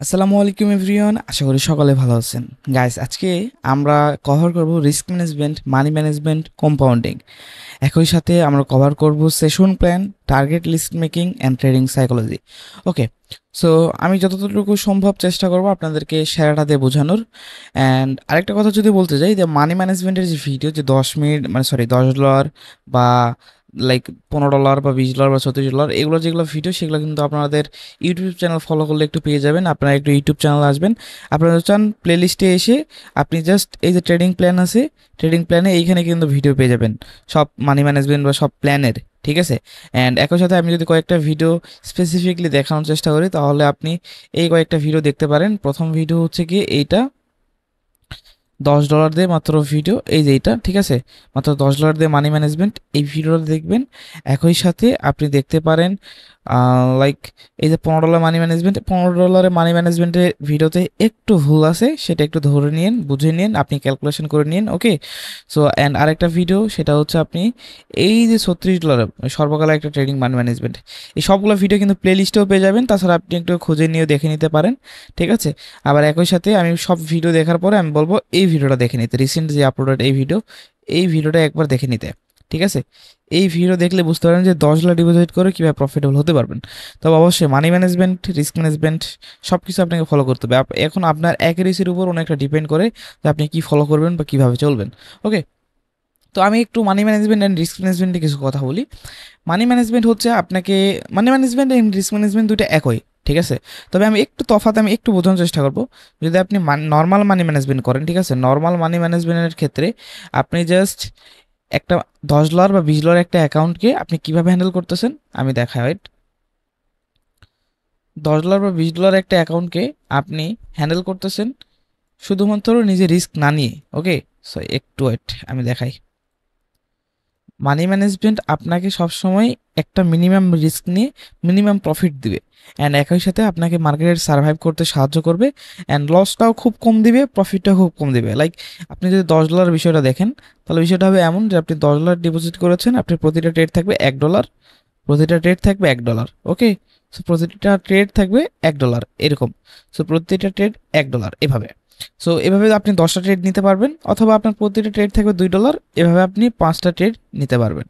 আসসালামু আলাইকুম এভরিওয়ান, আশা করি সকলে ভালো আছেন। গাইস, আজকে আমরা কভার করব risk management, money management, compounding. একই সাথে আমরা কভার করব session plan, target list making and trading psychology. Okay, so আমি যতটুকু সম্ভব চেষ্টা করব আপনাদেরকে সেরাটা দিয়ে বোঝানোর। অ্যান্ড আরেকটা কথা যদি বলতে যাই, যে মানি ম্যানেজমেন্টের যে ভিডিও, যে 10 মিনিট মানে সরি $10 বা লাইক $15 বা $20 বা $36, এগুলো যেগুলো ভিডিও, সেগুলো কিন্তু আপনাদের ইউটিউব চ্যানেল ফলো করলে একটু পেয়ে যাবেন। আপনারা একটু ইউটিউব চ্যানেল আসবেন, আপনারা চান প্লেলিস্টে এসে আপনি জাস্ট এই যে ট্রেডিং প্ল্যান আছে, ট্রেডিং প্ল্যানে এইখানে কিন্তু ভিডিও পেয়ে যাবেন সব মানি ম্যানেজমেন্ট বা সব প্ল্যানের। ঠিক আছে, অ্যান্ড একই সাথে আমি যদি কয়েকটা ভিডিও স্পেসিফিকলি দেখানোর চেষ্টা করি, তাহলে আপনি এই কয়েকটা ভিডিও দেখতে পারেন। প্রথম ভিডিও হচ্ছে কি এইটা, $10 দিয়ে মাত্র ভিডিও, এই যে এইটা, ঠিক আছে, মাত্র $10 দিয়ে মানি ম্যানেজমেন্ট, এই ভিডিওটা দেখবেন। একই সাথে আপনি দেখতে পারেন লাইক এই যে $15 মানি ম্যানেজমেন্ট, $15 মানি ম্যানেজমেন্টের ভিডিওতে একটু ভুল আছে, সেটা একটু ধরে নিন, বুঝে নিন, আপনি ক্যালকুলেশন করে নিন। ওকে, সো অ্যান্ড আরেকটা ভিডিও, সেটা হচ্ছে আপনি এই যে $36 সর্বকালের একটা ট্রেডিং মানি ম্যানেজমেন্ট, এই সবগুলো ভিডিও কিন্তু প্লে লিস্টেও পেয়ে যাবেন। তাছাড়া আপনি একটু খুঁজে নিয়েও দেখে নিতে পারেন। ঠিক আছে, আবার একই সাথে আমি সব ভিডিও দেখার পরে আমি বলবো এই ভিডিওটা দেখে নিতে, রিসেন্ট যে আপলোডেড এই ভিডিওটা একবার দেখে নিতে। ঠিক আছে, এই ভিডিও দেখলে বুঝতে পারেন যে $10 ডিপোজিট করে কীভাবে প্রফিটেবল হতে পারবেন। তবে অবশ্যই মানি ম্যানেজমেন্ট, রিস্ক ম্যানেজমেন্ট সব কিছু আপনাকে ফলো করতে হবে। এখন আপনার অ্যাকুরেসির উপর অনেকটা ডিপেন্ড করে যে আপনি কী ফলো করবেন বা কীভাবে চলবেন। ওকে, তো আমি একটু মানি ম্যানেজমেন্ট অ্যান্ড রিস্ক ম্যানেজমেন্টে কিছু কথা বলি। মানি ম্যানেজমেন্ট হচ্ছে আপনাকে, money management and risk management দুটো একই। ঠিক আছে, তবে আমি একটু বোঝানোর চেষ্টা করব। যদি আপনি নর্মাল মানি ম্যানেজমেন্ট করেন, ঠিক আছে, নর্মাল মানি ম্যানেজমেন্টের ক্ষেত্রে আপনি জাস্ট একটা $10 বা $20 একটা অ্যাকাউন্টকে আপনি কিভাবে হ্যান্ডেল করতেছেন আমি দেখাই। ওয়েট, $10 বা $20 একটা অ্যাকাউন্টকে আপনি হ্যান্ডেল করতেছেন শুধুমাত্র নিজে রিস্ক না নিয়ে। ওকে, সো একটু ওয়েট, আমি দেখাই। মানি ম্যানেজমেন্ট আপনাকে সবসময় একটা মিনিমাম রিস্ক নিয়ে মিনিমাম প্রফিট দিবে, অ্যান্ড একই সাথে আপনাকে মার্কেটে সার্ভাইভ করতে সাহায্য করবে, অ্যান্ড লসটাও খুব কম দিবে, প্রফিটটাও খুব কম দিবে। লাইক আপনি যদি $10 বিষয়টা দেখেন, তাহলে বিষয়টা হবে এমন যে আপনি $10 ডিপোজিট করেছেন, আপনি প্রতিটা ট্রেড থাকবে $1, প্রতিটা ট্রেড থাকবে $1। ওকে, সো প্রতিটা ট্রেড থাকবে $1 এরকম। সো প্রতিটা ট্রেড $1 এভাবে। সো এভাবে আপনি 10টা ট্রেড নিতে পারবেন, অথবা আপনার প্রতিটা ট্রেড থাকবে $2, এভাবে আপনি 5টা ট্রেড নিতে পারবেন।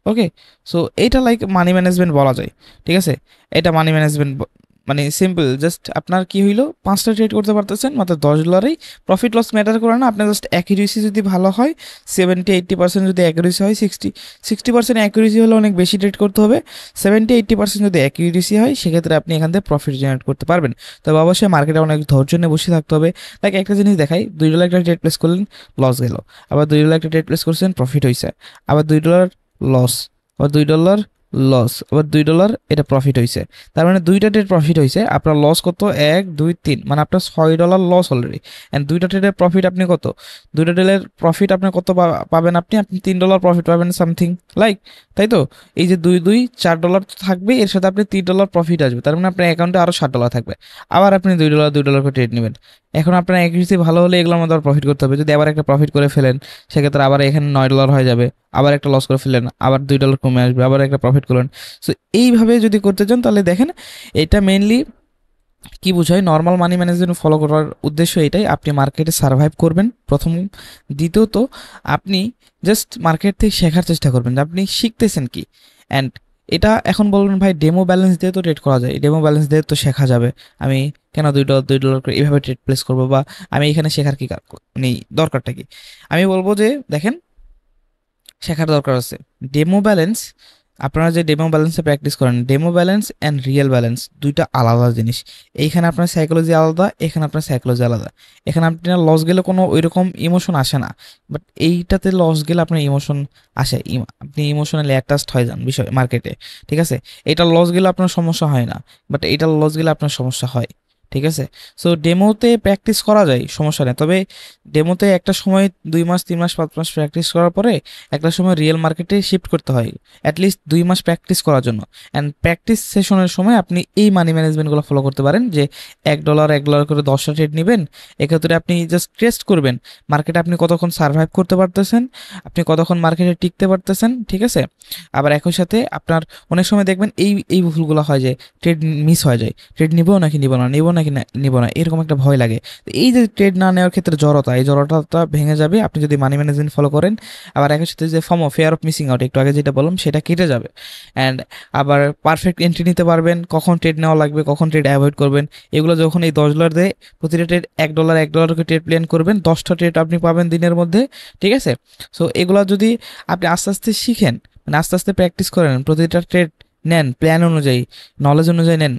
ওকে, সো এইটা লাইক মানি ম্যানেজমেন্ট বলা যায়। ঠিক আছে, এটা মানি ম্যানেজমেন্ট, মানে সিম্পল, জাস্ট আপনার কি হইলো, 5টা ট্রেড করতে পারতেছেন মাত্র $10। প্রফিট লস ম্যাটার করে না, আপনার জাস্ট অ্যাকুরেসি যদি ভালো হয়, 70-80% যদি অ্যাকুরেসি হয়, 60% অ্যাকুরেসি হলে অনেক বেশি ট্রেড করতে হবে, 70-80% যদি অ্যাকুরেসি হয়, সেক্ষেত্রে আপনি এখান থেকে প্রফিট জেনারেট করতে পারবেন। তবে অবশ্যই মার্কেটে অনেক ধৈর্য নিয়ে বসে থাকতে হবে। লাইক একটা জিনিস দেখাই, $2 একটা ট্রেড প্লেস করলেন, লস গেল, আবার $2 একটা ট্রেড প্লেস করছেন, প্রফিট হয়েছে, আবার $2 লস, আবার $2 লস, আবার $2 এটা প্রফিট হয়েছে। তার মানে দুইটা ট্রেড প্রফিট হয়েছে, আপনার লস কত, 1 2 3, মানে আপনার $6 লস অলরেডি। অ্যান্ড দুইটা ট্রেডের প্রফিট আপনি কত, দুইটা ট্রেডের প্রফিট আপনি কত পাবেন, আপনি আপনি $3 প্রফিট পাবেন সামথিং, লাইক, তাই তো। এই যে দুই দুই $4 তো থাকবে, এর সাথে আপনি $3 প্রফিট আসবে, তার মানে আপনার অ্যাকাউন্টে আরও $60 থাকবে। আবার আপনি $2 করে ট্রেড নেবেন। এখন আপনার অ্যাকুরেসি ভালো হলে এগুলোর মধ্যে প্রফিট করতে হবে। যদি আবার একটা প্রফিট করে ফেলেন, সেক্ষেত্রে আবার এখানে $9 হয়ে যাবে, আবার একটা লস করে ফেললেন, আবার $2 কমে আসবে, আবার একটা প্রফিট করলেন। সো এইভাবে যদি করতে চান, তাহলে দেখেন এটা মেইনলি কি বোঝায়, নর্মাল মানি ম্যানেজমেন্ট ফলো করার উদ্দেশ্য এটাই, আপনি মার্কেটে সার্ভাইভ করবেন প্রথম। দ্বিতীয়ত, আপনি জাস্ট মার্কেট থেকে শেখার চেষ্টা করবেন যে আপনি শিখতেছেন কি। অ্যান্ড এটা এখন বলবেন ভাই, ডেমো ব্যালেন্স দিয়ে তো ট্রেড করা যায়, ডেমো ব্যালেন্স দিয়ে তো শেখা যাবে, আমি কেন $2 করে এইভাবে ট্রেড প্লেস করবো, বা আমি এখানে শেখার কি নেই, দরকারটা কি। আমি বলবো যে দেখেন, শেখার দরকার আছে। ডেমো ব্যালেন্স, আপনারা যে ডেমো ব্যালেন্সে প্র্যাকটিস করেন, demo balance and real balance দুইটা আলাদা জিনিস। এইখানে আপনার সাইকোলজি আলাদা, এখানে আপনার সাইকোলজি আলাদা। এখানে আপনার লস গেলে কোনো ওইরকম ইমোশন আসে না, বাট এইটাতে লস গেলে আপনার ইমোশন আসে, আপনি ইমোশনালি অ্যাটাচড হয়ে যান বিষয় মার্কেটে। ঠিক আছে, এটা লস গেলে আপনার সমস্যা হয় না, বাট এইটা লস গেলে আপনার সমস্যা হয়। ঠিক আছে, সো ডেমোতে প্র্যাকটিস করা যায়, সমস্যা নেই। তবে ডেমোতে একটা সময় 2 মাস 3 মাস 5 মাস প্র্যাকটিস করার পরে একটা সময় রিয়েল মার্কেটে শিফট করতে হয়, অ্যাটলিস্ট 2 মাস প্র্যাকটিস করার জন্য। অ্যান্ড প্র্যাকটিস সেশনের সময় আপনি এই মানি ম্যানেজমেন্টগুলো ফলো করতে পারেন, যে $1 করে 10টা ট্রেড নেবেন। এক্ষেত্রে আপনি জাস্ট টেস্ট করবেন মার্কেটে আপনি কতক্ষণ সার্ভাইভ করতে পারতেছেন, আপনি কতক্ষণ মার্কেটে টিকতে পারতেছেন। ঠিক আছে, আবার একই সাথে আপনার অনেক সময় দেখবেন এই এই ভুলগুলো হয়, যে ট্রেড মিস হয়ে যায়, ট্রেড নিবো নাকি নিব না, এরকম একটা ভয় লাগে। তো এই যে ট্রেড না নেওয়ার ক্ষেত্রে জড়তা, এই জড়তাটা ভেঙে যাবে আপনি যদি মানি ম্যানেজমেন্ট ফলো করেন। আবার একের সাথে যে form fair of missing out একটু আগে যেটা বললাম সেটা কেটে যাবে। অ্যান্ড আবার পারফেক্ট এন্ট্রি নিতে পারবেন, কখন ট্রেড নেওয়া লাগবে, কখন ট্রেড অ্যাভয়েড করবেন, এগুলো যখন এই $10 দিয়ে প্রতিটা ট্রেড $1 করে ট্রেড প্ল্যান করবেন, 10টা ট্রেড আপনি পাবেন দিনের মধ্যে। ঠিক আছে, সো এগুলো যদি আপনি আস্তে আস্তে শিখেন, মানে আস্তে আস্তে প্র্যাকটিস করেন, প্রতিটা ট্রেড নেন প্ল্যান অনুযায়ী, নলেজ অনুযায়ী নেন,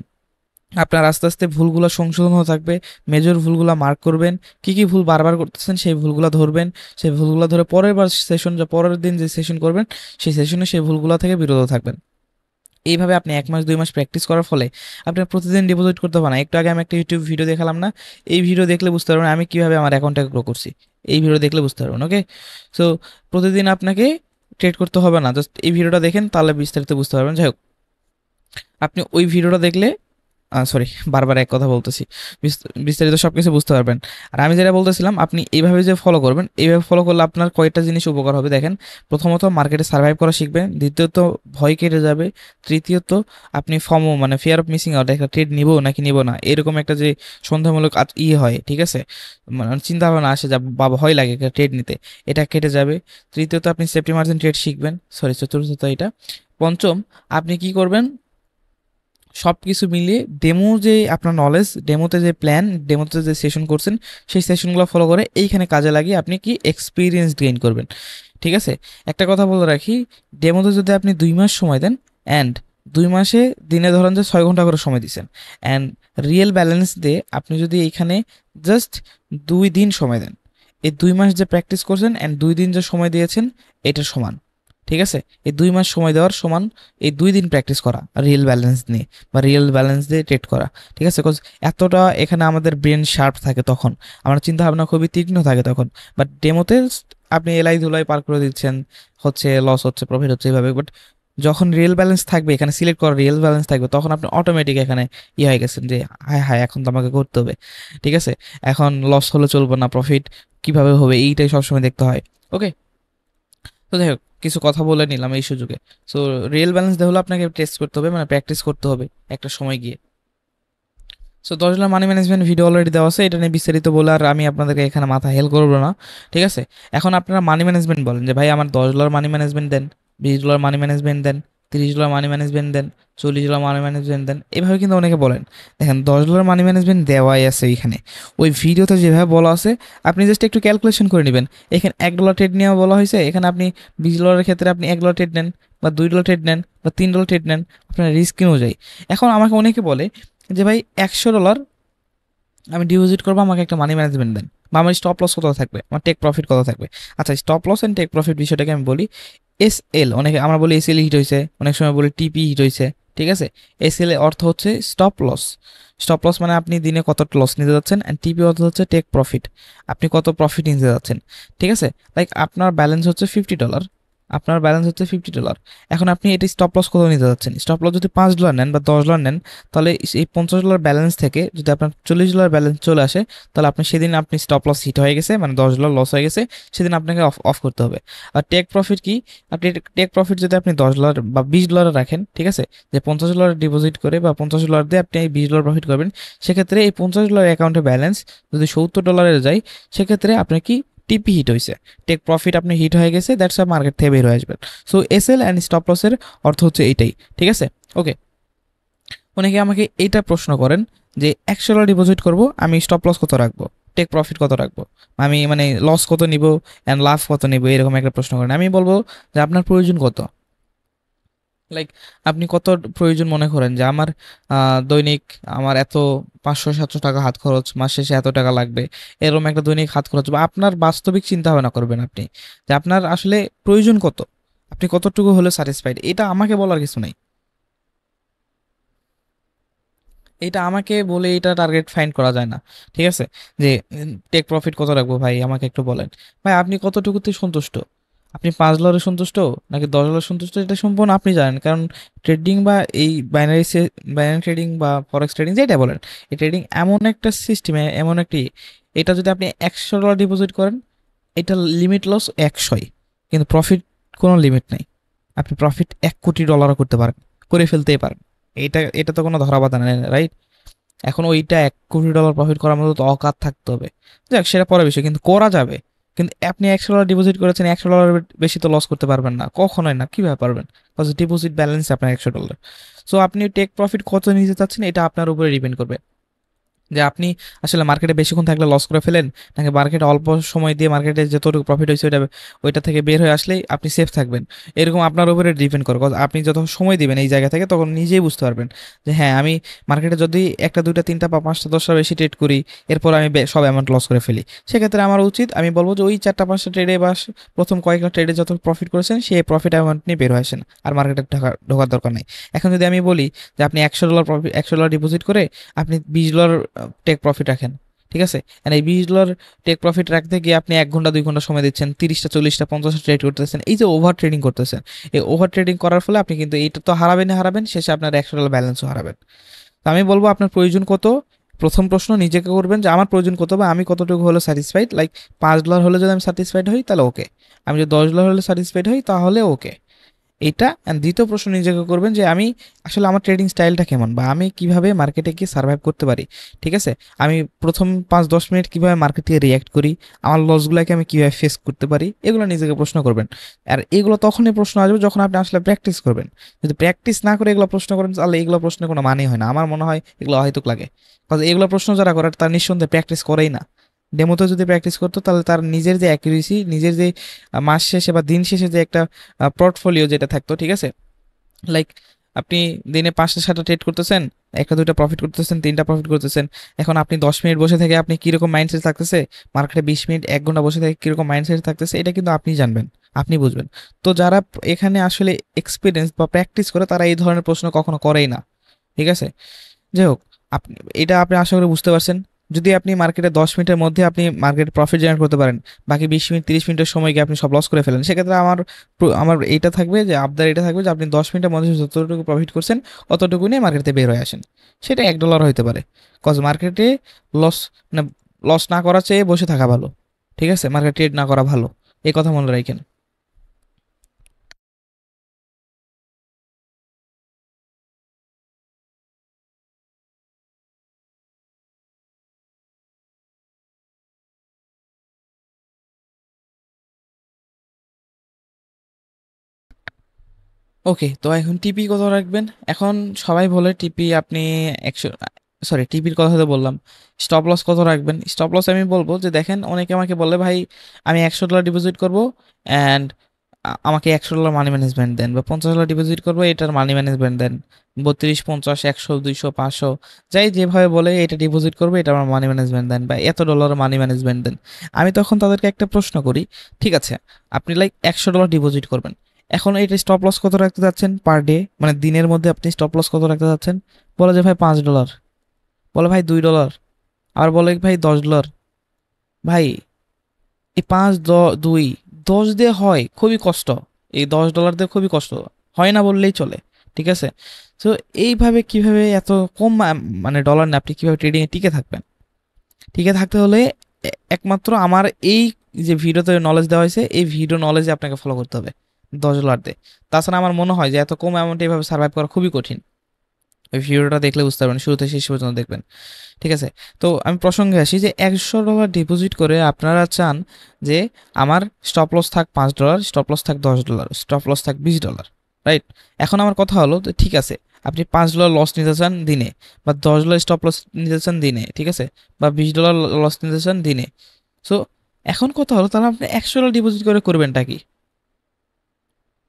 আপনার আস্তে আস্তে ভুলগুলো সংশোধন হতে থাকবে। মেজর ভুলগুলো মার্ক করবেন, কি কি ভুল বারবার করতেছেন সেই ভুলগুলো ধরবেন, সেই ভুলগুলো ধরে পরের বার সেশন, পরের দিন যে সেশন করবেন সেই সেশনে সেই ভুলগুলো থেকে বিরত থাকবেন। এইভাবে আপনি 1 মাস 2 মাস প্র্যাকটিস করার ফলে আপনি প্রতিদিন ডিপোজিট করতে পারেন। একটু আগে আমি একটা ইউটিউব ভিডিও দেখালাম না, এই ভিডিও দেখলে বুঝতে পারবেন আমি কীভাবে আমার অ্যাকাউন্টটাকে গ্রো করছি, এই ভিডিও দেখলে বুঝতে পারবেন। ওকে, সো প্রতিদিন আপনাকে ট্রেড করতে হবে না, জাস্ট এই ভিডিওটা দেখেন তাহলে বিস্তারিত বুঝতে পারবেন। যাই হোক, আপনি ওই ভিডিওটা দেখলে, সরি বারবার এক কথা বলতেছি, বিস্তারিত সব কিছু বুঝতে পারবেন। আর আমি যেটা বলতেছিলাম, আপনি এইভাবে যে ফলো করবেন, এইভাবে ফলো করলে আপনার কয়েকটা জিনিস উপকার হবে দেখেন। প্রথমত মার্কেটে সার্ভাইভ করা শিখবেন, দ্বিতীয়ত ভয় কেটে যাবে, তৃতীয়ত আপনি ফর্মো মানে ফিয়ার অফ মিসিং আউট, একটা ট্রেড নিবো নাকি নিবো না এরকম একটা যে সন্দেহমূলক হয়, ঠিক আছে, মানে চিন্তা ভাবনা আসে যা বা ভয় লাগে ট্রেড নিতে, এটা কেটে যাবে। তৃতীয়ত আপনি সেফটি মার্জিন ট্রেড শিখবেন, সরি চতুর্থত এটা। পঞ্চম, আপনি কি করবেন, সব কিছু মিলিয়ে ডেমো যে আপনার নলেজ, ডেমোতে যে প্ল্যান, ডেমোতে যে সেশন করছেন সেই সেশনগুলো ফলো করে এইখানে কাজে লাগিয়ে আপনি কি এক্সপিরিয়েন্স গেইন করবেন। ঠিক আছে, একটা কথা বলে রাখি, ডেমোতে যদি আপনি 2 মাস সময় দেন, অ্যান্ড 2 মাসে দিনে ধরেন যে 6 ঘন্টা করে সময় দিচ্ছেন, অ্যান্ড রিয়েল ব্যালেন্স দিয়ে আপনি যদি এইখানে জাস্ট 2 দিন সময় দেন, এই 2 মাস যে প্র্যাকটিস করছেন অ্যান্ড 2 দিন যে সময় দিয়েছেন এটার সমান। ঠিক আছে, এই 2 মাস সময় দেওয়ার সমান এই 2 দিন প্র্যাকটিস করা রিয়েল ব্যালেন্স নিয়ে বা রিয়েল ব্যালেন্স দিয়ে ট্রেড করা। ঠিক আছে, বিকজ এতটা এখানে আমাদের ব্রেন শার্প থাকে তখন, আমার চিন্তা ভাবনা খুবই তীক্ষ্ণ থাকে তখন। বাট ডেমোতে আপনি এলাই ধুলাই পার করে দিচ্ছেন, হচ্ছে লস হচ্ছে প্রফিট হচ্ছে এইভাবে। বাট যখন রিয়েল ব্যালেন্স থাকবে, এখানে সিলেক্ট করা রিয়েল ব্যালেন্স থাকবে, তখন আপনি অটোমেটিক এখানে হয়ে গেছেন যে হায় হায় এখন তো আমাকে করতে হবে। ঠিক আছে, এখন লস হলে চলবে না, প্রফিট কিভাবে হবে এইটাই সবসময় দেখতে হয়। ওকে, তো যাই হোক, কিছু কথা বলে নিলাম এই সুযোগে। সো রিয়েল ব্যালেন্স হলে আপনাকে টেস্ট করতে হবে, মানে প্র্যাকটিস করতে হবে একটা সময় গিয়ে। So $10 money management video already দেওয়া আছে, এটা নিয়ে বিস্তারিত বলে আর আমি আপনাদেরকে এখানে মাথা হেল করবো না। ঠিক আছে, এখন আপনারা মানি ম্যানেজমেন্ট বলেন যে ভাই আমার $10 মানি ম্যানেজমেন্ট দেন, $20 মানি ম্যানেজমেন্ট দেন, $30 মানি ম্যানেজমেন্ট দেন, $40 মানি ম্যানেজমেন্ট দেন, এভাবে কিন্তু অনেকে বলেন। দেখেন $10 মানি ম্যানেজমেন্ট দেওয়াই আছে এইখানে, ওই ভিডিওতে যেভাবে বলা আছে আপনি জাস্ট একটু ক্যালকুলেশন করে নেবেন। এখানে $1 ট্রেড নেওয়া বলা হয়েছে, এখানে আপনি $20 ক্ষেত্রে আপনি $1 ট্রেড নেন বা $2 ট্রেড নেন বা $3 ট্রেড নেন, আপনার রিস্ক অনুযায়ী। এখন আমাকে অনেকে বলে যে ভাই $100 আমি ডিপোজিট করবো, আমাকে একটা মানি ম্যানেজমেন্ট দেন, বা আমার স্টপ লস কত থাকবে, আমার টেক প্রফিট কত থাকবে। আচ্ছা, stop loss and take profit বিষয়টাকে আমি বলি। এসএল, অনেকে আমরা বলি এসএল হিট হয়েছে, অনেক সময় বলি টিপি হিট হয়েছে। ঠিক আছে, এসএল এর অর্থ হচ্ছে স্টপ লস, স্টপ লস মানে আপনি দিনে কত লস নিতে যাচ্ছেন, অ্যান্ড টিপি অর্থ হচ্ছে টেক প্রফিট, আপনি কত প্রফিট নিতে যাচ্ছেন। ঠিক আছে, লাইক আপনার ব্যালেন্স হচ্ছে $50, আপনার ব্যালেন্স হচ্ছে $50, এখন আপনি এটি স্টপ লস কত নিতে যাচ্ছেন। স্টপ লস যদি $5 নেন বা $10 নেন, তাহলে এই $50 ব্যালেন্স থেকে যদি আপনার $40 ব্যালেন্স চলে আসে, তাহলে আপনি সেদিন আপনি স্টপ লস হিট হয়ে গেছে, মানে $10 লস হয়ে গেছে, সেদিন আপনাকে অফ অফ করতে হবে। আর টেক প্রফিট কি, আপনি টেক প্রফিট যদি আপনি $10 বা $20 রাখেন, ঠিক আছে, যে $50 ডিপোজিট করে বা $50 দিয়ে আপনি এই $20 প্রফিট করবেন, সেক্ষেত্রে এই $50 অ্যাকাউন্টে ব্যালেন্স যদি $70 যায়, সেক্ষেত্রে আপনি কি টিপি হিট হয়েছে, টেক প্রফিট আপনি হিট হয়ে গেছে, দ্যাটস আপ মার্কেট থেকে বের হয়ে আসবেন। সো এসএল অ্যান্ড স্টপ লসের অর্থ হচ্ছে এইটাই। ঠিক আছে, ওকে, অনেকে আমাকে এইটা প্রশ্ন করেন যে $100 ডিপোজিট করব, আমি স্টপ লস কত রাখবো, টেক প্রফিট কত রাখবো, আমি মানে লস কত নিব অ্যান্ড লাভ কত নিব, এরকম একটা প্রশ্ন করেন। আমি বলবো যে আপনার প্রয়োজন কত, লাইক আপনি কত প্রয়োজন মনে করেন যে আমার দৈনিক আমার এত 500-700 টাকা হাত খরচ, মাস শেষে এত টাকা লাগবে, এরকম একটা দৈনিক হাত খরচ, বা আপনার বাস্তবিক চিন্তা ভাবনা করবেন আপনি যে আপনার আসলে প্রয়োজন কত, আপনি কতটুকু হলে স্যাটিসফাইড, এটা আমাকে বলার কিছু নাই, এটা আমাকে বলে এটা টার্গেট ফাইন্ড করা যায় না। ঠিক আছে, যে টেক প্রফিট কত রাখবো ভাই আমাকে একটু বলেন, ভাই আপনি কতটুকুতে সন্তুষ্ট, আপনি $5 সন্তুষ্ট নাকি $10 সন্তুষ্ট, এটা সম্পূর্ণ আপনি জানেন। কারণ ট্রেডিং বা এই বাইনারি ট্রেডিং বা ফরেক্স ট্রেডিং যেটা বলেন, এই ট্রেডিং এমন একটা সিস্টেমে, এমন একটি, এটা যদি আপনি $100 ডিপোজিট করেন, এটা লিমিট লস 100, কিন্তু প্রফিট কোনো লিমিট নাই, আপনি প্রফিট $1 কোটি করতে পারেন, করে ফেলতেই পারেন, এটা এটা তো কোনো ধরা বাধা নেই, রাইট? এখন ওইটা $1 কোটি প্রফিট করার মতো তো অকাত থাকতে হবে। যাক, সেটা পরে বিষয়, কিন্তু করা যাবে। কিন্তু আপনি $100 ডিপোজিট করেছেন, $100 বেশি তো লস করতে পারবেন না, কখনোই না। কিভাবে পারবেন? বিকজ ডিপোজিট ব্যালেন্স আপনার $100। সো আপনি টেক প্রফিট কত নিতে চাচ্ছেন এটা আপনার উপরে ডিপেন্ড করবে, যে আপনি আসলে মার্কেটে বেশিক্ষণ থাকলে লস করে ফেলেন, নাকি মার্কেটে অল্প সময় দিয়ে মার্কেটে যতটুকু প্রফিট হয়েছে ওইটা থেকে বের হয়ে আসলেই আপনি সেফ থাকবেন। এরকম আপনার উপরে ডিপেন্ড করে। কজ আপনি যত সময় দিবেন এই জায়গা থেকে, তখন নিজেই বুঝতে পারবেন যে হ্যাঁ, আমি মার্কেটে যদি একটা দুইটা তিনটা বা পাঁচটা দশটা বেশি ট্রেড করি, এরপর আমি সব অ্যামাউন্ট লস করে ফেলি, সেক্ষেত্রে আমার উচিত, আমি বলবো যে ওই চারটা পাঁচটা ট্রেডে বা প্রথম কয়েকটা ট্রেডে যত প্রফিট করেছেন সেই প্রফিট অ্যামাউন্ট নিয়ে বের হয়ে আসেন, আর মার্কেটে ঢোকার দরকার নেই। এখন যদি আমি বলি যে আপনি $100 প্রফিট, $100 ডিপোজিট করে আপনি $20 টেক প্রফিট রাখেন, ঠিক আছে? আর এই $20 টেক প্রফিট রাখতে গিয়ে আপনি 1 ঘন্টা 2 ঘন্টা সময় দিচ্ছেন, 30টা 40টা 50টা ট্রেড করতেছেন, এই যে ওভার ট্রেডিং করতেছেন, এই ওভার ট্রেডিং করার ফলে আপনি কিন্তু এইটা তো হারাবেন, শেষে আপনার $100 ব্যালেন্সও হারাবেন। তো আমি বলবো আপনার প্রয়োজন কত, প্রথম প্রশ্ন নিজেকে করবেন যে আমার প্রয়োজন কত, বা আমি কতটুকু হলে স্যাটিসফাইড। লাইক $5 হলে যদি আমি স্যাটিসফাইড হই তাহলে ওকে, আমি যদি $10 হলে স্যাটিসফাইড হই তাহলে ওকে। এটা। অ্যান্ড দ্বিতীয় প্রশ্ন নিজেকে করবেন যে আমি আসলে আমার ট্রেডিং স্টাইলটা কেমন, বা আমি কিভাবে মার্কেটে গিয়ে সার্ভাইভ করতে পারি, ঠিক আছে? আমি প্রথম 5-10 মিনিট কিভাবে মার্কেট থেকে রিয়্যাক্ট করি, আমার লসগুলোকে আমি কিভাবে ফেস করতে পারি, এগুলো নিজেকে প্রশ্ন করবেন। আর এগুলো তখনই প্রশ্ন আসবে যখন আপনি আসলে প্র্যাকটিস করবেন। যদি প্র্যাকটিস না করে এগুলো প্রশ্ন করেন তাহলে এগুলো প্রশ্নের কোনো মানেই হয় না, আমার মনে হয় এগুলো অহেতুক লাগে। কারণ এগুলো প্রশ্ন যারা করে তার নিঃসন্দেহে প্র্যাকটিস করেই না। ডেমোতে যদি প্র্যাকটিস করতো তাহলে তার নিজের যে অ্যাকুরেসি, নিজের যে মাস শেষে বা দিন শেষে যে একটা পোর্টফোলিও যেটা থাকতো, ঠিক আছে? লাইক আপনি দিনে 5টা 7টা ট্রেড করতেছেন, একটা দুইটা প্রফিট করতেছেন, 3টা প্রফিট করতেছেন। এখন আপনি 10 মিনিট বসে থেকে আপনি কীরকম মাইন্ডসেট থাকতেছে, মার্কেটে 20 মিনিট 1 ঘন্টা বসে থেকে কীরকম মাইন্ডসেট থাকতেছে, এটা কিন্তু আপনি জানবেন, আপনি বুঝবেন। তো যারা এখানে আসলে এক্সপিরিয়েন্স বা প্র্যাকটিস করে তারা এই ধরনের প্রশ্ন কখনো করেই না, ঠিক আছে? যাই হোক, আপনি এটা আপনি আশা করি বুঝতে পারছেন। যদি আপনি মার্কেটে 10 মিনিটের মধ্যে আপনি মার্কেট প্রফিট জেনারেট করতে পারেন, বাকি 20 মিনিট 30 মিনিটের সময় গিয়ে আপনি সব লস করে ফেলেন, সেক্ষেত্রে আমার এইটা থাকবে যে আবদার এটা থাকবে যে আপনি 10 মিনিটের মধ্যে যতটুকু প্রফিট করছেন অতটুকু নিয়ে মার্কেটে বের হয়ে আসেন। সেটা $1 হইতে পারে। কজ মার্কেটে লস, মানে লস না করার চেয়ে বসে থাকা ভালো, ঠিক আছে? মার্কেট ট্রেড না করা ভালো, এই কথা মনে রাখেন। ওকে, তো এখন টিপি কত রাখবেন? এখন সবাই বলে টিপি আপনি 100, সরি টিপির কথা তো বললাম। স্টপ লস কত রাখবেন? স্টপ লস আমি বলবো যে দেখেন, অনেকে আমাকে বলে ভাই আমি $100 ডিপোজিট করবো অ্যান্ড আমাকে $100 মানি ম্যানেজমেন্ট দেন, বা $50 ডিপোজিট করবো এটার মানি ম্যানেজমেন্ট দেন। 32, 50, 100, 200, 500 যাই যেভাবে বলে এটা ডিপোজিট করবো এটা আমার মানি ম্যানেজমেন্ট দেন, বা $100 মানি ম্যানেজমেন্ট দেন। আমি তখন তাদেরকে একটা প্রশ্ন করি, ঠিক আছে আপনি লাইক $100 ডিপোজিট করবেন, এখন এটা স্টপ লস কত রাখতে যাচ্ছেন পার ডে, মানে দিনের মধ্যে আপনি স্টপ লস কত রাখতে যাচ্ছেন? বলে যে ভাই $5, বলে ভাই $2, আর বলে ভাই $10। ভাই এই 5, 2, 10 দিয়ে হয় খুবই কষ্ট, এই $10 দিয়ে খুবই কষ্ট হয় না বললেই চলে, ঠিক আছে? তো এইভাবে কিভাবে এত কম মানে ডলার নিয়ে আপনি কিভাবে ট্রেডিংয়ে টিকে থাকবেন? টিকে থাকতে হলে একমাত্র আমার এই যে ভিডিওতে নলেজ দেওয়া হয়েছে এই ভিডিও নলেজে আপনাকে ফলো করতে হবে $10 দিয়ে। তাছাড়া আমার মনে হয় যে এত কম অ্যামাউন্টে এইভাবে সার্ভাইভ করা খুবই কঠিন। ওই ভিডিওটা দেখলে বুঝতে পারবেন, শুরু থেকে শেষ পর্যন্ত দেখবেন, ঠিক আছে? তো আমি প্রসঙ্গে আসি যে $100 ডিপোজিট করে আপনারা চান যে আমার স্টপ লস থাক $5, স্টপ লস থাক $10, স্টপ লস থাক $20, রাইট? এখন আমার কথা হলো যে ঠিক আছে, আপনি $5 লস নিতে চান দিনে, বা $10 স্টপ লস নিতে চান দিনে, ঠিক আছে, বা $20 লস নিতে চান দিনে। সো এখন কথা হলো তাহলে আপনি $100 ডিপোজিট করে করবেনটা কি?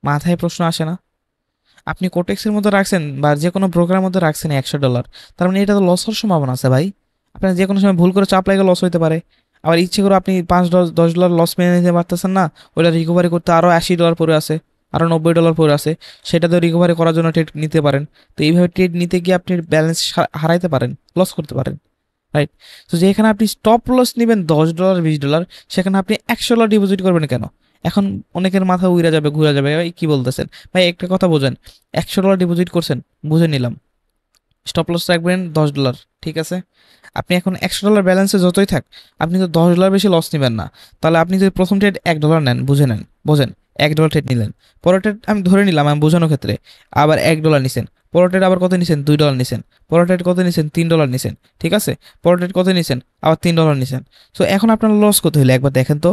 মাথায় প্রশ্ন আসে না? আপনি কোটেক্সের মধ্যে রাখছেন বা যে কোনো ব্রোকারের মধ্যে রাখছেন $100, তার মানে এটা তো লস হওয়ার সম্ভাবনা আছে ভাই। আপনার যে কোনো সময় ভুল করে চাপ লাগে লস হইতে পারে। আবার ইচ্ছে করে আপনি $5-10 লস মেনে নিতে পারতেছেন না, ওইটা রিকভারি করতে আরও $80 পড়ে আছে, আরও $90 পড়ে আছে, সেটাতেও রিকভারি করার জন্য ট্রেড নিতে পারেন। তো এইভাবে ট্রেড নিতে গিয়ে আপনি ব্যালেন্স হারাইতে পারেন, লস করতে পারেন, রাইট? তো যেখানে আপনি স্টপ লস নেবেন $10, $20, সেখানে আপনি $100 ডিপোজিট করবেন কেন? এখন অনেকের মাথা উইরা যাবে, ঘুরে যাবে, ভাই কি বলতেছেন? ভাই একটা কথা বোঝেন, $100 ডিপোজিট করছেন, বুঝে নিলাম, স্টপ লস রাখবেন $10, ঠিক আছে? আপনি এখন $100 ব্যালেন্সে যতই থাক, আপনি তো $10 বেশি লস নেবেন না। তাহলে আপনি যদি প্রথম ট্রেড $1 নেন, বুঝে নেন, বোঝেন, $1 ট্রেড নিলেন, পরের ট্রেড আমি ধরে নিলাম আমি বোঝানোর ক্ষেত্রে আবার $1 নিছেন, পরের ট্রেড আবার কত নিছেন, $2 নিছেন, পরের ট্রেড কত নিছেন, $3 নিছেন, ঠিক আছে, পরের ট্রেড কত নিছেন, আবার $3 নিছেন। সো এখন আপনার লস কত হলো একবার দেখেন তো।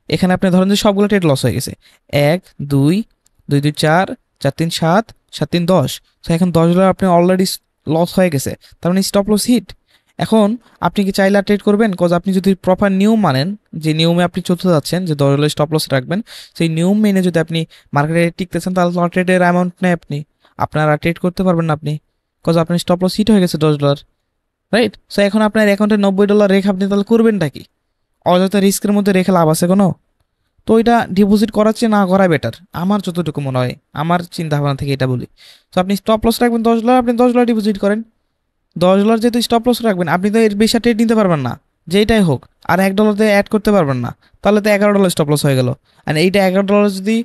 এখানে আপনি ধরেন যে সবগুলো ট্রেড লস হয়ে গেছে, 1 2 2 2 4 4 3 7 7 3 10। সো এখন $10 আপনি অলরেডি লস হয়ে গেছে, তার মানে স্টপ লস হিট। এখন আপনি কি চাইলে ট্রেড করবেন? কজ আপনি যদি প্রপার নিয়ম মানেন, যে নিয়মে আপনি চলতে যাচ্ছেন যে $10 স্টপ লস রাখবেন, সেই নিয়ম মেনে যদি আপনি মার্কেটে টিকতেছেন, তাহলে তো ট্রেডের অ্যামাউন্ট নেই আপনি, আপনারা ট্রেড করতে পারবেন না আপনি, কজ আপনার স্টপ লস হিট হয়ে গেছে $10, রাইট? সো এখন আপনার অ্যাকাউন্টে $90 রেখে আপনি তাহলে করবেনটা কি? অযথা রিস্কের মধ্যে রেখে লাভ আছে কোনো? তো এটা ডিপোজিট করার চেয়ে না করা বেটার, আমার যতটুকু মনে হয়, আমার চিন্তা ভাবনা থেকে এটা বলি। তো আপনি স্টপ লস রাখবেন $10, আপনি $10 ডিপোজিট করেন। $10 যেহেতু স্টপ লস রাখবেন, আপনি তো এর বেশি ট্রেড নিতে পারবেন না, যেইটাই হোক। আর $1 দিয়ে অ্যাড করতে পারবেন না, তাহলে তো $11 স্টপ লস হয়ে গেল। আর এইটা $11 যদি,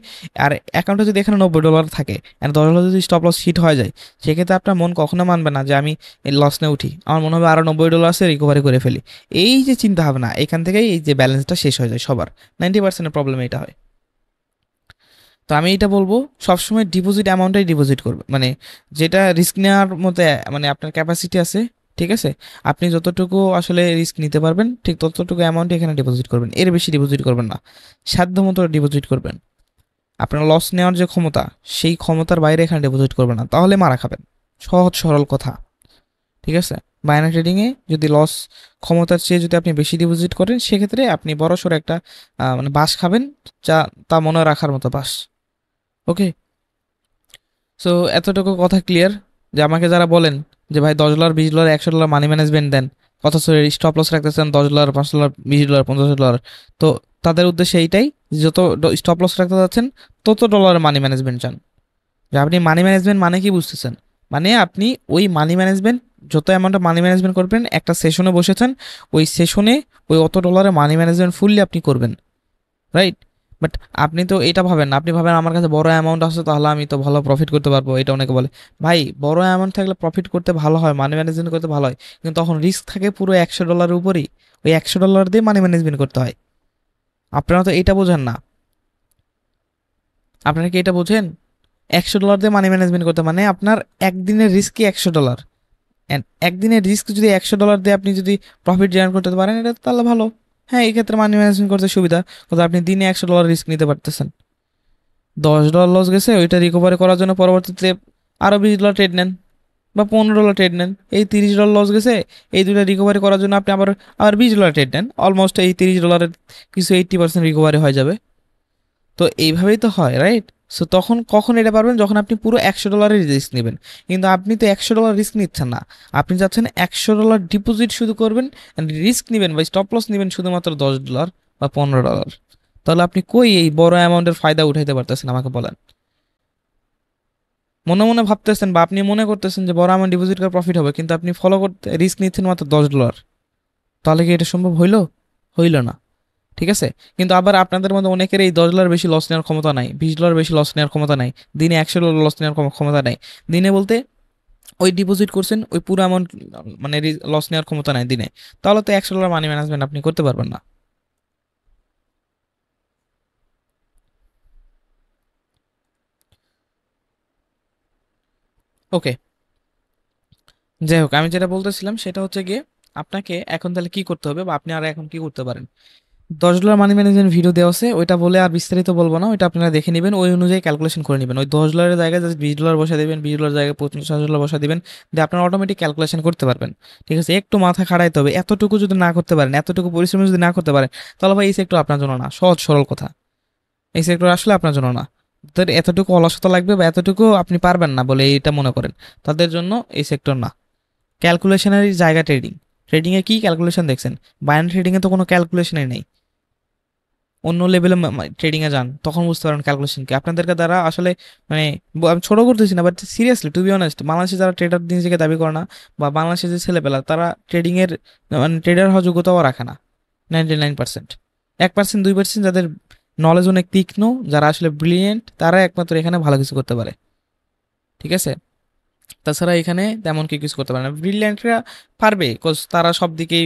আর অ্যাকাউন্টে যদি এখানে $90 থাকে, আর $10 যদি স্টপ লস হিট হয়ে যায়, সেক্ষেত্রে আপনার মন কখনো মানবে না যে আমি এই লস নিয়ে উঠি, আমার মনে হবে আরও $90 আছে, রিকভারি করে ফেলি। এই যে চিন্তা হবে না, এখান থেকেই এই যে ব্যালেন্সটা শেষ হয়ে যায় সবার, 90%-এর প্রবলেম এটা হয়। তো আমি এটা বলবো, সবসময় ডিপোজিট অ্যামাউন্টটাই ডিপোজিট করবে, মানে যেটা রিস্ক নেওয়ার মতো মানে আপনার ক্যাপাসিটি আছে, ঠিক আছে, আপনি যতটুকু আসলে রিস্ক নিতে পারবেন ঠিক ততটুকু অ্যামাউন্ট এখানে ডিপোজিট করবেন, এর বেশি ডিপোজিট করবেন না, সাধ্য মতো ডিপোজিট করবেন। আপনার লস নেওয়ার যে ক্ষমতা, সেই ক্ষমতার বাইরে এখানে ডিপোজিট করবেন না, তাহলে মারা খাবেন। সহজ সরল কথা, ঠিক আছে। বাইনারি ট্রেডিংয়ে যদি লস ক্ষমতার চেয়ে যদি আপনি বেশি ডিপোজিট করেন, সেক্ষেত্রে আপনি বড়সড় একটা মানে বাস খাবেন, যা তা মনে রাখার মতো বাস। ওকে, সো এতটুকু কথা ক্লিয়ার। যে আমাকে যারা বলেন যে ভাই $10 $20 $100 মানি ম্যানেজমেন্ট দেন, অথচ স্টপ লস রাখতেছেন $10 $5 $20 $50, তো তাদের উদ্দেশ্যে এইটাই, যত স্টপ লস রাখতে যাচ্ছেন তত ডলারের মানি ম্যানেজমেন্ট চান। যে আপনি মানি ম্যানেজমেন্ট মানে কি বুঝতেছেন? মানে আপনি ওই মানি ম্যানেজমেন্ট, যত অ্যামাউন্টে মানি ম্যানেজমেন্ট করবেন, একটা সেশনে বসেছেন, ওই সেশনে ওই অত ডলারের মানি ম্যানেজমেন্ট ফুললি আপনি করবেন, রাইট? বাট আপনি তো এটা ভাবেন না, আপনি ভাবেন আমার কাছে বড় অ্যামাউন্ট আছে, তাহলে আমি তো ভালো প্রফিট করতে পারবো, এটা অনেকে বলে। ভাই, বড় অ্যামাউন্ট থাকলে প্রফিট করতে ভালো হয়, মানি ম্যানেজমেন্ট করতে ভালো হয়, কিন্তু তখন রিস্ক থাকে পুরো $100 উপরই, ওই $100 দিয়ে মানি ম্যানেজমেন্ট করতে হয়। আপনারা তো এটা বোঝেন না, আপনারা কি এটা বোঝেন? $100 দিয়ে মানি ম্যানেজমেন্ট করতে মানে আপনার একদিনের রিস্কই $100, অ্যান্ড একদিনের রিস্ক যদি $100 দিয়ে আপনি যদি প্রফিট জেনারেট করতে পারেন, এটা তো তাহলে ভালো। হ্যাঁ, এই ক্ষেত্রে মানি ম্যানেজমেন্ট করতে সুবিধা, কোথাও আপনি দিনে $100 রিস্ক নিতে পারতেছেন। $10 লস গেছে, ওইটা রিকভারি করার জন্য পরবর্তীতে আরও $20 ট্রেড নেন, বা $15 ট্রেড নেন। এই $30 লস গেছে, এই দুটো রিকভারি করার জন্য আপনি আবার আবার $20 ট্রেড নেন, অলমোস্ট এই $30 কিছু 80% রিকভারি হয়ে যাবে। তো এইভাবেই তো হয়, রাইট? সো তখন কখন এটা পারবেন? যখন আপনি পুরো $100 রিস্ক নেবেন। কিন্তু আপনি তো $100 রিস্ক নিচ্ছেন না, আপনি চাচ্ছেন $100 ডিপোজিট শুধু করবেন, রিস্ক নেবেন বা স্টপ লস নেবেন শুধুমাত্র $10 বা $15। তাহলে আপনি কই এই বড় অ্যামাউন্টের ফায়দা উঠাইতে পারতেছেন আমাকে বলেন? মনে মনে ভাবতেছেন বা আপনি মনে করতেছেন যে বড় অ্যামাউন্ট ডিপোজিট করে প্রফিট হবে, কিন্তু আপনি ফলো করতে রিস্ক নিচ্ছেন মাত্র $10। তাহলে কি এটা সম্ভব হইলো? হইল না, ঠিক আছে। কিন্তু আবার আপনাদের মধ্যে অনেকের এই $10 বেশি লস নেওয়ার ক্ষমতা নাই, $20 বেশি লস নেওয়ার ক্ষমতা নাই, দিনে $100 লস নেওয়ার ক্ষমতা নাই। দিনে বলতে ওই ডিপোজিট করছেন ওই পুরো অ্যামাউন্ট, মানে লস নেওয়ার ক্ষমতা নাই দিনে, তাহলে তো $100 মানি ম্যানেজমেন্ট আপনি করতে পারবেন না। ওকে, যাই হোক, আমি যেটা বলতেছিলাম সেটা হচ্ছে গিয়ে, আপনাকে এখন তাহলে কি করতে হবে বা আপনি আর এখন কি করতে পারেন। $10 মানি ম্যানেজমেন্ট ভিডিও দেওয়া আছে, ওইটা বলে আর বিস্তারিত বলবো না, ওইটা আপনারা দেখে নেবেন, ওই অনুযায়ী ক্যালকুলেশন করে নেবেন। ওই $10 জায়গায় জাস্ট $20 বসা দেবেন, $20 জায়গায় $50 বসা দিবেন, দিয়ে আপনারা অটোমেটিক ক্যালকুলেশন করতে পারবেন। ঠিক আছে, একটু মাথা খাড়াইতে হবে, এতটুকু যদি না করতে পারেন, এতটুকু পরিশ্রম যদি না করতে পারেন, তাহলে ভাই এই সেক্টর আপনার জন্য না। সহজ সরল কথা, এই সেক্টর আসলে আপনার জন্য না। তাদের এতটুকু অলসতা লাগবে বা এতটুকু আপনি পারবেন না বলে এইটা মনে করেন, তাদের জন্য এই সেক্টর না। ক্যালকুলেশনের জায়গা ট্রেডিং, ট্রেডিংয়ে কি ক্যালকুলেশন দেখছেন? বাইনারি ট্রেডিংয়ে তো কোনো ক্যালকুলেশনই নেই। অন্য লেভেলে ট্রেডিংয়ে যান, তখন বুঝতে পারেন ক্যালকুলেশন কি। আপনাদেরকে দ্বারা আসলে, মানে আমি ছোটো করতেছি না, but seriously to be honest, বাংলাদেশে যারা ট্রেডার নিজেকে দাবি করে না, বা বাংলাদেশের যে ছেলেপেলা, তারা ট্রেডিংয়ের মানে ট্রেডার হওয়ার যোগ্যতাও রাখে না। 99%, 1% 2% যাদের নলেজ অনেক তীক্ষ্ণ, যারা আসলে ব্রিলিয়েন্ট, তারা একমাত্র এখানে ভালো কিছু করতে পারে, ঠিক আছে। তাছাড়া এখানে তেমন কি কিছু করতে পারে না। ব্রিলিয়ান্টরা পারবে, কোজ তারা সব দিকেই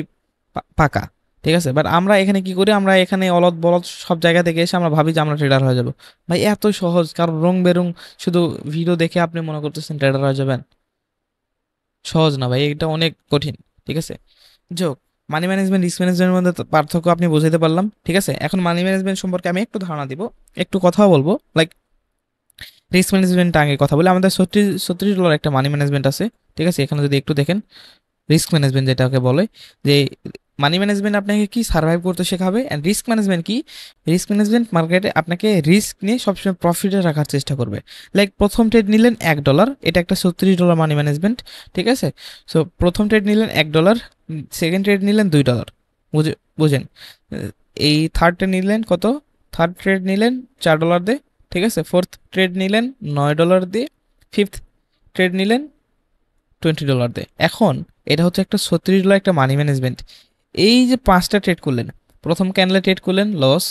পাকা, ঠিক আছে। বাট আমরা এখানে কি করি, আমরা এখানে অলদ বলদ সব জায়গা থেকে এসে আমরা ভাবি যে আমরা ট্রেডার হয়ে যাব। ভাই এত সহজ, কারণ রং বেরং শুধু ভিডিও দেখে আপনি মনে করতেছেন ট্রেডার হয়ে যাবেন? সহজ না ভাই, এটা অনেক কঠিন। ঠিক আছে, যোগ মানি ম্যানেজমেন্ট রিস্ক ম্যানেজমেন্টের মধ্যে পার্থক্য আপনি বুঝাইতে পারলাম। ঠিক আছে, এখন মানি ম্যানেজমেন্ট সম্পর্কে আমি একটু ধারণা দিব, একটু কথাও বলবো। লাইক রিস্ক ম্যানেজমেন্ট আগে কথা বলি। আমাদের $36 একটা মানি ম্যানেজমেন্ট আছে। ঠিক আছে, এখানে যদি একটু দেখেন রিস্ক ম্যানেজমেন্ট যেটাকে বলে, যে মানি ম্যানেজমেন্ট আপনাকে কি সার্ভাইভ করতে শেখাবে, অ্যান্ড রিস্ক ম্যানেজমেন্ট কি, রিস্ক ম্যানেজমেন্ট মার্কেটে আপনাকে রিস্ক নিয়ে সবসময় প্রফিটে রাখার চেষ্টা করবে। লাইক প্রথম ট্রেড নিলেন $1, এটা একটা $36 মানি ম্যানেজমেন্ট। ঠিক আছে, সো প্রথম ট্রেড নিলেন $1, সেকেন্ড ট্রেড নিলেন $2, বুঝেন। এই থার্ড ট্রেড নিলেন কত, থার্ড ট্রেড নিলেন $4 দিয়ে। ঠিক আছে, ফোর্থ ট্রেড নিলেন $9 দিয়ে, ফিফথ ট্রেড নিলেন $20 দেয়। এখন এটা হচ্ছে একটা $36 একটা মানি ম্যানেজমেন্ট। এই যে 5টা ট্রেড করলেন, প্রথম ক্যান্ডেলে ট্রেড করলেন লস,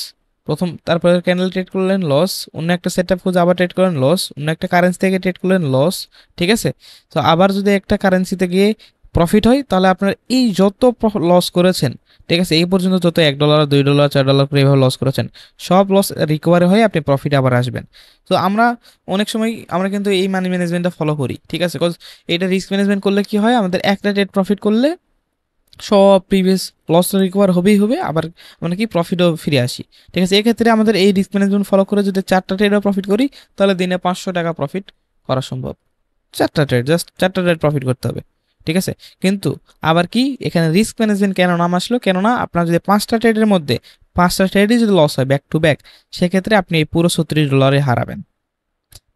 তারপরে ক্যান্ডেল ট্রেড করলেন লস, অন্য একটা সেটআপ খুঁজে আবার ট্রেড করলেন লস, অন্য একটা কারেন্সি থেকে ট্রেড করলেন লস। ঠিক আছে, তো আবার যদি একটা কারেন্সিতে গিয়ে প্রফিট হয়, তাহলে আপনার এই যত লস করেছেন, ঠিক আছে, এই পর্যন্ত যত $1, $2, $4 করে এইভাবে লস করেছেন, সব লস রিকভারি হয়ে আপনি প্রফিটে আবার আসবেন। তো আমরা অনেক সময় আমরা কিন্তু এই মানি ম্যানেজমেন্টটা ফলো করি। ঠিক আছে, এটা রিস্ক ম্যানেজমেন্ট করলে কি হয়, আমাদের একটা ট্রেড প্রফিট করলে সব প্রিভিয়াস লস রিকভার হবেই হবে, আবার মানে কি প্রফিটও ফিরে আসি। ঠিক আছে, এক্ষেত্রে আমাদের এই রিস্ক ম্যানেজমেন্ট ফলো করে যদি 4টা ট্রেডও প্রফিট করি, তাহলে দিনে $500 প্রফিট করা সম্ভব। 4টা ট্রেড, জাস্ট 4টা ট্রেড প্রফিট করতে হবে। ঠিক আছে, কিন্তু আবার কি এখানে রিস্ক ম্যানেজমেন্ট কেন নাম আসলো, কেননা আপনার যদি 5টা ট্রেডের মধ্যে 5টা ট্রেডই যদি লস হয় ব্যাক টু ব্যাক, সেক্ষেত্রে আপনি এই পুরো $36 হারাবেন।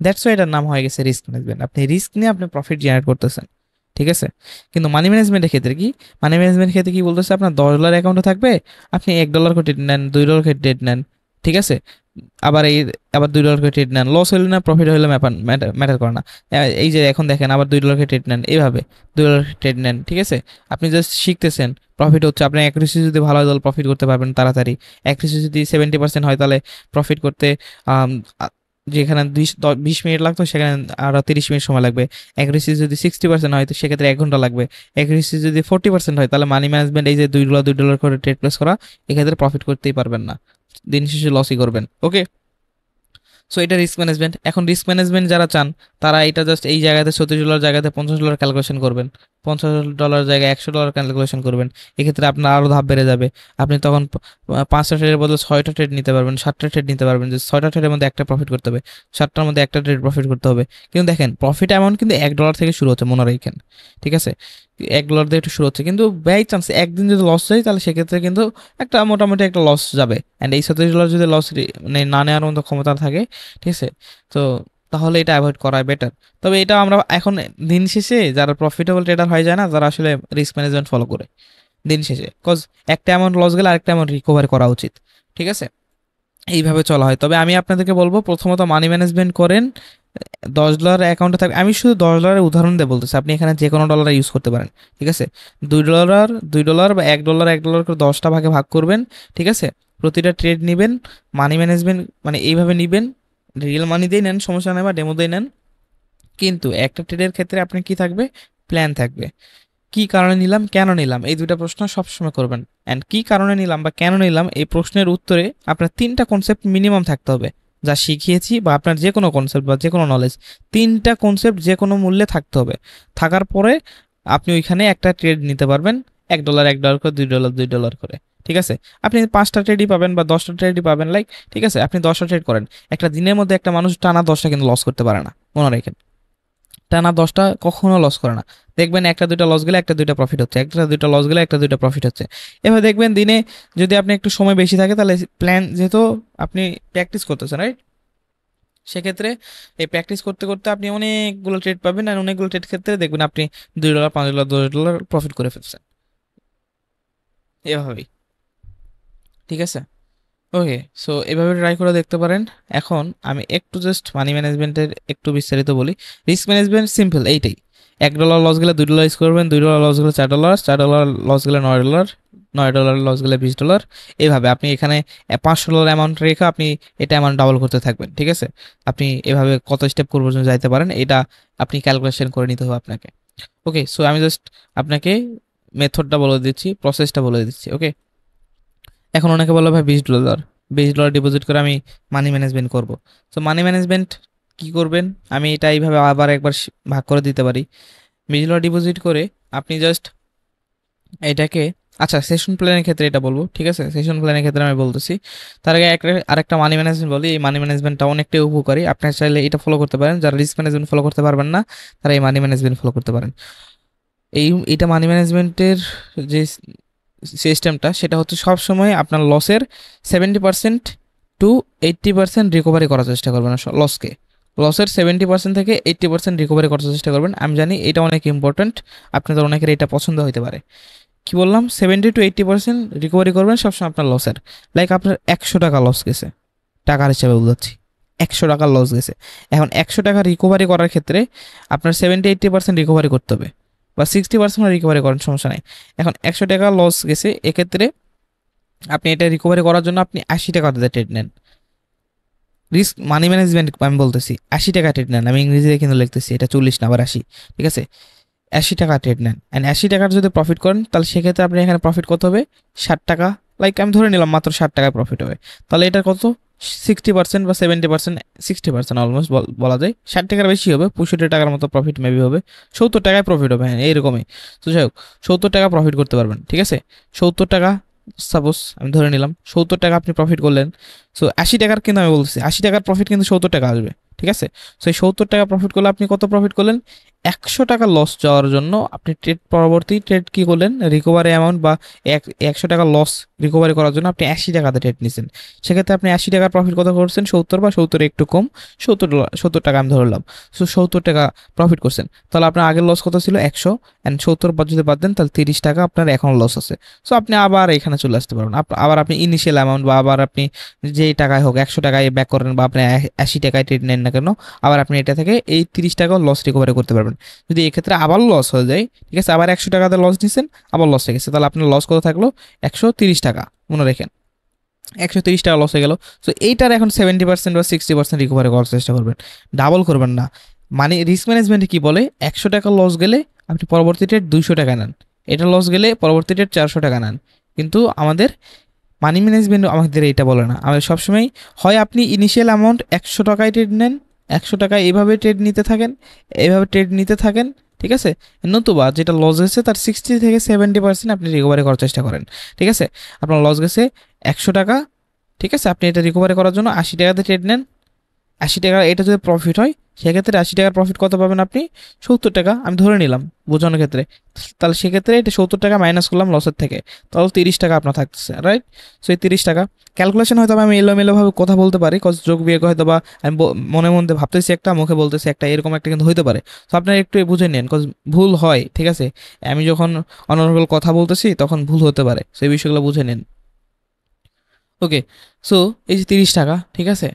দ্যাটস ওয়াই এটার নাম হয়ে গেছে রিস্ক ম্যানেজমেন্ট। আপনি রিস্ক নিয়ে আপনি প্রফিট জেনারেট করতেছেন। ঠিক আছে, কিন্তু মানি ম্যানেজমেন্টের ক্ষেত্রে কি, মানি ম্যানেজমেন্টের ক্ষেত্রে কি বলতেছে, আপনার $10 অ্যাকাউন্টে থাকবে, আপনি $1 করে ট্রেড নেন, $2 করে ট্রেড নেন। ঠিক আছে, আবার আবার $2 করে ট্রেড নেন, লস হইলে না প্রফিট হইলে ম্যাটার করে না। এই যে এখন দেখেন আবার $2 করে ট্রেড নেন, এইভাবে $2 ট্রেড নেন। ঠিক আছে, আপনি জাস্ট শিখতেছেন, প্রফিট হচ্ছে। আপনার অ্যাকুরেসি যদি ভালো হয় তাহলে প্রফিট করতে পারবেন তাড়াতাড়ি। অ্যাকুরেসি যদি 70% হয় তাহলে প্রফিট করতে আম, যেখানে 20 মিনিট লাগতো সেখানে আরও 30 মিনিট সময় লাগবে। অ্যাকুরেসি যদি 60% হয় তো সেক্ষেত্রে 1 ঘন্টা লাগবে। অ্যাকুরেসি যদি 40% হয় তাহলে মানি ম্যানেজমেন্ট এই যে $2 করে ট্রেড প্লেস করা, এক্ষেত্রে প্রফিট করতেই পারবেন না, দিন শেষে লসই করবেন। ওকে, সো এটা রিস্ক ম্যানেজমেন্ট। এখন রিস্ক ম্যানেজমেন্ট যারা চান, তারা এটা জাস্ট এই জায়গাতে $36 জায়গাতে $50 ক্যালকুলেশন করবেন, $50 জায়গায় $100 ক্যালকুলেশন করবেন। এক্ষেত্রে আপনার আরও ধাপ বেড়ে যাবে। আপনি তখন 5টা ট্রেডের বদলে 6টা ট্রেড নিতে পারবেন, 7টা ট্রেড নিতে পারবেন। যে 6টা ট্রেডের মধ্যে একটা প্রফিট করতে হবে, 7টার মধ্যে একটা ট্রেড প্রফিট করতে হবে। কিন্তু দেখেন প্রফিট অ্যামাউন্ট কিন্তু $1 থেকে শুরু হচ্ছে, মনে রাখেন। ঠিক আছে, $1 দিয়ে একটু শুরু হচ্ছে, কিন্তু বাই চান্স একদিন যদি লস যায় তাহলে সেক্ষেত্রে কিন্তু একটা মোটামুটি একটা লস যাবে। অ্যান্ড এই $36 যদি লস মানে না নেওয়ার মতো ক্ষমতা থাকে, ঠিক আছে, তো তাহলে এটা অ্যাভয়েড করা বেটার। তবে এটা আমরা এখন দিন শেষে যারা প্রফিটেবল ট্রেডার হয়ে যায় না, যারা আসলে রিস্ক ম্যানেজমেন্ট ফলো করে, দিন শেষে একটা অ্যামাউন্ট লস গেলে আরেকটা অ্যামাউন্ট রিকভার করা উচিত। ঠিক আছে, এইভাবে চলা হয়। তবে আমি আপনাদেরকে বলবো প্রথমত মানি ম্যানেজমেন্ট করেন। $10 অ্যাকাউন্টে থাকবে, আমি শুধু $10 উদাহরণ দিয়ে বলতেছি, আপনি এখানে যে কোনো ডলার ইউজ করতে পারেন। ঠিক আছে, $2 বা $1 করে 10টা ভাগে ভাগ করবেন। ঠিক আছে, প্রতিটা ট্রেড নেবেন, মানি ম্যানেজমেন্ট মানে এইভাবে নেবেন, রিয়েল মানি দিয়ে নেন সমস্যা নেই, বা ডেমো দিয়ে নেন। কিন্তু একটা ট্রেডের ক্ষেত্রে আপনার কি থাকবে, প্ল্যান থাকবে। কি কারণে নিলাম, কেন নিলাম, এই দুইটা প্রশ্ন সবসময় করবেন। অ্যান্ড কি কারণে নিলাম বা কেন নিলাম, এই প্রশ্নের উত্তরে আপনার 3টা কনসেপ্ট মিনিমাম থাকতে হবে, যা শিখিয়েছি, বা আপনার যে কোনো কনসেপ্ট বা যে কোনো নলেজ, 3টা কনসেপ্ট যে কোনো মূল্যে থাকতে হবে। থাকার পরে আপনি ওইখানে একটা ট্রেড নিতে পারবেন, $1 $1 করে, $2 $2 করে। ঠিক আছে, আপনি 5টা ট্রেডই পাবেন বা 10টা ট্রেডই পাবেন, লাইক ঠিক আছে, আপনি 10টা ট্রেড করেন। একটা দিনের মধ্যে একটা মানুষ টানা 10টা কিন্তু লস করতে পারে না, মনে রাখেন। টানা 10টা কখনো লস করে না। দেখবেন একটা দুইটা লস গেলে একটা দুইটা প্রফিট হচ্ছে, একটা দুইটা লস গেলে একটা দুইটা প্রফিট হচ্ছে। এভাবে দেখবেন দিনে যদি আপনি একটু সময় বেশি থাকে, তাহলে প্ল্যান যেহেতু আপনি প্র্যাকটিস করতেছেন, রাইট, সেক্ষেত্রে এই প্র্যাকটিস করতে করতে আপনি অনেকগুলো ট্রেড পাবেন, আর অনেকগুলো ট্রেড ক্ষেত্রে দেখবেন আপনি $2 $5 $10 প্রফিট করে ফেলছেন, এভাবেই। ঠিক আছে, ওকে, সো এভাবে ট্রাই করে দেখতে পারেন। এখন আমি একটু জাস্ট মানি ম্যানেজমেন্টের একটু বিস্তারিত বলি। রিস্ক ম্যানেজমেন্ট সিম্পল এইটাই, $1 লস গেলে $2 ইউজ করবেন, $2 লস গেলে $4, $4 লস গেলে $9, $9 লস গেলে $20। এইভাবে আপনি এখানে $500 অ্যামাউন্ট রেখে আপনি এটা অ্যামাউন্ট ডাবল করতে থাকবেন। ঠিক আছে, আপনি এভাবে কত স্টেপ পর্যন্ত যাইতে পারেন এটা আপনি ক্যালকুলেশন করে নিতে হবে আপনাকে। ওকে, সো আমি জাস্ট আপনাকে মেথডটা বলে দিচ্ছি, প্রসেসটা বলে দিচ্ছি। ওকে, এখন অনেকে বলে ভাই $20, $20 ডিপোজিট করে আমি মানি ম্যানেজমেন্ট করব। সো মানি ম্যানেজমেন্ট কি করবেন, আমি এটা এইভাবে আবার একবার ভাগ করে দিতে পারি। $20 ডিপোজিট করে আপনি জাস্ট এটাকে, আচ্ছা সেশন প্ল্যানের ক্ষেত্রে এটা বলবো, ঠিক আছে? সেশন প্ল্যানের ক্ষেত্রে আমি বলতেছি। তার আগে আরেকটা মানি ম্যানেজমেন্ট বলি। এই মানি ম্যানেজমেন্টটা অনেকটাই উপকারী, আপনার চাইলে এটা ফলো করতে পারেন। যারা রিস্ক ম্যানেজমেন্ট ফলো করতে পারবেন না, তারা এই মানি ম্যানেজমেন্ট ফলো করতে পারেন। এটা মানি ম্যানেজমেন্টের যে সিস্টেমটা, সেটা হচ্ছে সবসময় আপনার লসের 70% টু 80% রিকভারি করার চেষ্টা করবেন। লসের 70% থেকে 80% রিকভারি করার চেষ্টা করবেন। আমি জানি এটা অনেক ইম্পর্ট্যান্ট, আপনাদের অনেকের এটা পছন্দ হতে পারে। কি বললাম, 70 to 80% রিকভারি করবেন সবসময় আপনার লসের। লাইক আপনার 100 টাকা লস গেছে, টাকার হিসাবে বুঝাচ্ছি, 100 টাকা লস গেছে। এখন 100 টাকা রিকভারি করার ক্ষেত্রে আপনার 70-80% রিকভারি করতে হবে, বা 60% রিকভারি করেন, সমস্যা নেই। এখন 100 টাকা লস গেছে, এক্ষেত্রে আপনি এটা রিকভারি করার জন্য আপনি 80 টাকা দিয়ে ট্রেড নেন। রিস্ক মানি ম্যানেজমেন্ট আমি বলতেছি, 80 টাকা ট্রেড নেন। আমি ইংরেজিতে কিন্তু লিখতেছি, এটা 40 না, আবার 80, ঠিক আছে? 80 টাকা ট্রেড নেন, অ্যান্ড 80 টাকার যদি প্রফিট করেন, তাহলে সেক্ষেত্রে আপনি এখানে প্রফিট কত হবে? 60 টাকা। লাইক আমি ধরে নিলাম মাত্র 60 টাকায় প্রফিট হবে, তাহলে এটা কত? 60% বা 70%, 60% অলমোস্ট বলা যায়। 60 টাকার বেশি হবে, 65 টাকার মতো প্রফিট মেবি হবে, 70 টাকায় প্রফিট হবে, হ্যাঁ এইরকমই। তো যাই হোক, 70 টাকা প্রফিট করতে পারবেন, ঠিক আছে? 70 টাকা, সাপোজ আমি ধরে নিলাম 70 টাকা আপনি প্রফিট করলেন। সো 80 টাকার, কিন্তু আমি বলছি 80 টাকার প্রফিট কিন্তু 70 টাকা আসবে, ঠিক আছে? সো এই 70 টাকা প্রফিট করলে আপনি কত প্রফিট করলেন? 100 টাকা লস যাওয়ার জন্য আপনি পরবর্তী ট্রেড কি করলেন? রিকভারি অ্যামাউন্ট বা 100 টাকা লস রিকভারি করার জন্য আপনি 80 টাকাতে ট্রেড নিয়েছেন। সেক্ষেত্রে আপনি 80 টাকার প্রফিট কত করছেন? 70 বা 70 একটু কম, 70 টাকা আমি ধরলাম। সো 70 টাকা প্রফিট করছেন, তাহলে আপনার আগের লস কত ছিল? 100, অ্যান্ড 70 যদি বাদ দেন, তাহলে 30 টাকা আপনার এখন লস আছে। সো আপনি আবার এখানে চলে আসতে পারবেন, আবার আপনি ইনিশিয়াল অ্যামাউন্ট, বা আবার আপনি যেই টাকায় হোক 100 টাকায় ব্যাক করেন, বা আপনি 80 টাকায় ট্রেড নেন না কেন, আবার আপনি এটা থেকে এই 30 টাকা লস রিকভারি করতে পারবেন। যদি এক্ষেত্রে আবার লস হয়ে যায়, ঠিক আছে, আবার 100 টাকাতে লস নিচ্ছেন, আবার লস হয়ে গেছে, তাহলে আপনার লস কত থাকলো? 130 টাকা, মনে রাখেন 130 টাকা লস হয়ে গেল। সো এইটার এখন 70% বা 60% রিকভারি করার চেষ্টা করবেন, ডাবল করবেন না। মানে রিস্ক ম্যানেজমেন্টে কি বলে? 100 টাকা লস গেলে আপনি পরবর্তী ট্রেড 200 টাকা নেন, এটা লস গেলে পরবর্তী ট্রেড 400 টাকা নেন। কিন্তু আমাদের মানি ম্যানেজমেন্ট আমাদের এটা বলে না, আমাদের সবসময় হয় আপনি ইনিশিয়াল অ্যামাউন্ট 100 টাকায় ট্রেড নেন, 100 টাকায় এইভাবে ট্রেড নিতে থাকেন, এইভাবে ট্রেড নিতে থাকেন, ঠিক আছে? নতুবা যেটা লস হয়েছে তার 60 থেকে 70% আপনি রিকভারি করার চেষ্টা করেন, ঠিক আছে? আপনার লস গেছে 100 টাকা, ঠিক আছে, আপনি এটা রিকভারি করার জন্য 80 টাকাতে ট্রেড নেন। 80 টাকা এটা যদি প্রফিট হয়, সেক্ষেত্রে 80 টাকার প্রফিট কত পাবেন আপনি? 70 টাকা, আমি ধরে নিলাম বোঝানোর ক্ষেত্রে। তাহলে সেক্ষেত্রে এটা 70 টাকা মাইনাস করলাম লসের থেকে, তাহলে 30 টাকা আপনার থাকতেছে, রাইট? সো এই 30 টাকা ক্যালকুলেশন হয়তো আমি এলোমেলোভাবে কথা বলতে পারি, কজ যোগ বিয়োগ হয়তো বা আমি মনে মধ্যে ভাবতেছি একটা, মুখে বলতেছি একটা, এরকম একটা কিন্তু হইতে পারে। তো আপনারা একটু বুঝে নিন, কজ ভুল হয়, ঠিক আছে? আমি যখন অনর্গল কথা বলতেছি তখন ভুল হতে পারে, সেই বিষয়গুলো বুঝে নিন। ওকে, সো এই যে 30 টাকা, ঠিক আছে,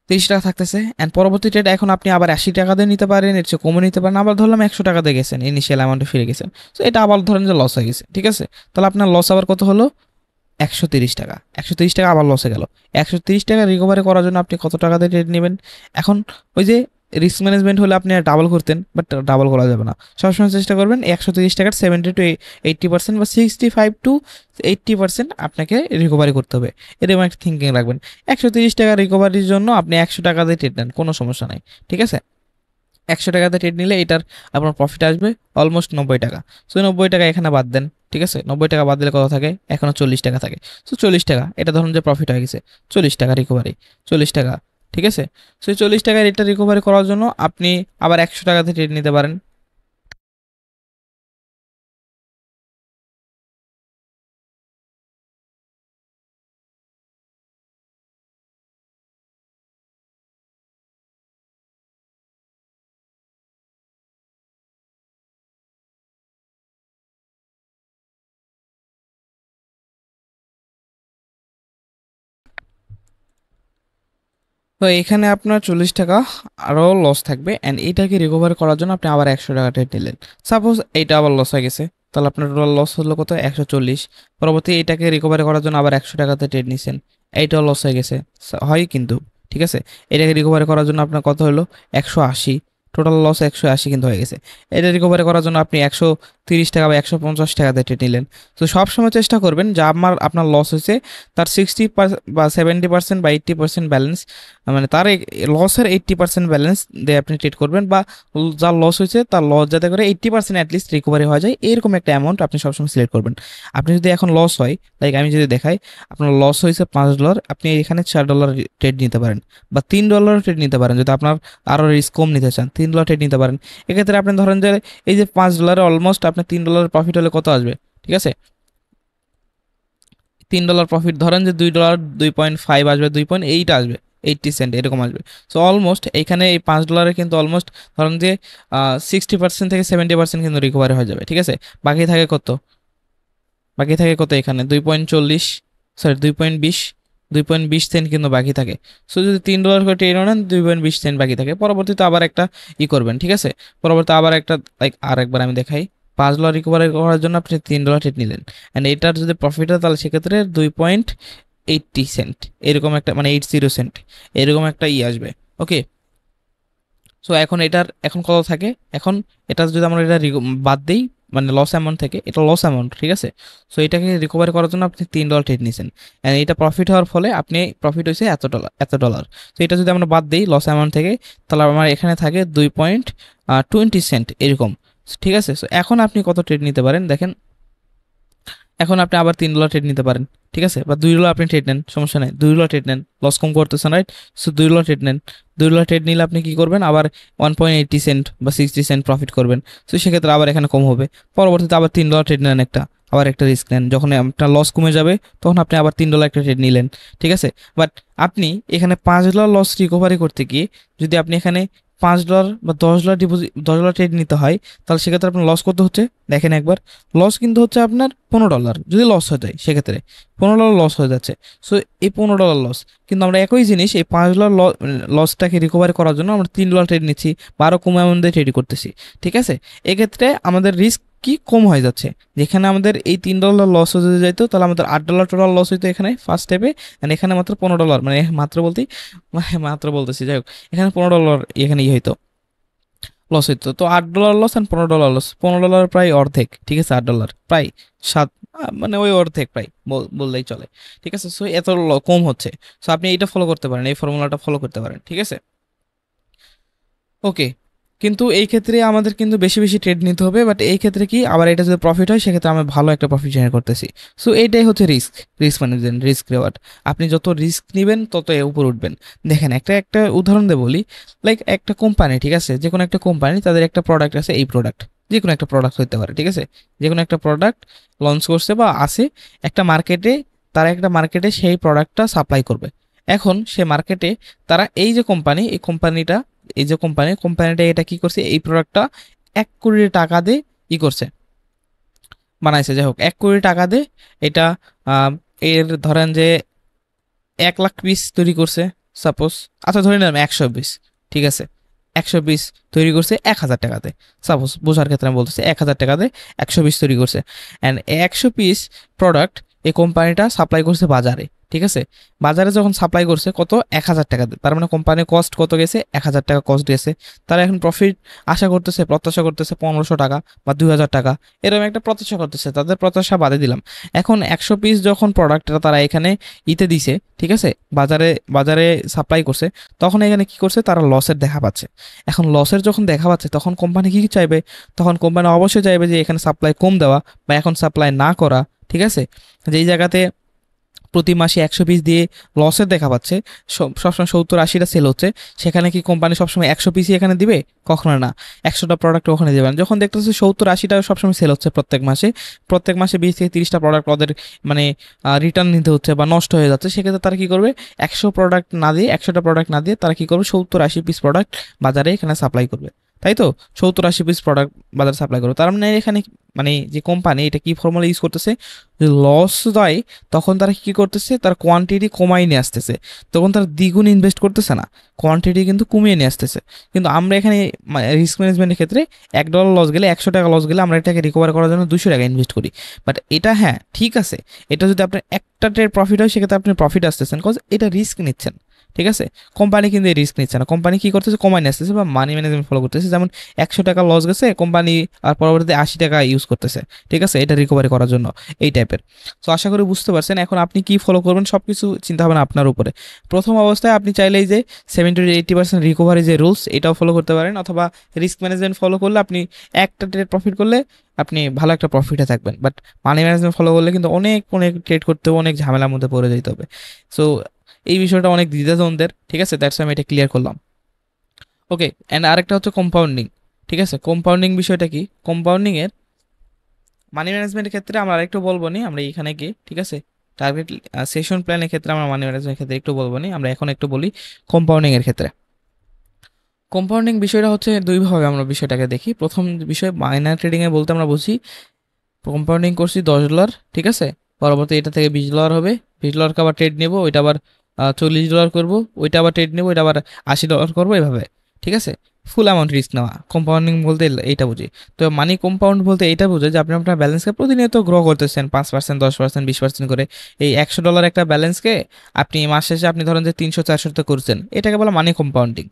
30 টাকা থাকতেছে, অ্যান্ড পরবর্তী ট্রেড এখন আপনি আবার 80 টাকা দিয়ে নিতে পারেন, এর চেয়ে কমে নিতে পারেন, আবার ধরলাম 100 টাকা দিয়ে গেছেন, ইনিশিয়াল অ্যামাউন্টে ফিরে গেছেন। সো এটা আবার ধরেন যে লস হয়ে গেছে, ঠিক আছে? তাহলে আপনার লস আবার কত হলো? 130 টাকা। 130 টাকা আবার লসে গেল। 130 টাকা রিকভারি করার জন্য আপনি কত টাকা দিয়ে ট্রেড নেবেন? এখন ওই যে রিস্ক ম্যানেজমেন্ট হলে আপনি ডাবল করতেন, বাট ডাবল করা যাবে না। সবসময় চেষ্টা করবেন 130 টাকার 70 to 80% বা 65 to 80% আপনাকে রিকভারি করতে হবে, এরকম একটা থিঙ্কিং রাখবেন। 130 টাকা রিকভারির জন্য আপনি 100 টাকা দিয়ে ট্রেড নেন, কোনো সমস্যা নাই, ঠিক আছে? 100 টাকাতে ট্রেড নিলে এটার আপনার প্রফিট আসবে অলমোস্ট 90 টাকা। সো 90 টাকা এখানে বাদ দেন, ঠিক আছে? 90 টাকা বাদ দিলে কত থাকে? এখনও 40 টাকা থাকে। সো 40 টাকা, এটা ধরুন যে প্রফিট হয়ে গেছে 40 টাকা রিকভারি, 40 টাকা, ঠিক আছে? সো 40 টাকার এটা রিকভারি করার জন্য আপনি আবার 100 টাকাতে ট্রেড নিতে পারেন। তো এখানে আপনার 40 টাকা আরও লস থাকবে, অ্যান্ড এইটাকে রিকভার করার জন্য আপনি আবার 100 টাকা ট্রেড নিলেন। সাপোজ এইটা আবার লস হয়ে গেছে, তাহলে আপনার টোটাল লস হলো কত? 140। পরবর্তী এইটাকে রিকভারি করার জন্য আবার 100 টাকাতে ট্রেড নিছেন, এইটাও লস হয়ে গেছে, হয় কিন্তু, ঠিক আছে? এটাকে রিকভারি করার জন্য আপনার কত হলো? 180। টোটাল লস 180 কিন্তু হয়ে গেছে। এটা রিকভারি করার জন্য আপনি 130 টাকা বা 150 টাকা দিয়ে ট্রেড নিলেন। তো সবসময় চেষ্টা করবেন যে আপনার লস হয়েছে তার 60% বা 70% বা 80% ব্যালেন্স, মানে তার লসের 80% ব্যালেন্স দিয়ে আপনি ট্রেড করবেন, বা যার লস হয়েছে তার লস যাতে করে 80% অ্যাটলিস্ট রিকভারি হয়ে যায়, এরকম একটা অ্যামাউন্ট আপনি সবসময় সিলেক্ট করবেন। আপনি যদি এখন লস হয়, লাইক আমি যদি দেখাই আপনার লস হয়েছে $5, আপনি এখানে $4 ট্রেড নিতে পারেন, বা $3 ট্রেড নিতে পারেন। যদি আপনার আরও রিস্ক কম নিতে চান $3 ট্রেড নিতে পারেন। এক্ষেত্রে আপনি ধরেন যে এই যে $5 অলমোস্ট আপনার $3 প্রফিট হলে কত আসবে, ঠিক আছে, $3 প্রফিট ধরেন যে $2, 2.5 আসবে, 2.8 আসবে, 80 সেন্ট এরকম আসবে। সো অলমোস্ট এখানে এই $5 কিন্তু অলমোস্ট ধরেন যে 60% থেকে 70% কিন্তু রিকভারি হয়ে যাবে, ঠিক আছে। বাকি থাকে কত, বাকি থাকে কত এখানে 2.40, সরি 2.20, 2.20 সেন্ট কিন্তু বাকি থাকে। সো যদি $3 করে ট্রেড নেন 2.20 সেন্ট বাকি থাকে। পরবর্তীতে আবার একটা করবেন, ঠিক আছে, পরবর্তী আবার একটা লাইক আর একবার আমি দেখাই। $5 রিকভারি করার জন্য আপনি $3 ট্রেড নিলেন, অ্যান্ড এটার যদি প্রফিট হয় তাহলে সেক্ষেত্রে 2.80 সেন্ট এরকম একটা, মানে 80 সেন্ট এরকম একটা আসবে। ওকে, সো এখন এটার এখন কত থাকে, এখন এটা যদি আমরা এটা বাদ দিই, মানে লস অ্যামাউন্ট থেকে, এটা লস অ্যামাউন্ট, ঠিক আছে। সো এটাকে রিকভারি করার জন্য আপনি $3 ট্রেড নিয়েছেন, অ্যান্ড এটা প্রফিট হওয়ার ফলে আপনি প্রফিট হয়েছে $1. তো এটা যদি আমরা বাদ দিই লস অ্যামাউন্ট থেকে, তাহলে আমার এখানে থাকে 2.20 সেন্ট এরকম, ঠিক আছে। সো এখন আপনি কত ট্রেড নিতে পারেন দেখেন, এখন আপনি আবার $3 ট্রেড নিতে পারেন, ঠিক আছে, বা $2 আপনি ট্রেড নেন, সমস্যা নেই, $2 ট্রেড নেন, লস কম করতেছেন, রাইট। সো $2 ট্রেড নেন, $2 ট্রেড নিলে আপনি কি করবেন, আবার 1.80 সেন্ট বা 60 সেন্ট প্রফিট করবেন। সো সেক্ষেত্রে আবার এখানে কম হবে। পরবর্তীতে আবার $3 ট্রেড নেন একটা, আবার একটা রিস্ক নেন, যখন আপনার লস কমে যাবে তখন আপনি আবার $3 একটা ট্রেড নিলেন, ঠিক আছে। বাট আপনি এখানে $5 লস রিকভারি করতে গিয়ে যদি আপনি এখানে $5 বা $10 ডিপোজিট, $10 ট্রেড নিতে হয়, তাহলে সেক্ষেত্রে আপনার লস কত হচ্ছে দেখেন একবার, লস কিন্তু হচ্ছে আপনার $15 যদি লস হয়ে যায়, সেক্ষেত্রে $15 লস হয়ে যাচ্ছে। সো এই $15 লস, কিন্তু আমরা একই জিনিস এই $5 লসটাকে রিকভারি করার জন্য আমরা $3 ট্রেড নিচ্ছি, বা আরও কম অ্যামাউন্ট দিয়ে ট্রেড করতেছি, ঠিক আছে। এক্ষেত্রে আমাদের রিস্ক কি কম হয়ে যাচ্ছে, যেখানে আমাদের এই $3 লস হয়ে যেত তাহলে আমাদের $8 টোটাল লস হইতো এখানে ফার্স্ট স্টেপে, এখানে মাত্র $15, মানে মাত্র বলতেই মাত্র বলতেছি, যাই হোক, এখানে $15 এখানে হইতো লস হইতো। তো $8 লস অ্যান্ড $15 লস, $15 প্রায় অর্ধেক, ঠিক আছে, $8 প্রায় 7, মানে ওই অর্ধেক প্রায় বললেই চলে, ঠিক আছে। সো এত কম হচ্ছে। সো আপনি এইটা ফলো করতে পারেন, এই ফর্মুলাটা ফলো করতে পারেন, ঠিক আছে। ওকে, কিন্তু এই ক্ষেত্রে আমাদের কিন্তু বেশি বেশি ট্রেড নিতে হবে, বাট এই ক্ষেত্রে কি আবার এটা যদি প্রফিট হয় সেক্ষেত্রে আমি ভালো একটা প্রফিট জেনারেট করতেছি। সো এইটাই হচ্ছে রিস্ক ম্যানেজমেন্ট, রিস্ক রেওয়ার্ড। আপনি যত রিস্ক নেবেন তত উপর উঠবেন। দেখেন একটা উদাহরণ দিয়ে বলি, লাইক একটা কোম্পানি, ঠিক আছে, যে কোনো একটা কোম্পানি, তাদের একটা প্রোডাক্ট আছে, এই প্রোডাক্ট যে কোনো একটা প্রোডাক্ট হতে পারে, ঠিক আছে, যে কোনো একটা প্রোডাক্ট লঞ্চ করছে বা আছে একটা মার্কেটে, তারা একটা মার্কেটে সেই প্রোডাক্টটা সাপ্লাই করবে। এখন সে মার্কেটে তারা এই যে কোম্পানি, এই কোম্পানিটা, এই যে কোম্পানিটা এটা কি করছে, এই প্রোডাক্টটা 1 কোটি টাকা দিয়ে করছে, বানাইছে, যাই হোক 1 কোটি টাকা দিয়ে এটা, এর ধরেন যে 1 লাখ পিস তৈরি করছে সাপোজ, আচ্ছা ধরে নিলাম 100 পিস, ঠিক আছে, 100 পিস তৈরি করছে 1,000 টাকাতে, সাপোজ বোঝার ক্ষেত্রে আমি বলতেছি 1,000 টাকাতে 100 পিস তৈরি করছে, অ্যান্ড 100 পিস প্রোডাক্ট এই কোম্পানিটা সাপ্লাই করছে বাজারে, ঠিক আছে। বাজারে যখন সাপ্লাই করছে কত, 1,000 টাকাতে, তার মানে কোম্পানির কস্ট কত গেছে, 1,000 টাকা কস্ট গেছে। তারা এখন প্রফিট প্রত্যাশা করতেছে 1,500 টাকা বা 2,000 টাকা, এরকম একটা প্রত্যাশা করতেছে, তাদের প্রত্যাশা বাদে দিলাম। এখন 100 পিস যখন প্রোডাক্টটা তারা এখানে দিছে, ঠিক আছে, বাজারে বাজারে সাপ্লাই করছে, তখন এখানে কি করছে, তারা লসের দেখা পাচ্ছে। এখন লসের যখন দেখা পাচ্ছে তখন কোম্পানি কি চাইবে, তখন কোম্পানি অবশ্যই চাইবে যে এখানে সাপ্লাই কম দেওয়া বা এখন সাপ্লাই না করা, ঠিক আছে। যেই জায়গাতে প্রতি মাসে 100 পিস দিয়ে লসের দেখা পাচ্ছে, সবসময় 70-80টা সেল হচ্ছে, সেখানে কি কোম্পানি সবসময় 100 পিসই এখানে দিবে, কখনো না, 100টা প্রোডাক্ট ওখানে দেবে না। যখন দেখতেছে 70-80টা সবসময় সেল হচ্ছে প্রত্যেক মাসে 20 থেকে 30টা প্রোডাক্ট ওদের মানে রিটার্ন নিতে হচ্ছে বা নষ্ট হয়ে যাচ্ছে, সেক্ষেত্রে তারা কি করবে, 100টা প্রোডাক্ট না দিয়ে তারা কি করবে, 70-80 পিস প্রোডাক্ট বাজারে এখানে সাপ্লাই করবে, তাই তো, 70-80 পিস প্রোডাক্ট বাজারে সাপ্লাই করবে। তার মানে এখানে মানে যে কোম্পানি এটা কি ফর্মুলা ইউজ করতেছে, যে লস দেয় তখন তারা কি করতেছে, তার কোয়ান্টিটি কমাই নিয়ে আসতেছে, তখন তারা দ্বিগুণ ইনভেস্ট করতেছে না, কোয়ান্টিটি কিন্তু কমিয়ে নিয়ে আসতেছে। কিন্তু আমরা এখানে রিস্ক ম্যানেজমেন্টের ক্ষেত্রে $1 লস গেলে, 100 টাকা লস গেলে আমরা এটাকে রিকভার করার জন্য 200 টাকা ইনভেস্ট করি। বাট এটা হ্যাঁ ঠিক আছে, এটা যদি আপনার একটা ট্রেড প্রফিট হয় সেক্ষেত্রে আপনি প্রফিট আসতেছেন, কজ এটা রিস্ক নিচ্ছেন, ঠিক আছে, কোম্পানি কিন্তু এই রিস্ক নিচ্ছে না, কোম্পানি কি করতেছে কমাই নিয়ে আসতেছে বা মানি ম্যানেজমেন্ট ফলো করতেছে, যেমন 100 টাকা লস গেছে কোম্পানি আর পরবর্তীতে 80 টাকা ইউজ করতেছে, ঠিক আছে, এটা রিকভারি করার জন্য, এই টাইপের। সো আশা করি বুঝতে পারছেন। এখন আপনি কি ফলো করবেন সব কিছু চিন্তা ভাবনা আপনার উপরে। প্রথম অবস্থায় আপনি চাইলে এই যে 70-80% রিকভারি যে রুলস এটাও ফলো করতে পারেন, অথবা রিস্ক ম্যানেজমেন্ট ফলো করলে আপনি একটা ট্রেড প্রফিট করলে আপনি ভালো একটা প্রফিটে থাকবেন। বাট মানি ম্যানেজমেন্ট ফলো করলে কিন্তু অনেক অনেক ট্রেড করতে হবে, অনেক ঝামেলার মধ্যে পড়ে যেতে হবে। সো এই বিষয়টা অনেক দ্বিধাদ্বন্দ্বের, ঠিক আছে, দ্যাটস আমি এটা ক্লিয়ার করলাম। ওকে, অ্যান্ড আরেকটা হচ্ছে কম্পাউন্ডিং, ঠিক আছে। কম্পাউন্ডিং বিষয়টা কি, কম্পাউন্ডিং এর মানি ম্যানেজমেন্টের ক্ষেত্রে আমরা আরেকটু বলবো নি, আমরা এখানে কি, ঠিক আছে, টার্গেট সেশন প্ল্যানের ক্ষেত্রে আমরা মানি ম্যানেজমেন্টের ক্ষেত্রে একটু বলবো নি, আমরা এখন একটু বলি কম্পাউন্ডিং এর ক্ষেত্রে। কম্পাউন্ডিং বিষয়টা হচ্ছে দুইভাবে আমরা বিষয়টাকে দেখি। প্রথম বিষয় মাইনার ট্রেডিং এ বলতে আমরা বুঝি কম্পাউন্ডিং করছি $10, ঠিক আছে, পরবর্তী এটা থেকে $20 হবে, $20 আবার ট্রেড নেবো, ওইটা আবার $40 করবো, ওইটা আবার ট্রেড নেবো, ওইটা আবার $80 করবো, এভাবে, ঠিক আছে, ফুল অ্যামাউন্ট রিস্ক নেওয়া। কম্পাউন্ডিং বলতে এইটা বুঝি। তো মানি কম্পাউন্ড বলতে এইটা বুঝে যে আপনি আপনার ব্যালেন্সকে প্রতিনিয়ত গ্রো করতেছেন 5%, 10%, 20% করে। এই $100 একটা ব্যালেন্সকে আপনি মাস শেষে আপনি ধরেন যে 300-400 করছেন, এটাকে বলা মানি কম্পাউন্ডিং।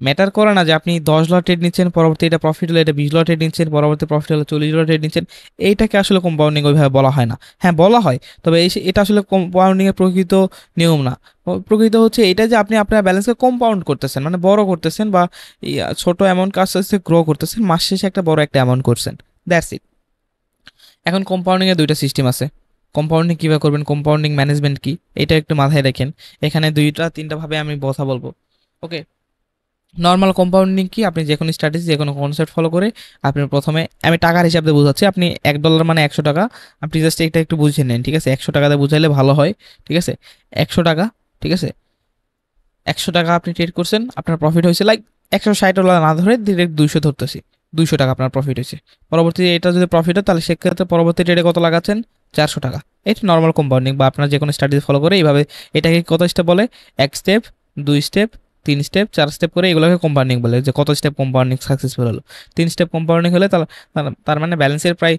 ম্যাটার করে না যে আপনি $10 ট্রেড নিচ্ছেন, পরবর্তী এটা প্রফিট হলে এটা $20 ট্রেড নিচ্ছেন, পরবর্তী প্রফিট হলে $40 ট্রেড নিচ্ছেন, এইটাকে আসলে কম্পাউন্ডিং ওইভাবে বলা হয় না। হ্যাঁ বলা হয়, তবে এটা আসলে কম্পাউন্ডিং এর প্রকৃত নিয়ম না। প্রকৃত হচ্ছে এটা যে আপনি আপনার ব্যালেন্সকে কম্পাউন্ড করতেছেন, মানে বড় করতেছেন, বা ছোট অ্যামাউন্ট আস্তে আস্তে গ্রো করতেছেন, মাস শেষে একটা বড় একটা অ্যামাউন্ট করছেন, দ্যাটস ইট। এখন কম্পাউন্ডিং এর দুইটা সিস্টেম আছে। কম্পাউন্ডিং কীভাবে করবেন, কম্পাউন্ডিং ম্যানেজমেন্ট কি, এটা একটু মাথায় রাখেন। এখানে দুইটা তিনটা ভাবে আমি কথা বলবো। ওকে, নর্মাল কম্পাউন্ডিং কি, আপনি যে কোনো স্ট্র্যাটেজি যে কোনো কনসেপ্ট ফলো করে আপনি প্রথমে, আমি টাকার হিসাবে বোঝাচ্ছি, আপনি $1 মানে 100 টাকা, আপনি জাস্ট এটা একটু বুঝে নেন, ঠিক আছে, 100 টাকাতে বুঝাইলে ভালো হয়, ঠিক আছে, 100 টাকা, ঠিক আছে, 100 টাকা আপনি ট্রেড করছেন, আপনার প্রফিট হয়েছে লাইক $160 না ধরে ডিরেক্ট 200 ধরতেছি, 200 টাকা আপনার প্রফিট হয়েছে। পরবর্তী এটা যদি প্রফিট হয় তাহলে সেক্ষেত্রে পরবর্তী ট্রেডে কত লাগাচ্ছেন, 400 টাকা। এটা নর্মাল কম্পাউন্ডিং, বা আপনার যে কোনো স্ট্র্যাটেজি ফলো করে এইভাবে, এটাকে কত স্টেপ বলে, 1 স্টেপ, 2 স্টেপ, 3 স্টেপ, 4 স্টেপ করে এগুলোকে কম্পাউন্ডিং বলে, যে কত স্টেপ কম্পাউন্ডিং সাকসেসফুল হলো। 3 স্টেপ কম্পাউন্ডিং হলে তার তার মানে ব্যালেন্সের প্রায়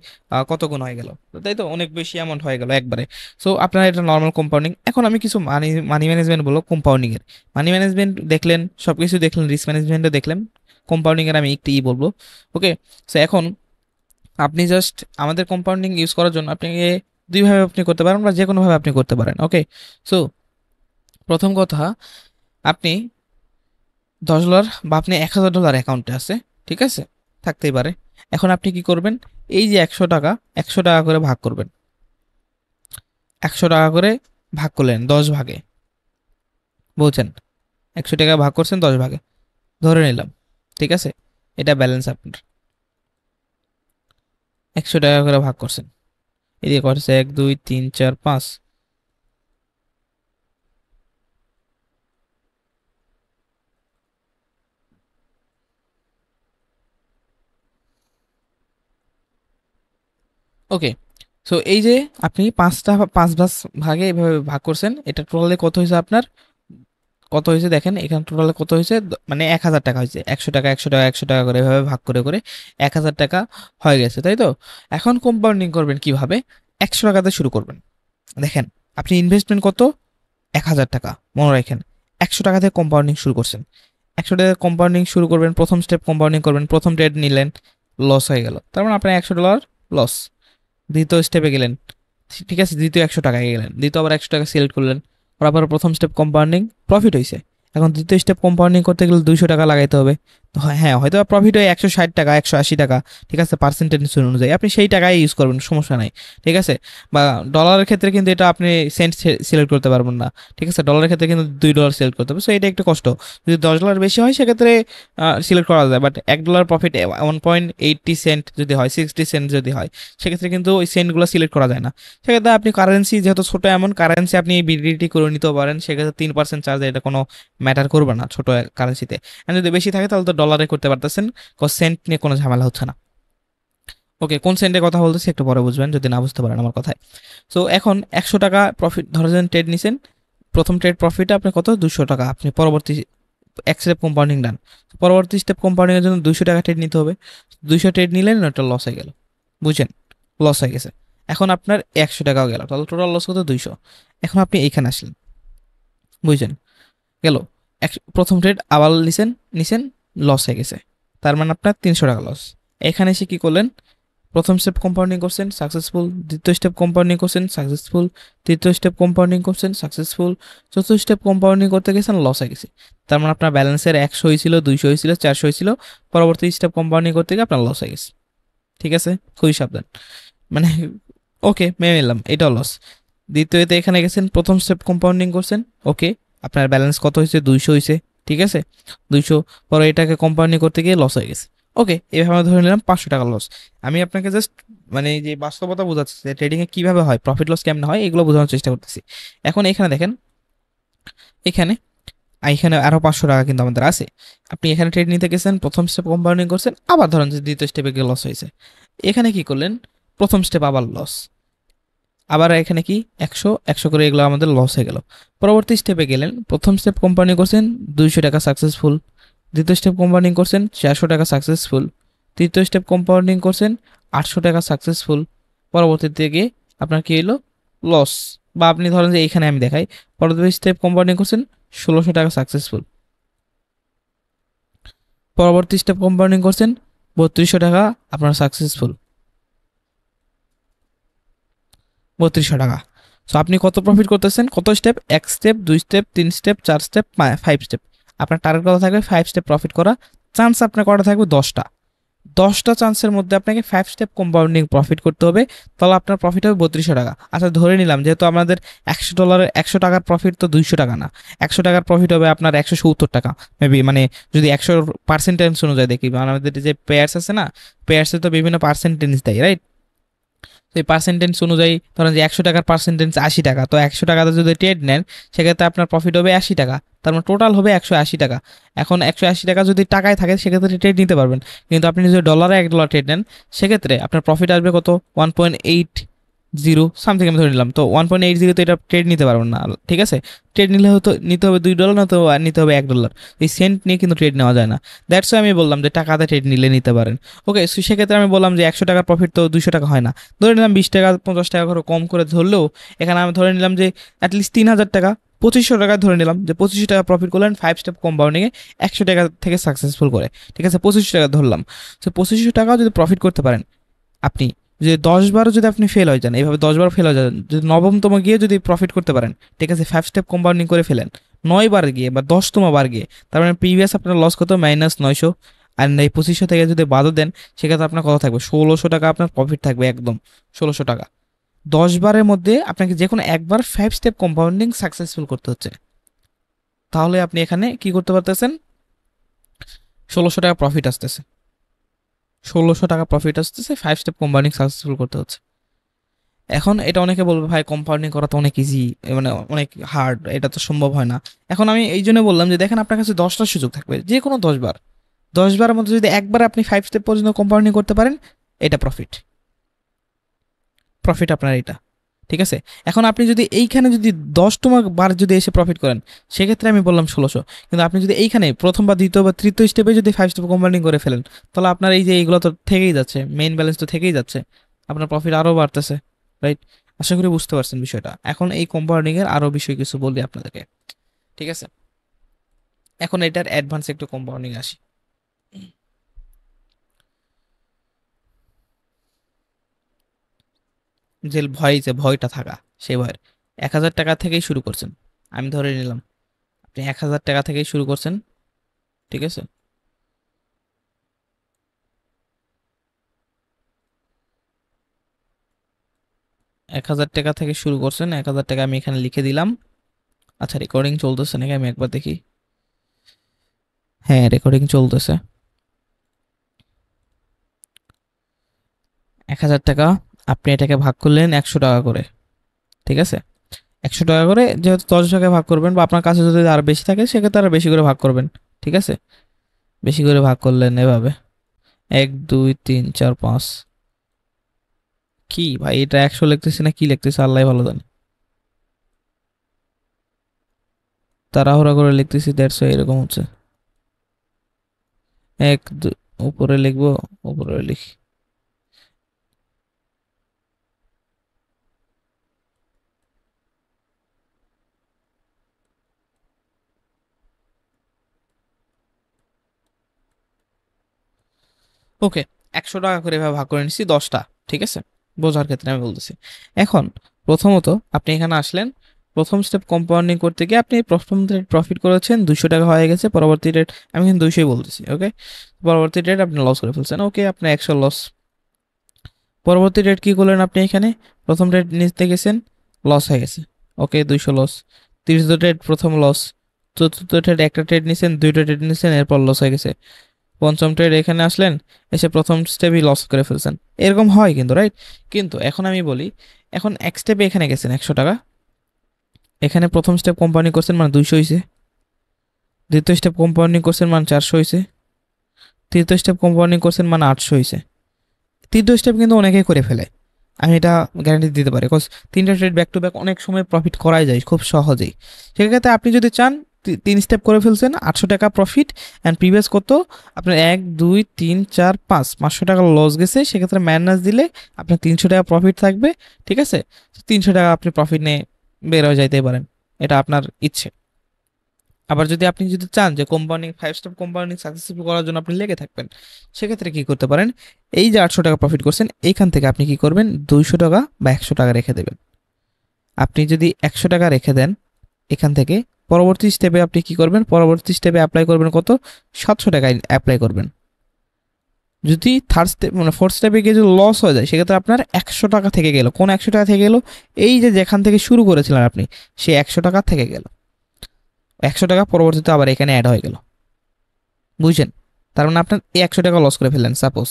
কত গুণ হয়ে গেল, তাই তো, অনেক বেশি অ্যামাউন্ট হয়ে গেল একবারে। সো আপনার এটা নর্মাল কম্পাউন্ডিং। এখন আমি কিছু মানি মানি ম্যানেজমেন্ট বলবো কম্পাউন্ডিং এর। মানি ম্যানেজমেন্ট দেখলেন, সব কিছু দেখলেন, রিস্ক ম্যানেজমেন্টও দেখলেন, কম্পাউন্ডিং এর আমি একটু বলবো। ওকে, সো এখন আপনি জাস্ট আমাদের কম্পাউন্ডিং ইউজ করার জন্য আপনাকে দুইভাবে আপনি করতে পারেন, বা যে কোনোভাবে আপনি করতে পারেন। ওকে, সো প্রথম কথা, আপনি $10 বা আপনি $1000 অ্যাকাউন্টে আছে, ঠিক আছে, থাকতেই পারে। এখন আপনি কি করবেন, এই যে 100 টাকা, 100 টাকা করে ভাগ করবেন, 100 টাকা করে ভাগ করলেন 10 ভাগে, বলছেন 100 টাকা ভাগ করছেন 10 ভাগে, ধরে নিলাম, ঠিক আছে, এটা ব্যালেন্স আপনার। 100 টাকা করে ভাগ করছেন, এদিকে করছে 1 2 3 4 5। ওকে, সো এই যে আপনি 5 ভাগে এভাবে ভাগ করছেন, এটা টোটালে কত হয়েছে আপনার, কত হয়েছে দেখেন এখানে টোটালে কত হয়েছে, মানে 1000 টাকা হয়েছে। 100 টাকা 100 টাকা 100 টাকা করে এভাবে ভাগ করে করে 1000 টাকা হয়ে গেছে, তাই তো। এখন কম্পাউন্ডিং করবেন কিভাবে, 100 টাকাতে শুরু করবেন। দেখেন আপনি ইনভেস্টমেন্ট কত, 1000 টাকা, মনে রাখেন 100 টাকা থেকে কম্পাউন্ডিং শুরু করছেন। 100 টাকা কম্পাউন্ডিং শুরু করবেন, প্রথম স্টেপ কম্পাউন্ডিং করবেন, প্রথম ট্রেড নিলেন, লস হয়ে গেল, তার মানে আপনার $100 লস। দ্বিতীয় স্টেপে গেলেন, ঠিক আছে, দ্বিতীয় 100 টাকায় গেলেন, দ্বিতীয় আবার 100 টাকা সিলেক্ট করলেন, করার পর প্রথম স্টেপ কম্পাউন্ডিং, প্রফিট হয়েছে। এখন দ্বিতীয় স্টেপ কম্পাউন্ডিং করতে গেলে 200 টাকা লাগাইতে হবে। তো হ্যাঁ, হয়তো প্রফিট হয় 160 টাকা, 180 টাকা, ঠিক আছে, পার্সেন্টেজ অনুযায়ী আপনি সেই টাকায় ইউজ করবেন, সমস্যা নাই, ঠিক আছে। বা ডলারের ক্ষেত্রে কিন্তু এটা আপনি সেন্ট সিলেক্ট করতে পারবেন না, ঠিক আছে, ডলারের ক্ষেত্রে কিন্তু $2 সিলেক্ট করতে হবে, সো এটা একটু কষ্ট। যদি $10 বেশি হয় সেক্ষেত্রে সিলেক্ট করা যায়, বাট $1 প্রফিট 1.80 সেন্ট যদি হয়, 60 সেন্ট যদি হয়, সেক্ষেত্রে কিন্তু ওই সেন্টগুলো সিলেক্ট করা যায় না। সেক্ষেত্রে আপনি কারেন্সি যেহেতু ছোট, এমন কারেন্সি আপনি বিডিটি করে নিতে পারেন, সেক্ষেত্রে 3% চার্জ, এটা কোনো ম্যাটার করবে না ছোট কারেন্সিতে। আর যদি বেশি থাকে তাহলে তো ডলারে করতে পারতেছেন, সেন্ট নিয়ে কোনো ঝামেলা হচ্ছে না। ওকে, কোন সেন্টের কথা বলতেছি একটু পরে বুঝবেন যদি না বুঝতে পারেন আমার কথায়। সো এখন 100 টাকা প্রফিট ধরেছেন, ট্রেড নিছেন, প্রথম ট্রেড প্রফিটে আপনি কত, 200 টাকা, আপনি পরবর্তী এক স্টেপ কম্পাউন্ডিং ডান, পরবর্তী স্টেপ কম্পাউন্ডিং এর জন্য 200 টাকা ট্রেড নিতে হবে। 200 ট্রেড নিলেন, ওটা লস হয়ে গেল, বুঝছেন, লস হয়ে গেছে। এখন আপনার 100 টাকাও গেল, তাহলে টোটাল লস কত, 200। এখন আপনি এইখানে আসলেন, বুঝছেন, গেল। প্রথম ট্রেড আবার নিছেন, লস হয়ে গেছে, তার মানে আপনার 300 টাকা লস। এখানে এসে কি করলেন, প্রথম স্টেপ কম্পাউন্ডিং করছেন সাকসেসফুল, দ্বিতীয় স্টেপ কম্পাউন্ডিং করছেন সাকসেসফুল, তৃতীয় স্টেপ কম্পাউন্ডিং করছেন সাকসেসফুল, চতুর্থ স্টেপ কম্পাউন্ডিং করতে গেছেন, লস হয়ে গেছে। তার মানে আপনার ব্যালেন্সের 100 হয়েছিল, 200 হয়েছিল, 400 হয়েছিল, পরবর্তী স্টেপ কম্পাউন্ডিং করতে গিয়ে আপনার লস হয়ে গেছে। ঠিক আছে, খুবই সাবধান, মানে ওকে মেনে নিলাম এটাও লস। দ্বিতীয়তে এখানে গেছেন, প্রথম স্টেপ কম্পাউন্ডিং করছেন, ওকে, আপনার ব্যালেন্স কত হয়েছে, 200 হয়েছে, ঠিক আছে, 200, পরে এটাকে কম্পাউন্ডিং করতে গিয়ে লস হয়ে গেছে, ওকে, এভাবে আমরা ধরে নিলাম 500 টাকা লস। আমি আপনাকে জাস্ট মানে যে বাস্তবতা বোঝাচ্ছি যে ট্রেডিংয়ে কীভাবে হয়, প্রফিট লস কেমন হয়, এগুলো বোঝানোর চেষ্টা করতেছি। এখন এখানে দেখেন, এখানে এখানে আরও 500 টাকা কিন্তু আমাদের আছে। আপনি এখানে ট্রেড নিতে গেছেন, প্রথম স্টেপ কম্পাউন্ডিং করছেন, আবার ধরেন যে দ্বিতীয় স্টেপে গিয়ে লস হয়েছে, এখানে কি করলেন, প্রথম স্টেপ আবার লস, আবার এখানে কি 100 100 করে এগুলো আমাদের লস হয়ে গেল। পরবর্তী স্টেপে গেলেন, প্রথম স্টেপ কোম্পানি করছেন 200 টাকা সাকসেসফুল, দ্বিতীয় স্টেপ কম্পাউন্ডিং করছেন 400 টাকা সাকসেসফুল, তৃতীয় স্টেপ কম্পাউন্ডিং করছেন 800 টাকা সাকসেসফুল, পরবর্তীতে গিয়ে আপনার কি হলো, লস। বা আপনি ধরেন যে এইখানে আমি দেখাই, পরবর্তী স্টেপ কম্পাউন্ডিং করছেন 1600 টাকা সাকসেসফুল, পরবর্তী স্টেপ কম্পাউন্ডিং করছেন 3200 টাকা আপনার সাকসেসফুল, 3200 টাকা। সো আপনি কত প্রফিট করতেছেন, কত step, 1 step, 2 step, 3 step, 4 step, 5 step. আপনার টার্গেট কত থাকবে, 5 স্টেপ প্রফিট করা, চান্স আপনার কটা থাকবে, 10টা। 10টা চান্সের মধ্যে আপনাকে 5 স্টেপ কম্পাউন্ডিং প্রফিট করতে হবে, তাহলে আপনার প্রফিট হবে 3200 টাকা। আচ্ছা ধরে নিলাম যেহেতু আমাদের $100 100 টাকার প্রফিট তো 200 টাকা না, 100 টাকার প্রফিট হবে আপনার 170 টাকা মেবি, মানে যদি 100% অনুযায়ী দেখি, মানে আমাদের যে পেয়ার্স আছে না, পেয়ার্সে তো বিভিন্ন পার্সেন্টেজ দেয়, রাইট? তো এই পার্সেন্টেজ অনুযায়ী ধরেন যে 100 টাকার পার্সেন্টেজ 80 টাকা, তো 100 টাকাতে যদি ট্রেড নেন সেক্ষেত্রে আপনার প্রফিট হবে 80 টাকা, তার মানে টোটাল হবে 180 টাকা। এখন 180 টাকা যদি টাকায় থাকে সেক্ষেত্রে ট্রেড নিতে পারবেন, কিন্তু আপনি যদি ডলারে $1 ট্রেড নেন সেক্ষেত্রে আপনার প্রফিট আসবে কত, 1.80 সামথিং আমি ধরে নিলাম, তো 1.80 এটা ট্রেড নিতে পারবেন না, ঠিক আছে? ট্রেড নিলে হয়তো নিতে হবে $2, না তো নিতে হবে $1, এই সেন্ট নিয়ে কিন্তু ট্রেড নেওয়া যায় না। দ্যাটস আমি বললাম যে টাকাতে ট্রেড নিলে নিতে পারেন। ওকে, সেক্ষেত্রে আমি বললাম যে 100 টাকার প্রফিট তো 200 টাকা হয় না, ধরে নিলাম 20 টাকা 50 টাকা করে কম করে ধরলেও, এখানে আমি ধরে নিলাম যে অ্যাটলিস্ট 3000 টাকা, 2500 টাকা ধরে নিলাম যে 2500 টাকা প্রফিট করলেন 5 স্টেপ কম্পাউন্ডিংয়ে 100 টাকা থেকে সাকসেসফুল করে, ঠিক আছে, 2500 টাকা ধরলাম। তো 2500 টাকা যদি প্রফিট করতে পারেন আপনি, যদি 10 বারও যদি আপনি ফেল হয়ে যান, এইভাবে 10 বার ফেল হয়ে যান, যদি নবমতম গিয়ে যদি প্রফিট করতে পারেন, ঠিক আছে, 5 স্টেপ কম্পাউন্ডিং করে ফেলেন 9 বার গিয়ে বা 10তম বার গিয়ে, তার মানে প্রিভিয়াস আপনার লস কত, -900, আর এই 2500 থেকে যদি বাদও দেন সেক্ষেত্রে আপনার কত থাকবে, 1600 টাকা আপনার প্রফিট থাকবে, একদম 1600 টাকা। 10 বারের মধ্যে আপনাকে যে কোনো একবার 5 স্টেপ কম্পাউন্ডিং সাকসেসফুল করতে হচ্ছে, তাহলে আপনি এখানে কি করতে পারতেছেন, 1600 টাকা প্রফিট আসতেছে, 1600 টাকা প্রফিট আসতেছে, 5 স্টেপ কম্পাউন্ডিং সাকসেসফুল করতে হচ্ছে। এখন এটা অনেকে বলবে ভাই কম্পাউন্ডিং করা তো অনেক ইজি, মানে অনেক হার্ড, এটা তো সম্ভব হয় না। এখন আমি এই জন্য বললাম যে দেখেন আপনার কাছে 10টা সুযোগ থাকবে, যে কোনো 10 বার, 10 বারের মধ্যে যদি একবার আপনি 5 স্টেপ পর্যন্ত কম্পাউন্ডিং করতে পারেন, এটা প্রফিট, প্রফিট আপনার এটা, ঠিক আছে? এখন আপনি যদি এইখানে যদি 10তম বার যদি এসে প্রফিট করেন সেক্ষেত্রে আমি বললাম 1600, কিন্তু আপনি যদি এইখানে প্রথম বা দ্বিতীয় বা তৃতীয় স্টেপে যদি 5 স্টেপ কম্পাউন্ডিং করে ফেলেন, তাহলে আপনার এই যে এইগুলো তো থেকেই যাচ্ছে, মেইন ব্যালেন্স তো থেকেই যাচ্ছে, আপনার প্রফিট আরও বাড়তেছে, রাইট? আশা করি বুঝতে পারছেন বিষয়টা। এখন এই কম্পাউন্ডিং এর আরো বিষয় কিছু বলি আপনাদেরকে, ঠিক আছে? এখন এটার অ্যাডভান্স একটু কম্পাউন্ডিং আসি। যে ভয়, যে ভয়টা থাকা, সেই ভয়ের 1000 টাকা থেকেই শুরু করছেন, আমি ধরে নিলাম আপনি 1000 টাকা থেকেই শুরু করছেন, ঠিক আছে, 1000 টাকা থেকে শুরু করছেন, 1000 টাকা আমি এখানে লিখে দিলাম। আচ্ছা রেকর্ডিং চলতেছে নাকি আমি একবার দেখি, হ্যাঁ রেকর্ডিং চলতেছে। 1000 টাকা, আপনি এটাকে ভাগ করলেন 100 টাকা করে, ঠিক আছে, 100 টাকা করে, যেহেতু 10 টাকায় ভাগ করবেন বা আপনার কাছে যদি আরো বেশি থাকে সেক্ষেত্রে আরো বেশি করে ভাগ করবেন, ঠিক আছে, বেশি করে ভাগ করলেন এভাবে, 1 2 3 4 5, কি ভাই এটা 100 লিখতেছি না কি লিখতেছি আল্লাহ ভালো জানে, তাড়াহুড়া করে লিখতেছি, দ্যাটস এরকম হচ্ছে। উপরে লিখবো, উপরে লিখি, ওকে, 100 টাকা করে এভাবে ভাগ করে নিচ্ছি 10টা, ঠিক আছে, বোঝার ক্ষেত্রে আমি বলতেছি। এখন প্রথমত আপনি এখানে আসলেন, প্রথম স্টেপ কম্পাউন্ডিং করতে গিয়ে আপনি প্রথম রেট প্রফিট করেছেন 200 টাকা হয়ে গেছে, পরবর্তী রেট আমি কিন্তু 200ই বলতেছি, ওকে, পরবর্তী রেট আপনি লস করে ফেলছেন, ওকে, আপনার 100 লস। পরবর্তী রেট কি করলেন আপনি এখানে, প্রথম রেট নিতে গেছেন, লস হয়ে গেছে, ওকে, 200 লস। তৃতীয় ট্রেড প্রথম লস। চতুর্থ ট্রেড একটা ট্রেড নিছেন, দুইটা ট্রেড নিছেন, এরপর লস হয়ে গেছে। পঞ্চম ট্রেড এখানে আসলেন, এসে প্রথম স্টেপই লস করে ফেলছেন। এরকম হয় কিন্তু, রাইট? কিন্তু এখন আমি বলি, এখন এক স্টেপে এখানে গেছেন 100 টাকা, এখানে প্রথম স্টেপ কম্পাউন্ডিং করছেন মানে 200 হয়েছে, দ্বিতীয় স্টেপ কম্পাউন্ডিং করছেন মানে 400 হয়েছে, তৃতীয় স্টেপ কম্পাউন্ডিং করছেন মানে 800 হয়েছে। তৃতীয় স্টেপ কিন্তু অনেকেই করে ফেলে, আমি এটা গ্যারান্টি দিতে পারি, বিকজ তিনটা ট্রেড ব্যাক টু ব্যাক অনেক সময় প্রফিট করাই যায় খুব সহজেই। সেক্ষেত্রে আপনি যদি চান, তিন স্টেপ করে ফেলছেন, 800 টাকা প্রফিট, অ্যান্ড প্রিভিয়াস কত আপনার 1 2 3 4 5 500 টাকা লস গেছে, সেক্ষেত্রে মাইনাস দিলে আপনার 300 টাকা প্রফিট থাকবে, ঠিক আছে? 300 টাকা আপনি প্রফিট নিয়ে বের হয়ে যাইতে পারেন, এটা আপনার ইচ্ছে। আবার যদি আপনি যদি চান যে কম্পাউন্ডিং 5 স্টেপ কম্পাউন্ডিং সাকসেসফুল করার জন্য আপনি লেগে থাকবেন, সেক্ষেত্রে কি করতে পারেন, এই যে 800 টাকা প্রফিট করছেন, এইখান থেকে আপনি কি করবেন, 200 টাকা বা 100 টাকা রেখে দেবেন। আপনি যদি 100 টাকা রেখে দেন এখান থেকে, পরবর্তী স্টেপে আপনি কি করবেন, পরবর্তী স্টেপে অ্যাপ্লাই করবেন কত, 700 টাকায় অ্যাপ্লাই করবেন। যদি থার্ড স্টেপ মানে ফোর্থ স্টেপে গিয়ে যদি লস হয়ে যায়, সেক্ষেত্রে আপনার 100 টাকা থেকে গেল, কোন 100 টাকা থেকে গেল, এই যে যেখান থেকে শুরু করেছিলেন আপনি, সেই 100 টাকা থেকে গেল 100 টাকা, পরবর্তীতে আবার এখানে অ্যাড হয়ে গেল, বুঝছেন? তার মানে আপনার এই 100 টাকা লস করে ফেললেন সাপোজ,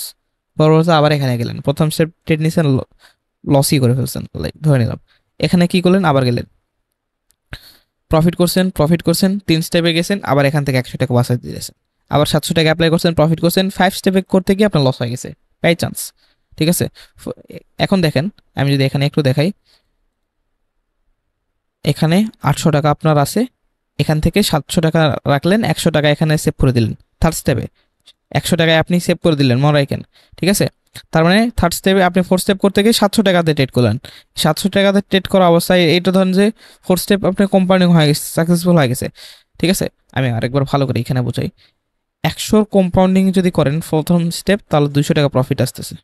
পরবর্তীতে আবার এখানে গেলেন, প্রথম স্টেপ ট্রেড নিয়েছেন, লসই করে ফেলছেন, লাইক ধরে নিলাম। এখানে কি করলেন, আবার গেলেন, প্রফিট করছেন, 3 স্টেপে গেছেন, আবার এখান থেকে 100 টাকা বাঁচাই দিয়েছেন, আবার 700 টাকা অ্যাপ্লাই করছেন, প্রফিট করছেন, 5 স্টেপে করতে গিয়ে আপনার লস হয়ে গেছে বাই চান্স, ঠিক আছে? এখন দেখেন, আমি যদি এখানে একটু দেখাই, এখানে 800 টাকা আপনার আছে, এখান থেকে 700 টাকা রাখলেন, 100 টাকা এখানে সেভ করে দিলেন থার্ড স্টেপে, 100 টাকায় আপনি সেভ করে দিলেন মরাইকেন, ঠিক আছে? তার মানে থার্ড স্টেপে আপনি ফোর্থ স্টেপ করতে গিয়ে 700 টাকাতে ট্রেড করলেন, 700 টাকাতে ট্রেড করা অবস্থায় এইটা ধরেন যে ফোর্থ স্টেপ আপনার কম্পাউন্ডিং হয়ে গেছে, সাকসেসফুল হয়ে গেছে, ঠিক আছে? আমি আরেকবার ভালো করে এখানে বোঝাই, 100 কম্পাউন্ডিং যদি করেন প্রথম স্টেপ, তাহলে 200 টাকা প্রফিট আসতেছে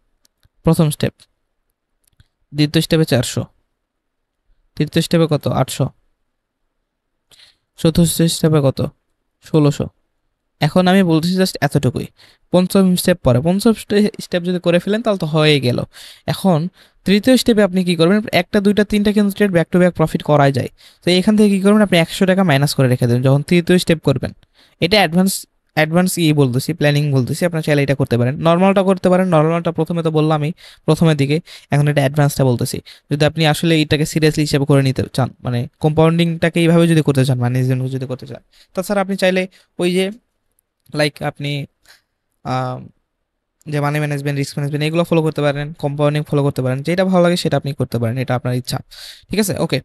প্রথম স্টেপ, দ্বিতীয় স্টেপে 400, তৃতীয় স্টেপে কত 800, চতুর্থ স্টেপে কত 1600। এখন আমি বলতেছি জাস্ট এতটুকুই, পঞ্চম স্টেপ পরে, পঞ্চম স্টেপ যদি করে ফেলেন তাহলে তো হয়ে গেল। এখন তৃতীয় স্টেপে আপনি কি করবেন, একটা দুইটা তিনটা কিন্তু step back to back profit করাই যায়, তো এখান থেকে কি করবেন, আপনি 100 টাকা মাইনাস করে রেখে দেবেন যখন তৃতীয় স্টেপ করবেন। এটা অ্যাডভান্স অ্যাডভান্স বলতেছি, প্ল্যানিং বলতেছি, আপনার চাইলে এটা করতে পারেন, নর্মালটা করতে পারেন, নর্মালটা প্রথমে তো বললামই প্রথমের দিকে, এখন এটা অ্যাডভান্সটা বলতেছি। যদি আপনি আসলে এটাকে সিরিয়াসলি হিসেবে করে নিতে চান, মানে কম্পাউন্ডিংটাকে এইভাবে যদি করতে চান, ম্যানেজমেন্ট যদি করতে চান, তাছাড়া আপনি চাইলে ওই যে লাইক আপনি আম, যে মানি ম্যানেজমেন্ট, রিস্ক ম্যানেজমেন্ট এগুলো ফলো করতে পারেন, কম্পাউন্ডিং ফলো করতে পারেন, যেটা ভালো লাগে সেটা আপনি করতে পারেন, এটা আপনার ইচ্ছা, ঠিক আছে? ওকে,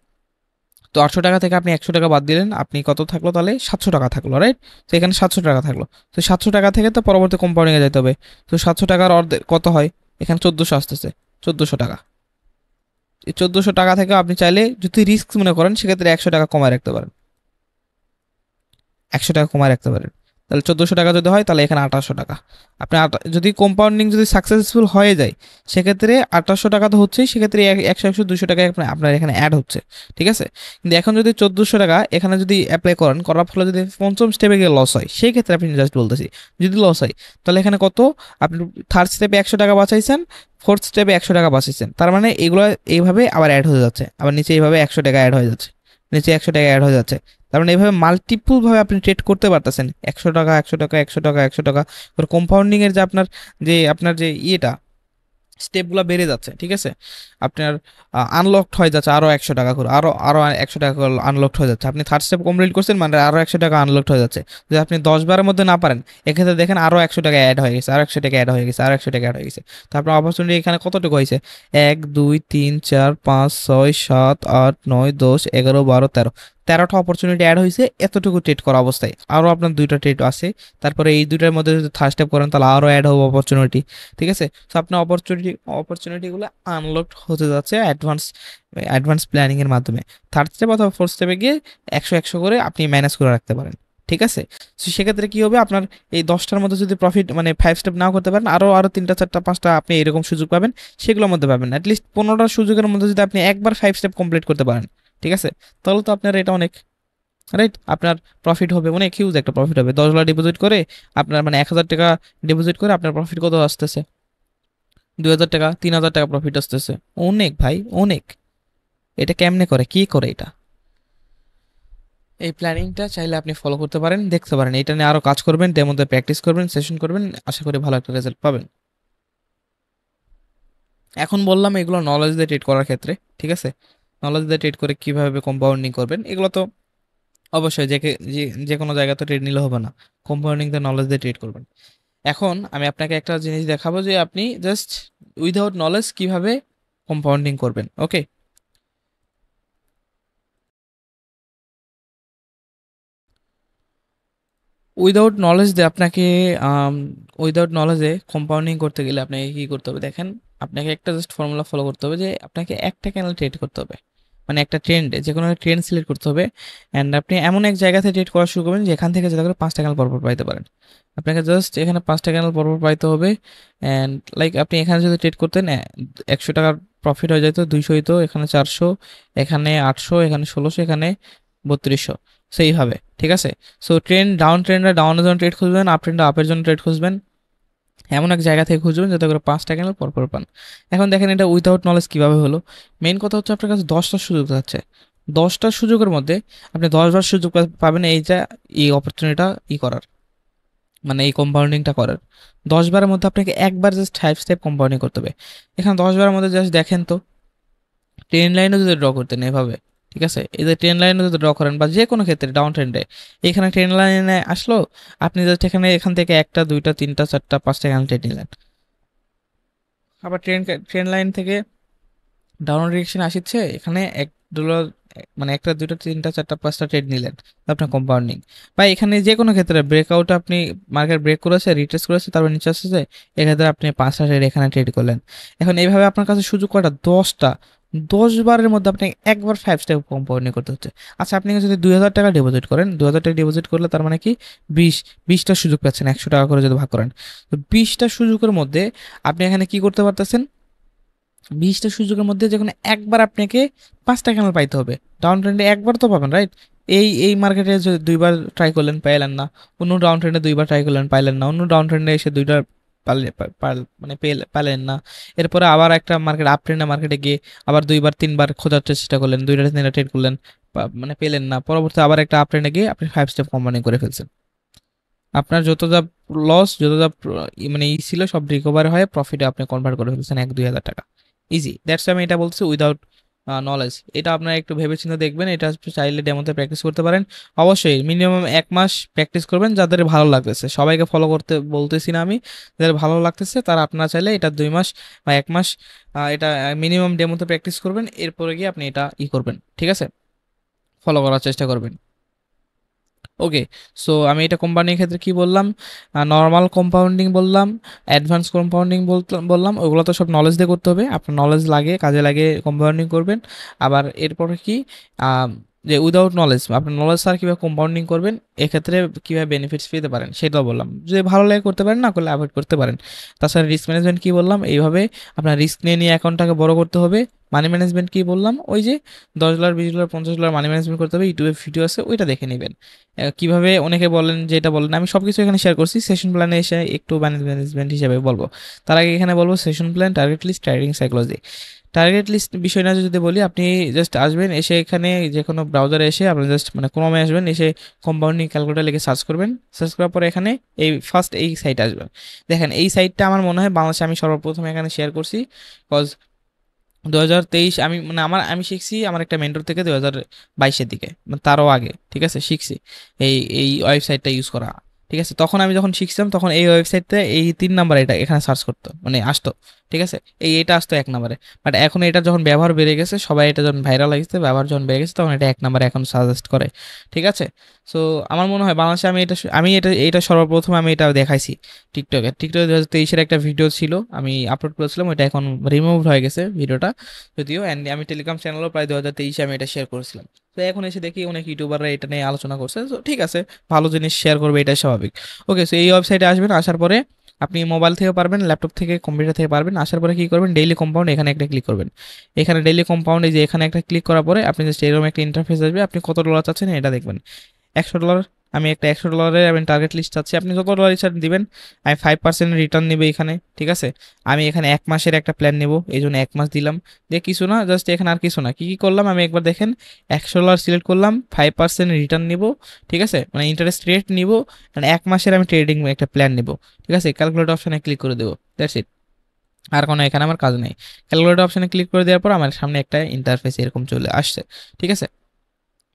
তো 800 টাকা থেকে আপনি 100 টাকা বাদ দিলেন, আপনি কত থাকলো তাহলে, 700 টাকা থাকলো, রাইট? তো এখানে 700 টাকা থাকলো, তো 700 টাকা থেকে তো পরবর্তী কম্পাউন্ডিংয়ে যেতে হবে, তো 700 টাকার অর্ধেক কত হয়, এখানে 1400 আসতেছে, 1400 টাকা। এই 1400 টাকা থেকে আপনি চাইলে যদি রিস্ক মনে করেন, সেক্ষেত্রে 100 টাকা কমায় রাখতে পারেন, 100 টাকা কমায় রাখতে পারেন, তাহলে 1400 টাকা যদি হয়, তাহলে এখানে 800 টাকা। আপনি যদি কম্পাউন্ডিং যদি সাকসেসফুল হয়ে যায়, সেক্ষেত্রে 800 টাকা তো হচ্ছেই, সেক্ষেত্রে 100 100 200 টাকা আপনার এখানে অ্যাড হচ্ছে, ঠিক আছে? কিন্তু এখন যদি 1400 টাকা এখানে যদি অ্যাপ্লাই করেন, করার ফলে যদি পঞ্চম স্টেপে গিয়ে লস হয়, সেই ক্ষেত্রে আপনি জাস্ট বলতেছি, যদি লস হয় তাহলে এখানে কত, আপনি থার্ড স্টেপে 100 টাকা বাঁচাইছেন, ফোর্থ স্টেপে 100 টাকা বাঁচাইছেন, তার মানে এগুলো এইভাবে আবার অ্যাড হয়ে যাচ্ছে, আবার নিচে এইভাবে 100 টাকা অ্যাড হয়ে যাচ্ছে, নিচে 100 টাকা অ্যাড হয়ে যাচ্ছে। তার মানে এইভাবে মাল্টিপল ভাবে আপনি ট্রেড করতে পারতেছেন, 100 টাকা 100 টাকা 100 টাকা 100 টাকা, কম্পাউন্ডিং এর যে আপনার যে ইয়েটা স্টেপগুলো বেড়ে যাচ্ছে, ঠিক আছে? আপনার আনলকড হয়ে যাচ্ছে আরো 100 টাকা করে, আরো 100 টাকা করে আনলকড হয়ে যাচ্ছে, আপনি থার্ড স্টেপ কমপ্লিট করছেন মানে আরো 100 টাকা আনলকড হয়ে যাচ্ছে। যদি আপনি 10 বারের মধ্যে না পারেন, এক্ষেত্রে দেখেন আরো 100 টাকা অ্যাড হয়ে গেছে, আরো 100 টাকা অ্যাড হয়ে গেছে, আরো 100 টাকা অ্যাড হয়ে গেছে। তো আপনার অপরচুনিটি এখানে কতটুকু হয়েছে, 1 2 3 4 5 6 7 8 9 10 11 12 13, 13টা অপরচুনিটি অ্যাড হয়েছে এতটুকু ট্রেড করা অবস্থায়, আরও আপনার দুইটা ট্রেড আছে, তারপরে এই দুইটার মধ্যে যদি থার্ড স্টেপ করেন তাহলে আরও অ্যাড হবে অপরচুনিটি, ঠিক আছে? সো আপনার অপরচুনিটিগুলো আনলক হতে যাচ্ছে অ্যাডভান্স প্ল্যানিং এর মাধ্যমে। থার্ড স্টেপ অথবা ফোর্থ স্টেপে গিয়ে 100 100 করে আপনি ম্যানেজ করে রাখতে পারেন, ঠিক আছে? সো সেক্ষেত্রে কি হবে, আপনার এই 10টার মধ্যে যদি প্রফিট মানে 5 স্টেপ নাও করতে পারেন, আরও 3টা 4টা 5টা আপনি এরকম সুযোগ পাবেন, সেগুলোর মধ্যে পাবেন। অ্যাটলিস্ট 15টা সুযোগের মধ্যে যদি আপনি একবার 5 স্টেপ কমপ্লিট করতে পারেন, ঠিক আছে, তাহলে তো আপনার এটা অনেক, রাইট? আপনার প্রফিট হবে অনেক, হিউজ একটা প্রফিট হবে। $10 ডিপোজিট করে আপনার মানে 1,000 টাকা ডিপোজিট করে আপনার প্রফিট কত আসতেছে? 2,000 টাকা, 3,000 টাকা প্রফিট আসতেছে। অনেক ভাই, অনেক। এটা কেমনে করে, কি করে এটা? এই প্ল্যানিংটা চাইলে আপনি ফলো করতে পারেন, দেখতে পারেন, এটা নিয়ে আরও কাজ করবেন, এর মধ্যে প্র্যাকটিস করবেন, সেশন করবেন, আশা করি ভালো একটা রেজাল্ট পাবেন। এখন বললাম এগুলো নলেজ দিয়ে ট্রেড করার ক্ষেত্রে, ঠিক আছে? নলেজ দিয়ে ট্রেড করে কীভাবে কম্পাউন্ডিং করবেন, এগুলো তো অবশ্যই যে কোনো জায়গাতে ট্রেড নিলে হবে না, কম্পাউন্ডিং দিয়ে নলেজ দিয়ে ট্রেড করবেন। এখন আমি আপনাকে একটা জিনিস দেখাবো যে আপনি জাস্ট উইদাউট নলেজ কিভাবে কম্পাউন্ডিং করবেন, ওকে? উইদাউট নলেজ দিয়ে আপনাকে উইদাউট নলেজে কম্পাউন্ডিং করতে গেলে আপনাকে কী করতে হবে দেখেন, আপনাকে একটা জাস্ট ফর্মুলা ফলো করতে হবে যে আপনাকে একটা ক্যানেল ট্রেড করতে হবে, মানে একটা ট্রেন্ডে যে কোনো একটা ট্রেন্ড সিলেক্ট করতে হবে। অ্যান্ড আপনি এমন এক জায়গাতে ট্রেড করা শুরু করবেন যেখান থেকে যাতে করে 5টা ক্যানেল পরপর পাইতে পারেন। আপনাকে জাস্ট এখানে 5টা ক্যানেল পরপর পাইতে হবে। অ্যান্ড লাইক আপনি এখানে যদি ট্রেড করতেন 100 টাকার প্রফিট হয়ে যেত, 200 হইতো, এখানে 400, এখানে 800, এখানে 1600, এখানে 3200, সেইভাবে, ঠিক আছে? সো ডাউন ট্রেন্ডে ডাউনের জন্য ট্রেড খুঁজবেন, আপ ট্রেন্ডে আপের জন্য ট্রেড খুঁজবেন, এমন এক জায়গা থেকে খুঁজবেন যাতে করে 5টা ক্যানেল পরপর পান। এখন দেখেন এটা উইথাউট নলেজ কীভাবে হলো। মেইন কথা হচ্ছে আপনার কাছে 10টা সুযোগ থাকছে, 10টা সুযোগের মধ্যে আপনি 10বার সুযোগ পাবেন এইটা, এই অপরচুনিটিটা করার, মানে এই কম্পাউন্ডিংটা করার। 10বারের মধ্যে আপনাকে একবার জাস্ট 5 স্টেপ কম্পাউন্ডিং করতে হবে। এখানে 10বারের মধ্যে জাস্ট দেখেন তো, ট্রেন লাইনও যদি ড্র করতেন এভাবে, ঠিক আছে, এই যে ট্রেন লাইনও যদি ড্র করেন বা যে কোনো ক্ষেত্রে ডাউন ট্রেন্ডে, এখানে ট্রেন লাইনে আসলো, আপনি জাস্ট এখান থেকে 1টা 2টা 3টা 4টা 5টা এখানে ট্রেড নিলেন। আবার ট্রেন লাইন থেকে ডাউন ডিরেকশন আসছে, এখানে $1 মানে 1টা 2টা 3টা 4টা 5টা ট্রেড নিলেন, আপনার কম্পাউন্ডিং। বা এখানে যে কোনো ক্ষেত্রে ব্রেকআউট, আপনি মার্কেট ব্রেক করেছে, রিটেস্ট করেছে, তারপর নিচে আসছে, এক্ষেত্রে আপনি 5টা ট্রেড এখানে ট্রেড করলেন। এখন এইভাবে আপনার কাছে সুযোগ কয়টা? 10টা। 10বারের মধ্যে আপনাকে একবার 5 স্টেপ কম্পাউন্ডিং করতে হচ্ছে। আচ্ছা, আপনি যদি 2,000 টাকা ডিপোজিট করেন, 2,000 টাকা ডিপোজিট করলে তার মানে কি 20টা সুযোগ পাচ্ছেন, 100 টাকা করে যদি ভাগ করেন, তো 20টা সুযোগের মধ্যে আপনি এখানে কি করতে পারতেছেন? 20টা সুযোগের মধ্যে যে কোনো একবার আপনাকে 5টা ক্যানেল পাইতে হবে। ডাউন ট্রেন্ডে একবার তো পাবেন, রাইট? এই মার্কেটে যে 2বার ট্রাই করলেন, পাইলেন না, অন্য ডাউন ট্রেন্ডে 2বার ট্রাই করলেন, পাইলেন না, অন্য ডাউন ট্রেন্ডে এসে 2টা মানে পাইলেন না, এরপরে আবার একটা মার্কেট আপ ট্রেন্ডে মার্কেটে গিয়ে আবার 2বার 3বার খোঁজার চেষ্টা করলেন, 2টা 3টা ট্রেড করলেন, মানে পেলেন না, পরবর্তী আবার একটা আপ ট্রেন্ডে গিয়ে আপনি 5 স্টেপ কোম্পানি করে ফেলছেন। আপনার যত যা লস, যত যা মানে ছিল, সব রিকভার হয়ে প্রফিটে আপনি কনভার্ট করে ফেলছেন 1-2 হাজার টাকা, ইজি। দ্যাটস আমি এটা বলছি উইদাউট নলেজ। এটা আপনারা একটু ভেবেচিন্তে দেখবেন, এটা চাইলে ডেমোতে প্র্যাকটিস করতে পারেন। অবশ্যই মিনিমাম 1 মাস প্র্যাকটিস করবেন, যাদের ভালো লাগতেছে, সবাইকে ফলো করতে বলতেছি না আমি, যাদের ভালো লাগতেছে তারা আপনারা চাইলে এটা 2 মাস বা 1 মাস এটা মিনিমাম ডেমোতে প্র্যাকটিস করবেন, এরপরে গিয়ে আপনি এটা করবেন, ঠিক আছে, ফলো করার চেষ্টা করবেন। ওকে, সো আমি এটা কম্পাউন্ডিং ক্ষেত্রে কি বললাম, নর্মাল কম্পাউন্ডিং বললাম, অ্যাডভান্স কম্পাউন্ডিং বললাম, ওগুলো তো সব নলেজ দিয়ে করতে হবে, আপনার নলেজ লাগে, কাজে লাগে, কম্পাউন্ডিং করবেন। আবার এরপরে কি, আম, যে উইদাউট নলেজ, আপনার নলেজ ছাড়া কীভাবে কম্পাউন্ডিং করবেন, এক্ষেত্রে কীভাবে বেনিফিটস পেতে পারেন সেটাও বললাম। যদি ভালো লাগে করতে পারেন, না করলে অ্যাভয়েড করতে পারেন। তাছাড়া রিস্ক ম্যানেজমেন্ট কী বললাম, এইভাবে আপনার রিস্ক নিয়ে অ্যাকাউন্টটাকে বড় করতে হবে। মানি ম্যানেজমেন্ট কী বললাম, ওই যে $10 $20 $50 মানি ম্যানেজমেন্ট করতে হবে, ইউটিউবে ভিডিও আছে, ওইটা দেখে নেবেন। কিভাবে অনেকে বলেন যে এটা বলেন, আমি সব কিছু এখানে শেয়ার করছি, সেশন প্ল্যানে এসে একটু ম্যানেজমেন্ট হিসেবে বলবো। তার আগে এখানে বলবো session plan, target list, trading psychology. Target list বিষয় না যদি বলি, আপনি জাস্ট আসবেন, এসে এখানে যে কোনো ব্রাউজারে এসে আপনি জাস্ট মানে ক্রমে আসবেন, এসে কম্পাউন্ডিং ক্যালকুলেটর লিখে সার্চ করবেন, সার্চ করার পরে এখানে এই ফার্স্ট এই সাইট আসবেন। দেখেন এই সাইটটা আমার মনে হয় বাংলাদেশে আমি সর্বপ্রথম এখানে শেয়ার করছি, কজ 2023 আমি শিখছি আমার একটা মেন্টর থেকে 2022-এর দিকে, মানে তারও আগে, ঠিক আছে, শিখছি এই ওয়েবসাইটটা ইউজ করা, ঠিক আছে। তখন আমি যখন শিখছিলাম তখন এই ওয়েবসাইটটা এই 3 নাম্বার এটা এখানে সার্চ করতো, মানে আসতো, ঠিক আছে, এটা আসতো 1 নম্বরে। বাট এখন এটা যখন ব্যবহার বেড়ে গেছে, সবাই এটা যখন ভাইরাল হয়ে গেছে, ব্যবহার যখন বেড়ে গেছে, তখন এটা 1 নম্বরে এখন সাজেস্ট করে। ঠিক আছে? সো আমার মনে হয় বাংলাদেশে আমি এটা সর্বপ্রথম আমি এটা দেখাইছি টিকটকে 2023-এর একটা ভিডিও ছিল, আমি আপলোড করেছিলাম, ওইটা এখন রিমুভ হয়ে গেছে ভিডিওটা যদিও, অ্যান্ড আমি টেলিগ্রাম চ্যানেলও প্রায় 2023-এ আমি এটা শেয়ার করেছিলাম। তো এখন এসে দেখি অনেক ইউটিউবাররা এটা নিয়ে আলোচনা করছে, তো ঠিক আছে, ভালো জিনিস শেয়ার করবে, এটাই স্বাভাবিক। ওকে, সো এই ওয়েবসাইটে আসবেন, আসার পরে আপনি মোবাইল থেকে পারবেন, ল্যাপটপ থেকে, কম্পিউটার থেকে পারবেন। আসার পরে কি করবেন, ডেইলি কম্পাউন্ড এখানে একটা ক্লিক করবেন। এখানে ডেইলি কম্পাউন্ডে যে এখানে একটা ক্লিক করার পরে আপনি জাস্ট এরকম একটা ইন্টারফেস আসবে, আপনি কত ডলার চাচ্ছেন এটা দেখবেন। $100, আমি একটা $100 আমি টার্গেট লিস্ট চাচ্ছি, আপনি যত ডলার ইচ্ছা দিবেন। আমি 5% রিটার্ন নেবে এখানে, ঠিক আছে। আমি এখানে 1 মাসের একটা প্ল্যান নেব, এই জন্য 1 মাস দিলাম। দিয়ে কিছু না, জাস্ট এখানে আর কিছু না, কি কি করলাম আমি একবার দেখেন। $100 সিলেক্ট করলাম, 5% রিটার্ন নিব, ঠিক আছে, মানে ইন্টারেস্ট রেট নিব, মানে 1 মাসের আমি ট্রেডিং একটা প্ল্যান নেব, ঠিক আছে। ক্যালকুলেট অপশানে ক্লিক করে দেবো, দ্যাটস ইট। আর কোনো এখানে আমার কাজ নেই। ক্যালকুলেট অপশানে ক্লিক করে দেওয়ার পর আমার সামনে একটা ইন্টারফেস এরকম চলে আসছে, ঠিক আছে।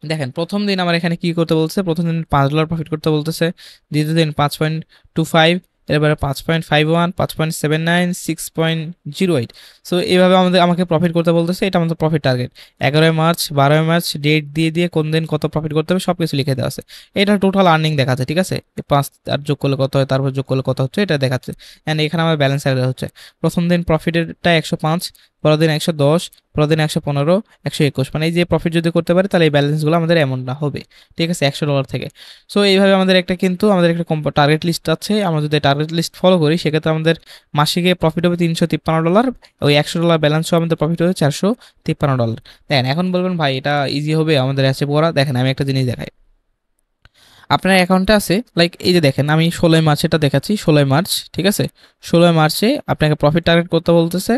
দেখেন প্রথম দিন আমার এখানে কি করতে বলছে, প্রথম দিন $5 প্রফিট করতে বলতেছে, দ্বিতীয় দিন 5.25, এরপরে 5.51, 5.79, 6.08। সো এইভাবে আমাকে প্রফিট করতে বলতেছে, এটা আমাদের profit target. 11 March, 12 March date দিয়ে দিয়ে কোন দিন কত প্রফিট করতে হবে সব কিছু লিখে দেওয়া আছে। এটা টোটাল আর্নিং দেখাচ্ছে, ঠিক আছে। 5 আর যোগ করলে কত হয়, তারপর যোগ করলে কত হচ্ছে এটা দেখাচ্ছে। অ্যান্ড এখানে আমার ব্যালেন্স হচ্ছে, প্রথম দিন প্রফিটেরটা 105, পরের দিন 110, পরের দিন 115, 121, মানে এই যে প্রফিট যদি করতে পারে তাহলে এই ব্যালেন্সগুলো আমাদের এমনটা হবে, ঠিক আছে, $100 থেকে। সো এইভাবে আমাদের একটা টার্গেট লিস্ট আছে, আমরা যদি টার্গেট লিস্ট ফলো করি সেক্ষেত্রে আমাদের মাসিকে প্রফিট হবে $353, ওই $100 ব্যালেন্স আমাদের প্রফিট হবে $453। দেখেন এখন বলবেন ভাই এটা ইজি হবে আমাদের অ্যাচিভ করা, দেখেন আমি একটা জিনিস দেখাই। আপনার অ্যাকাউন্টে আছে, লাইক এই যে দেখেন আমি 16 মার্চ এটা দেখাচ্ছি, 16 মার্চ, ঠিক আছে। 16 মার্চে আপনাকে প্রফিট টার্গেট করতে বলতেছে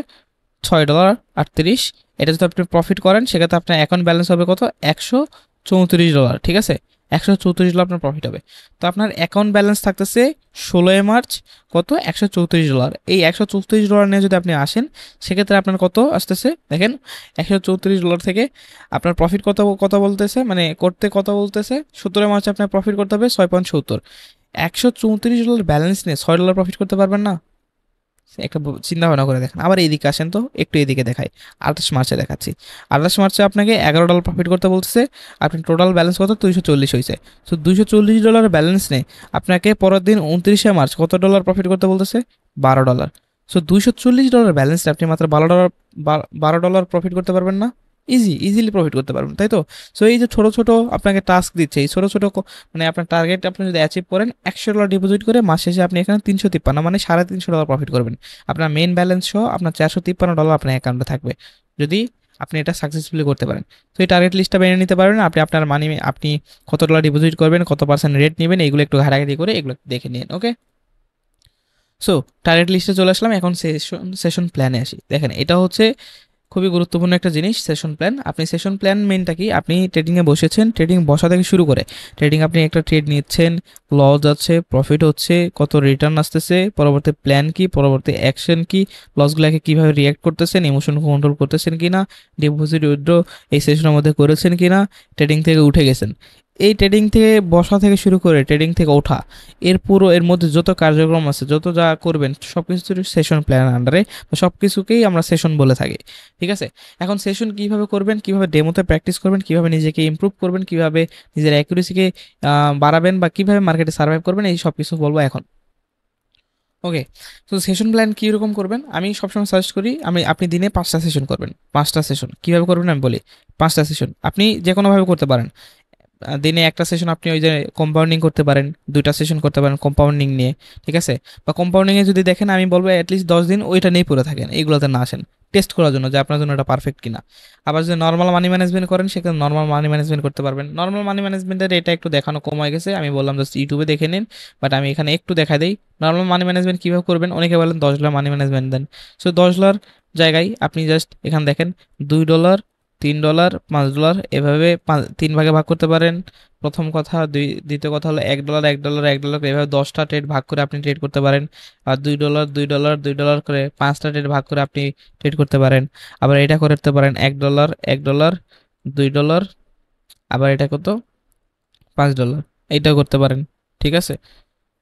$6.38। এটা যদি আপনি প্রফিট করেন সেক্ষেত্রে আপনার অ্যাকাউন্ট ব্যালেন্স হবে কত, $134, ঠিক আছে। $134 আপনার প্রফিট হবে। তো আপনার অ্যাকাউন্ট ব্যালেন্স থাকতেছে 16 মার্চ কত, $134। এই $134 নিয়ে যদি আপনি আসেন সেক্ষেত্রে আপনার কত আসতেছে দেখেন, $134 থেকে আপনার প্রফিট কত কত বলতেছে, মানে করতে কত বলতেছে, 17 মার্চে আপনার প্রফিট করতে হবে 6.70। $134 ব্যালেন্স নিয়ে $6 প্রফিট করতে পারবেন না? একটা চিন্তা ভাবনা করে দেখেন। আবার এইদিকে আসেন তো, একটু এদিকে দেখাই। 28 মার্চে দেখাচ্ছি, 28 মার্চে আপনাকে $11 প্রফিট করতে বলতেছে, আপনি টোটাল ব্যালেন্স কত, 240 হয়েছে। তো $240 ব্যালেন্স নেই, আপনাকে পরের দিন 29 মার্চ কত ডলার প্রফিট করতে বলতেছে, $12। সো $240 ব্যালেন্স আপনি মাত্র $12 প্রফিট করতে পারবেন না? ইজিলি প্রফিট করতে পারবেন, তাই তো। সো এই যে ছোট ছোট আপনাকে টাস্ক দিচ্ছে, এই ছোট ছোট মানে আপনার টার্গেট আপনি যদি অ্যাচিভ করেন, $100 ডিপোজিট করে মাস শেষে আপনি এখানে 353 মানে $350 প্রফিট করবেন। আপনার মেন ব্যালেন্স সহ আপনার $453 আপনার অ্যাকাউন্টে থাকবে, যদি আপনি এটা সাকসেসফুলি করতে পারেন। তো এই টার্গেট লিস্টটা বেড়ে নিতে পারবেন আপনি, আপনার মানি আপনি কত ডলার ডিপোজিট করবেন, কত পার্সেন্ট রেট নেবেন, এগুলো একটু ঘাটাঘাটি করে এগুলো দেখে নিন, ওকে। সো টার্গেট লিস্টে চলে আসলাম, এখন সেশন প্ল্যানে আসি। দেখেন এটা হচ্ছে খুবই গুরুত্বপূর্ণ একটা জিনিস, সেশন প্ল্যান। আপনি সেশন প্ল্যান মেনটা কি, আপনি ট্রেডিংয়ে বসেছেন, ট্রেডিং বসা থেকে শুরু করে ট্রেডিং আপনি একটা ট্রেড নিচ্ছেন, লস যাচ্ছে, প্রফিট হচ্ছে, কত রিটার্ন আসতেছে, পরবর্তী প্ল্যান কি, পরবর্তী অ্যাকশন কি, লসগুলোকে কীভাবে রিয়াক্ট করতেছেন, ইমোশন কন্ট্রোল করতেছেন কি না, ডিপোজিট উইথড্র এই সেশনের মধ্যে করেছেন কি না, ট্রেডিং থেকে উঠে গেছেন। এই ট্রেডিং থেকে বসা থেকে শুরু করে ট্রেডিং থেকে ওঠা, এর মধ্যে যত কার্যক্রম আছে, যত যা করবেন সব কিছু সেশন প্ল্যান আন্ডারে, সব কিছুকেই আমরা সেশন বলে থাকি, ঠিক আছে। এখন সেশন কিভাবে করবেন, কিভাবে ডেমোতে প্র্যাকটিস করবেন, কিভাবে নিজেকে ইমপ্রুভ করবেন, কিভাবে নিজের অ্যাকুরেসিকে বাড়াবেন, বা কিভাবে মার্কেটে সার্ভাইভ করবেন, এই সব কিছু বলবো এখন, ওকে। তো সেশন প্ল্যান কীরকম করবেন, আমি সবসময় সাজেস্ট করি আপনি দিনে 5টা সেশন করবেন। 5টা সেশন কীভাবে করবেন আমি বলি। 5টা সেশন আপনি যে কোনোভাবে করতে পারেন। দিনে একটা সেশন আপনি ওই যে কম্পাউন্ডিং করতে পারেন, 2টা সেশন করতে পারেন কম্পাউন্ডিং নিয়ে, ঠিক আছে। বা কম্পাউন্ডিংয়ে যদি দেখেন, আমি বলবো অ্যাটলিস্ট 10 দিন ওইটা নিয়ে পড়ে থাকেন, এইগুলোতে না আসেন, টেস্ট করার জন্য যে আপনার জন্য এটা পারফেক্ট কিনা। আবার যদি নর্মাল মানি ম্যানেজমেন্ট করেন সেখানে নর্মাল মানি ম্যানেজমেন্ট করতে পারবেন। নর্মাল মানি ম্যানেজমেন্টের এটা একটু দেখানো কম হয়ে গেছে, আমি বললাম জাস্ট ইউটিউবে দেখে নিন, বাট আমি এখানে একটু দেখা দিই নর্মাল মানি ম্যানেজমেন্ট কীভাবে করবেন। অনেকে বলেন $10 মানি ম্যানেজমেন্ট দেন, সো $10 জায়গায় আপনি জাস্ট এখানে দেখেন $2, $3, $5 এভাবে 3 ভাগে ভাগ করতে পারেন। প্রথম কথা, দ্বিতীয় কথা হলো $1, $1, $1 এভাবে 10টা ট্রেড ভাগ করে আপনি ট্রেড করতে পারেন। আর $2, $2, $2 করে 5টা ট্রেড ভাগ করে আপনি ট্রেড করতে পারেন। আবার এটা করতে পারেন $1, $1, $2, আবার এটা কত $5, এইটাও করতে পারেন, ঠিক আছে।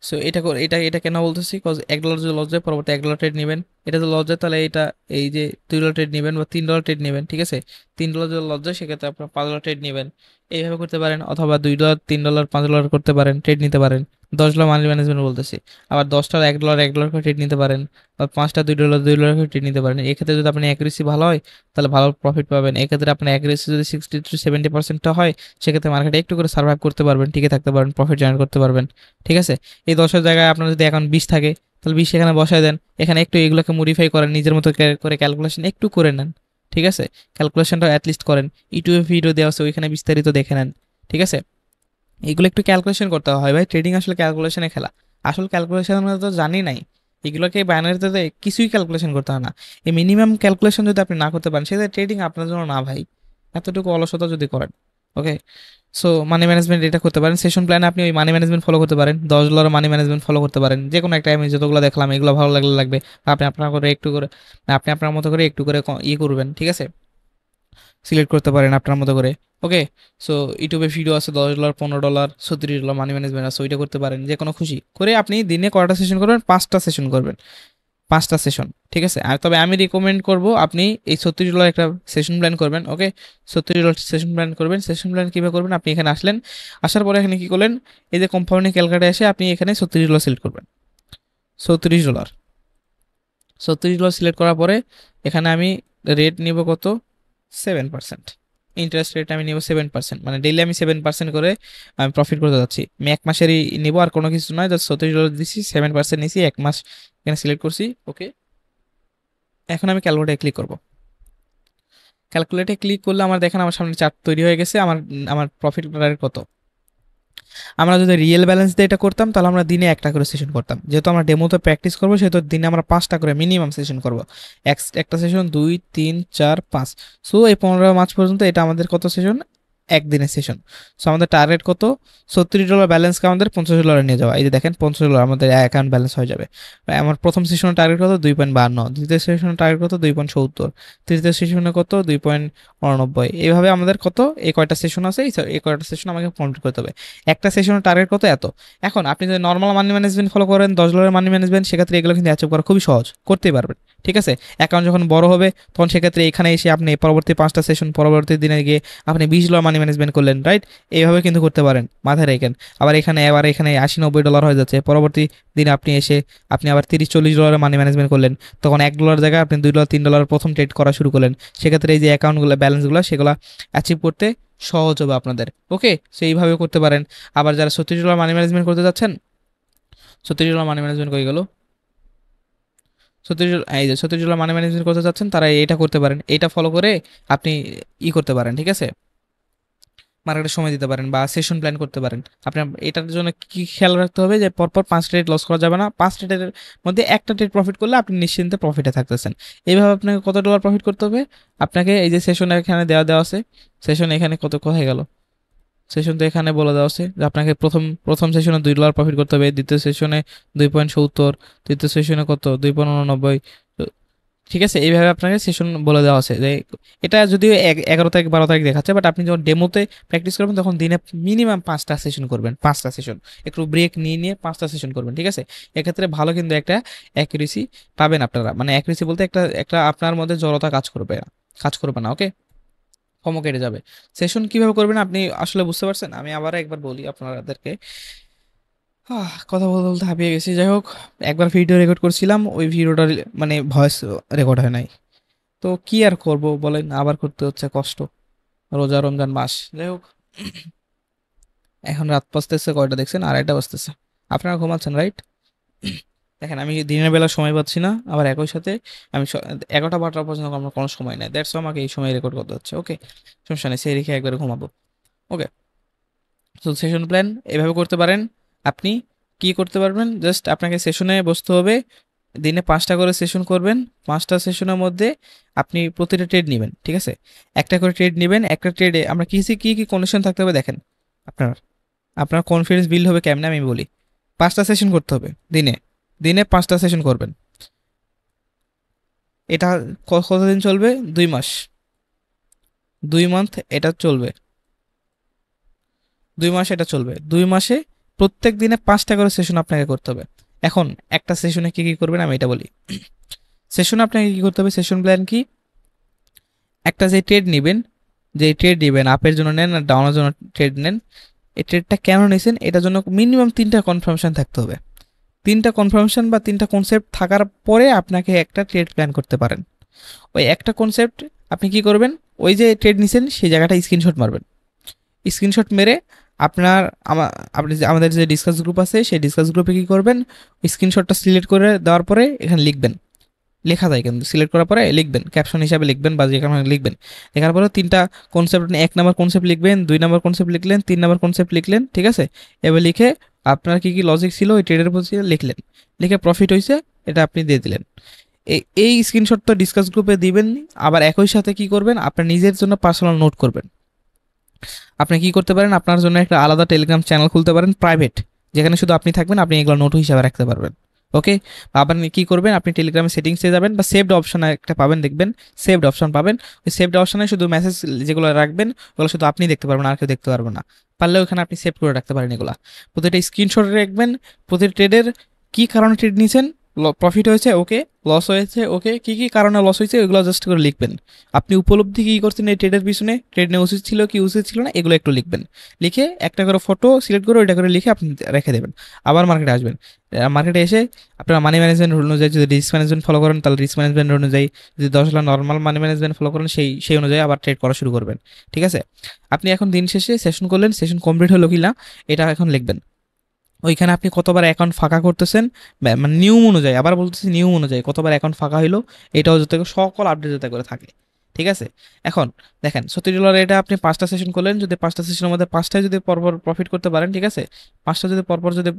সো এটা এটা এটা কেন বলতেছি, কজ $1 যদি লস যায় পরবর্তী $1 ট্রেড নেবেন, এটা যদি লস যায় তাহলে এটা এই যে $2 ট্রেড নেবেন বা $3 ট্রেড নেবেন, ঠিক আছে। $3 যদি লস যায় সেক্ষেত্রে আপনার $5 ট্রেড নেবেন, এইভাবে করতে পারেন। অথবা $2 $3 $5 করতে পারেন, ট্রেড নিতে পারেন। $10 মানি ম্যানেজমেন্ট বলতেছি। আবার 10টার $1 করে ট্রেড নিতে পারেন, বা 5টা $2 করে ট্রেড নিতে পারেন। এক্ষেত্রে যদি আপনার অ্যাকুরেসি ভালো হয় তাহলে ভালো প্রফিট পাবেন। এক্ষেত্রে আপনার অ্যাকুরেসি যদি 60 to 70% হয় সেক্ষেত্রে মার্কেটে একটু করে সার্ভাইভ করতে পারবেন, টিকে থাকতে পারবেন, প্রফিট জেনারেট করতে পারবেন, ঠিক আছে। এই 10-এর জায়গায় আপনার যদি এখন 20 থাকে তাহলে 20 এখানে বসায় দেন, এখানে একটু এগুলোকে মডিফাই করেন, নিজের মতো করে ক্যালকুলেশন একটু করে নেন, ঠিক আছে। ক্যালকুলেশনটা অ্যাটলিস্ট করেন, ইউটিউবে ভিডিও দেওয়া আছে ওইখানে বিস্তারিত দেখে নেন, ঠিক আছে। এগুলো একটু ক্যালকুলেশন করতে হয় ভাই, ট্রেডিং আসলে ক্যালকুলেশনে খেলা। আসল ক্যালকুলেশন আমরা তো জানি নাই, এগুলোকে বাইনারিতে কিছুই ক্যালকুলেশন করতে হয় না। এই মিনিমাম ক্যালকুলেশন যদি আপনি না করতে পারেন সেটা ট্রেডিং আপনার জন্য না ভাই, এতটুকু অলসতা যদি করেন, ওকে। সো মানি ম্যানেজমেন্ট এটা করতে পারেন, সেশন প্ল্যানে আপনি ওই মানি ম্যানেজমেন্ট ফলো করতে পারেন, $10 মানি ম্যানেজমেন্ট ফলো করতে পারেন। যে কোনো একটা আমি যতগুলো দেখলাম এগুলো ভালো লাগলে লাগবে, আপনি আপনার করে একটু করে, আপনি আপনার মতো করে একটু করে ইয়ে করবেন, ঠিক আছে। সিলেক্ট করতে পারেন আপনার মতো করে, ওকে। সো ইউটিউবে ভিডিও আছে $10 $15 $36 মানি ম্যানেজমেন্ট আছে, ওইটা করতে পারেন। যে কোনো খুশি করে আপনি দিনে কয়টা সেশন করবেন, 5টা সেশন করবেন, 5টা সেশন, ঠিক আছে। আর তবে আমি রিকমেন্ড করব আপনি এই $36 একটা সেশন প্ল্যান করবেন, ওকে। $36 সেশন প্ল্যান করবেন। সেশন প্ল্যান কীভাবে করবেন, আপনি এখানে আসলেন, আসার পরে এখানে কী করলেন, এই যে কম্পাউন্ডিং ক্যালকুলেটরে এসে আপনি এখানে $36 সিলেক্ট করবেন, $36 $36 সিলেক্ট করার পরে এখানে আমি রেট নিব কত, 7%। ইন্টারেস্ট রেট আমি নিব 7%, মানে ডেইলি আমি 7% করে আমি প্রফিট করতে যাচ্ছি। আমি এক মাসেরই নিব, আর কোনো কিছু নয়, জাস্ট $36 দিচ্ছি, 7% নিছি, এক মাস এখানে সিলেক্ট করছি, ওকে। এখন আমি ক্যালকুলেটে ক্লিক করব। ক্যালকুলেটে ক্লিক করলে আমার দেখেন আমার সামনে চার্ট তৈরি হয়ে গেছে, আমার আমার প্রফিট কত। আমরা যদি রিয়েল ব্যালেন্স দিয়ে এটা করতাম তাহলে আমরা দিনে একটা করে সেশন করতাম, যেহেতু আমরা ডেমোতে প্র্যাকটিস করবো সেহেতু দিনে আমরা 5টা করে মিনিমাম সেশন করবো। একটা সেশন 2 3 4 5, সো এই 15 মার্চ পর্যন্ত এটা আমাদের কত সেশন, একদিনের সেশন। সো আমাদের টার্গেট কত, $36 ব্যালেন্সকে আমাদের $50 নিয়ে যাওয়া। এই যে দেখেন $50 আমাদের অ্যাকাউন্ট ব্যালেন্স হয়ে যাবে। আমার প্রথম সেশনের টার্গেট কত 2.52, দ্বিতীয় সেশনের টার্গেট কত 2.70, তৃতীয় সেশনে কত 2.89। এইভাবে আমাদের কত এই কয়টা সেশন আছে, এই কয়টা সেশন আমাকে কমপ্লিট করতে হবে। একটা সেশনের টার্গেট কত এত। এখন আপনি যদি নর্মাল মানি ম্যানেজমেন্ট ফলো করেন, $10 মানি ম্যানেজমেন্ট, সেক্ষেত্রে এগুলো কিন্তু অ্যাচিভ করা খুবই সহজ, করতেই পারবেন, ঠিক আছে। অ্যাকাউন্ট যখন বড় হবে তখন সেক্ষেত্রে এখানে এসে আপনি পরবর্তী 5টা সেশন পরবর্তী দিনে গিয়ে আপনি $20 মানি ম্যানেজমেন্ট করলেন, রাইট। এইভাবে কিন্তু করতে পারেন, মাথায় রাখেন। আবার এখানে $80-90 হয়ে যাচ্ছে, পরবর্তী দিনে আপনি এসে আপনি আবার $30-40 মানি ম্যানেজমেন্ট করলেন, তখন $1 জায়গায় আপনি $2 $3 প্রথম ট্রেড করা শুরু করলেন। সেক্ষেত্রে এই যে অ্যাকাউন্টগুলো ব্যালেন্সগুলো সেগুলো অ্যাচিভ করতে সহজ হবে আপনাদের, ওকে। সো এইভাবে করতে পারেন। আবার যারা $36 মানি ম্যানেজমেন্ট করতে যাচ্ছেন, $36 মানি ম্যানেজমেন্ট করে গেল, 36, এই যে $36 মানি ম্যানেজমেন্ট করতে চাচ্ছেন তারা এটা করতে পারেন, এটা ফলো করে আপনি করতে পারেন, ঠিক আছে। মার্কেটে সময় দিতে পারেন বা সেশন প্ল্যান করতে পারেন। আপনার এটার জন্য কি খেয়াল রাখতে হবে, যে পরপর 5 ট্রেড লস করা যাবে না। 5 ট্রেডের মধ্যে একটা ট্রেড প্রফিট করলে আপনি নিশ্চিন্তে প্রফিটে থাকতেছেন। এইভাবে আপনাকে কত ডলার প্রফিট করতে হবে, আপনাকে এই যে সেশন এখানে দেওয়া আছে, সেশন এখানে কত কোথায় গেল, সেশন তো এখানে বলে দেওয়া আছে যে আপনাকে প্রথম সেশনে $2 প্রফিট করতে হবে, দ্বিতীয় সেশনে 2.70, তৃতীয় সেশনে কত 2.89। ঠিক আছে, এইভাবে আপনাকে সেশন বলে দেওয়া আছে। যে এটা যদিও 11 তারিখ 12 তারিখ দেখাচ্ছে, বাট আপনি যখন ডেমোতে প্র্যাকটিস করবেন তখন দিনে মিনিমাম 5টা সেশন করবেন, 5টা সেশন, একটু ব্রেক নিয়ে নিয়ে 5টা সেশন করবেন, ঠিক আছে। এক্ষেত্রে ভালো কিন্তু একটা অ্যাকুরেসি পাবেন আপনারা, মানে অ্যাকুরেসি বলতে একটা একটা আপনার মধ্যে জড়তা কাজ করবে না, ওকে। কমও কেটে যাবে। সেশন কিভাবে করবেন আপনি আসলে বুঝতে পারছেন, আমি আবার একবার বলি আপনাদেরকে। কথা বলতে বলতে হাঁপিয়ে গেছি। যাই হোক, একবার ভিডিও রেকর্ড করছিলাম, ওই ভিডিওটা মানে ভয়েস রেকর্ড হয় নাই। তো কি আর করব বলেন, আবার করতে হচ্ছে, কষ্ট, রোজা রমজান মাস। যাই হোক, এখন রাত বাজতেছে কয়টা দেখছেন, 2:30 বাজতেছে। আপনারা ঘুমাচ্ছেন, রাইট। দেখেন আমি দিনের বেলা সময় পাচ্ছি না, আবার একই সাথে আমি 11টা 12টা পর্যন্ত আমার কোনো সময় নেই, দ্যাটস আমাকে এই সময় রেকর্ড করতে হচ্ছে, ওকে। সমস্যা নেই, সেই রেখে একবারে ঘুমাবো, ওকে। তো সেশন প্ল্যান এভাবে করতে পারেন। আপনি কি করতে পারবেন, জাস্ট আপনাকে সেশনে বসতে হবে, দিনে 5টা করে সেশন করবেন। 5টা সেশনের মধ্যে আপনি প্রতিটা ট্রেড নেবেন, ঠিক আছে। একটা করে ট্রেড নেবেন, একটা ট্রেডে আমরা কি কি কন্ডিশন থাকতে হবে দেখেন। আপনার আপনার কনফিডেন্স বিল্ড হবে কেমনে আমি বলি। 5টা সেশন করতে হবে দিনে, দিনে 5টা সেশন করবেন। এটা কতদিন চলবে, 2 মাস, 2 মান্থ এটা চলবে, 2 মাস এটা চলবে। 2 মাসে প্রত্যেক দিনে 5টা করে সেশন আপনাকে করতে হবে। এখন একটা সেশনে কি করবেন আমি এটা বলি। সেশনে আপনাকে কি করতে হবে, সেশন প্ল্যান কি, একটা যে ট্রেড নেবেন, যে ট্রেড নেবেন আপের জন্য নেন আর ডাউনের জন্য ট্রেড নেন, এই ট্রেডটা কেন নিয়েছেন এটার জন্য মিনিমাম 3টা কনফার্মেশন থাকতে হবে। 3টা কনফার্মেশন বা 3টা কনসেপ্ট থাকার পরে আপনাকে একটা ট্রেড প্ল্যান করতে পারেন। ওই একটা কনসেপ্ট আপনি কি করবেন, ওই যে ট্রেড নিছেন সেই জায়গাটা স্ক্রিনশট মারবেন। স্ক্রিনশট মেরে আপনার আপনি যে আমাদের যে ডিসকাস গ্রুপ আছে সেই ডিসকাস গ্রুপে কি করবেন, স্ক্রিনশটটা সিলেক্ট করে দেওয়ার পরে এখানে লিখবেন, লেখা যায় কিন্তু সিলেক্ট করার পরে লিখবেন, ক্যাপশন হিসাবে লিখবেন বা যেখানে লিখবেন। লেখার পরে 3টা কনসেপ্ট, 1 নম্বর কনসেপ্ট লিখবেন, 2 নম্বর কনসেপ্ট লিখলেন, 3 নম্বর কনসেপ্ট লিখলেন, ঠিক আছে। এবার লিখে আপনার কি কি লজিক ছিল ওই ট্রেডের প্রতি লিখলেন, লিখে প্রফিট হয়েছে এটা আপনি দিয়ে দিলেন। এই স্ক্রিনশট তো ডিসকাস গ্রুপে দিবেন। আবার একই সাথে কি করবেন, আপনার নিজের জন্য পার্সোনাল নোট করবেন। আপনি কি করতে পারেন, আপনার জন্য একটা আলাদা টেলিগ্রাম চ্যানেল খুলতে পারেন প্রাইভেট, যেখানে শুধু আপনি থাকবেন, আপনি এগুলো নোট হিসাবে রাখতে পারবেন। ওকে, আবার কি করবেন, আপনি টেলিগ্রামে সেটিংসে যাবেন বা সেভড অপশন একটা পাবেন, দেখবেন সেভড অপশন পাবেন। ওই সেভড অপশনে শুধু মেসেজ যেগুলো রাখবেন ওগুলো শুধু আপনি দেখতে পারবেন, আর কেউ দেখতে পারবে না। পারলে ওখানে আপনি সেভ করে রাখতে পারেন এগুলা। প্রতিটা স্ক্রিনশট রাখবেন, প্রতিটা ট্রেডের কী কারণে ট্রেড নিয়েছেন, প্রফিট হয়েছে ওকে, লস হয়েছে ওকে, কী কী কারণে লস হয়েছে ওইগুলো জাস্ট করে লিখবেন। আপনি উপলব্ধি কী করছেন এই ট্রেডের পিছনে, ট্রেড নেওয়া উচিত ছিল কি উচিত ছিল না, এগুলো একটু লিখবেন। লিখে একটা করে ফটো সিলেক্ট করে ওইটা করে লিখে আপনি রেখে দেবেন। আবার মার্কেটে আসবেন, মার্কেটে এসে আপনারা মানি ম্যানেজমেন্ট রুল অনুযায়ী যদি রিস্ক ম্যানেজমেন্ট ফলো করেন তাহলে রিস্ক ম্যানেজমেন্ট অনুযায়ী, যদি 10 lakh normal money management follow করেন সেই অনুযায়ী আবার ট্রেড করা শুরু করবেন। ঠিক আছে, আপনি এখন দিন শেষে সেশন করলেন, সেশন কমপ্লিট হলো কি না এটা এখন লিখবেন। ওইখানে আপনি কতবার অ্যাকাউন্ট ফাঁকা করতেছেন, মানে নিয়ম অনুযায়ী, আবার বলতেছি নিয়ম অনুযায়ী কতবার অ্যাকাউন্ট ফাঁকা হইলো, এটাও যাতে সকল আপডেট যাতে করে থাকে। ঠিক আছে, এখন দেখেন $70 এটা আপনি 5টা সেশন করলেন, যদি 5টা সেশনের মধ্যে 5টায় যদি পরপর প্রফিট করতে পারেন, ঠিক আছে, 5টা যদি পরপর যদি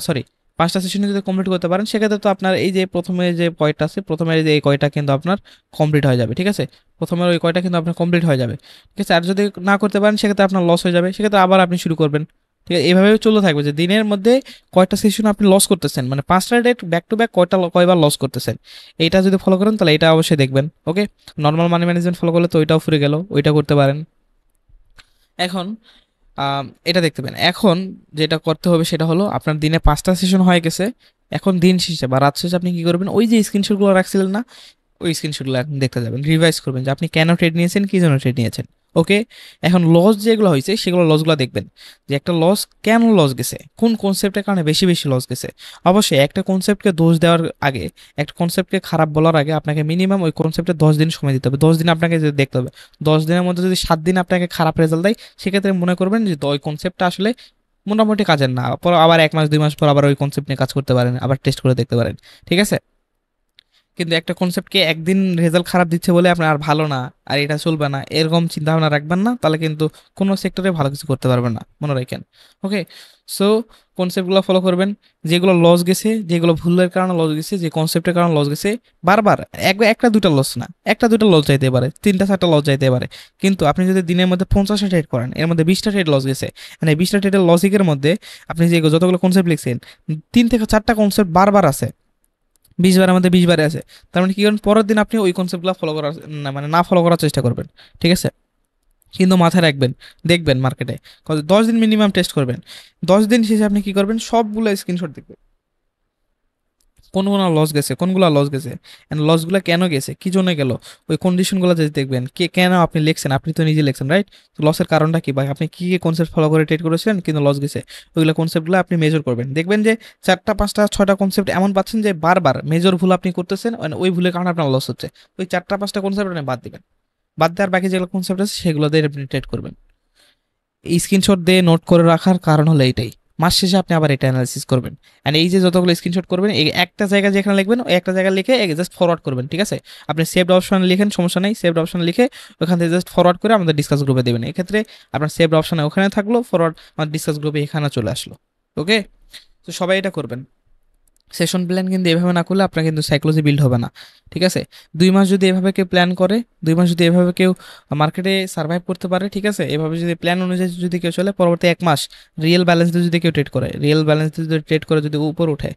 সরি 5টা সেশনে যদি কমপ্লিট করতে পারেন, সেক্ষেত্রে তো আপনার এই যে প্রথমে যে কয়টা আছে, প্রথমে যে এই কয়টা কিন্তু আপনার কমপ্লিট হয়ে যাবে। ঠিক আছে, প্রথমের ওই কয়টা কিন্তু আপনার কমপ্লিট হয়ে যাবে। ঠিক আছে, আর যদি না করতে পারেন সেক্ষেত্রে আপনার লস হয়ে যাবে, সেক্ষেত্রে আবার আপনি শুরু করবেন। ঠিক আছে, এইভাবে চলতে থাকবে যে দিনের মধ্যে কয়টা সেশন আপনি লস করতেছেন, মানে 5টা ডেট ব্যাক টু ব্যাক কয়বার লস করতেছেন, এইটা যদি ফলো করেন তাহলে এটা অবশ্যই দেখবেন। ওকে, নর্মাল মানি ম্যানেজমেন্ট ফলো করলে তো ওইটাও ফুরে গেল, ওইটা করতে পারেন। এখন এটা দেখতে পেন। এখন যেটা করতে হবে সেটা হলো আপনার দিনে 5টা সেশন হয়ে গেছে, এখন দিন শেষে বা রাত শেষে আপনি কি করবেন, ওই যে স্ক্রিনশটগুলো রাখছিলেন না, ওই স্ক্রিনশটগুলো এখন দেখতে যাবেন, রিভাইজ করবেন যে আপনি কেন ট্রেড নিয়েছেন, কী জন্য ট্রেড নিয়েছেন। ওকে, এখন লস যেগুলো হয়েছে সেগুলো লসগুলো দেখবেন, যে একটা লস কেন লস গেছে, কোন কনসেপ্টের কারণে বেশি বেশি লস গেছে। অবশ্যই একটা কনসেপ্টকে দোষ দেওয়ার আগে, একটা কনসেপ্টকে খারাপ বলার আগে আপনাকে মিনিমাম ওই কনসেপ্টে 10 দিন সময় দিতে হবে। 10 দিন আপনাকে যদি দেখতে হবে, 10 দিনের মধ্যে যদি 7 দিন আপনাকে খারাপ রেজাল্ট দেয়, সেক্ষেত্রে মনে করবেন যে ওই কনসেপ্টটা আসলে মোটামুটি কাজের না, পর আবার 1 মাস 2 মাস পর আবার ওই কনসেপ্ট নিয়ে কাজ করতে পারেন, আবার টেস্ট করে দেখতে পারেন। ঠিক আছে, কিন্তু একটা কনসেপ্টকে একদিন রেজাল্ট খারাপ দিচ্ছে বলে আপনার আর ভালো না, আর এটা চলবে না, এরকম চিন্তা ভাবনা রাখবেন না, তাহলে কিন্তু কোনো সেক্টরে ভালো কিছু করতে পারবেন না, মনে রাখেন। ওকে, সো কনসেপ্টগুলো ফলো করবেন, যেগুলো লস গেছে, যেগুলো ভুলের কারণে লস গেছে, যে কনসেপ্টের কারণে লস গেছে, বারবার একটা দুটা লস না, একটা দুটা লস যাইতে পারে, 3টা 4টা লস যাইতে পারে, কিন্তু আপনি যদি দিনের মধ্যে 50টা ট্রেড করেন, এর মধ্যে 20টা ট্রেড লস গেছে, মানে 20টা ট্রেডের লজিকের মধ্যে আপনি যে যতগুলো কনসেপ্ট লিখছেন 3 থেকে 4টা কনসেপ্ট বারবার আছে, 20বারের মধ্যে 20বারে আছে, তার মানে কি করেন, পরের দিন আপনি ওই কনসেপ্টগুলো ফলো করার না, মানে না ফলো করার চেষ্টা করবেন। ঠিক আছে, কিন্তু মাথায় রাখবেন, দেখবেন মার্কেটে 10 দিন মিনিমাম টেস্ট করবেন। 10 দিন শেষে আপনি কি করবেন, সবগুলো স্ক্রিনশট দেখবেন, কোনগুলো লস গেছে, কোনগুলো লস গেছে, এন্ড লসগুলো কেন গেছে, কি জন্য গেল, ওই কন্ডিশনগুলো যদি দেখবেন, কেন আপনি লিখছেন, আপনি তো নিজে লিখছেন রাইট, তো লসের কারণটা কি, বা আপনি কি কি কনসেপ্ট ফলো করে ট্রেড করেছিলেন কিন্তু লস গেছে, ওইগুলো কনসেপ্টগুলো আপনি মেজর করবেন। দেখবেন যে 4টা 5টা 6টা কনসেপ্ট এমন পাচ্ছেন যে বারবার মেজর ভুল আপনি করতেছেন, ওই ভুলের কারণে আপনার লস হচ্ছে, ওই 4টা 5টা কনসেপ্ট আপনি বাদ দিবেন, বাদ দেওয়ার বাকি যেগুলো কনসেপ্ট আছে সেগুলো দিয়ে আপনি ট্রেড করবেন। এই স্ক্রিনশট দিয়ে নোট করে রাখার কারণ হলো এইটাই, মাস শেষে আপনি আবার এটা অ্যানালাইসিস করবেন। অ্যান্ড এই যে যতগুলো স্ক্রিনশট করবেন, এই একটা জায়গায় যেখানে লিখবেন ওই একটা জায়গায় লিখে জাস্ট ফরওয়ার্ড করবেন। ঠিক আছে, আপনি সেভড অপশন লিখেন, সমস্যা নেই, সেভড অপশন লিখে ওখান থেকে জাস্ট ফরওয়ার্ড করে আমাদের ডিসকাস গ্রুপে দেবেন। এক্ষেত্রে আপনার সেভড অপশনে ওখানে থাকলো, ফরওয়ার্ড আমাদের ডিসকাস গ্রুপে এখানে চলে আসলো। ওকে, তো সবাই এটা করবেন। সেশন প্ল্যান কিন্তু এভাবে না করলে আপনার কিন্তু সাইকোলজি বিল্ড হবে না। ঠিক আছে, 2 মাস যদি এভাবে কেউ প্ল্যান করে, 2 মাস যদি এভাবে কেউ মার্কেটে সার্ভাইভ করতে পারে, ঠিক আছে, এভাবে যদি প্ল্যান অনুযায়ী যদি কেউ চলে, পরবর্তী 1 মাস রিয়েল ব্যালেন্স দিয়ে যদি কেউ ট্রেড করে, রিয়েল ব্যালেন্স দিয়ে যদি ট্রেড করে যদি উপর উঠে,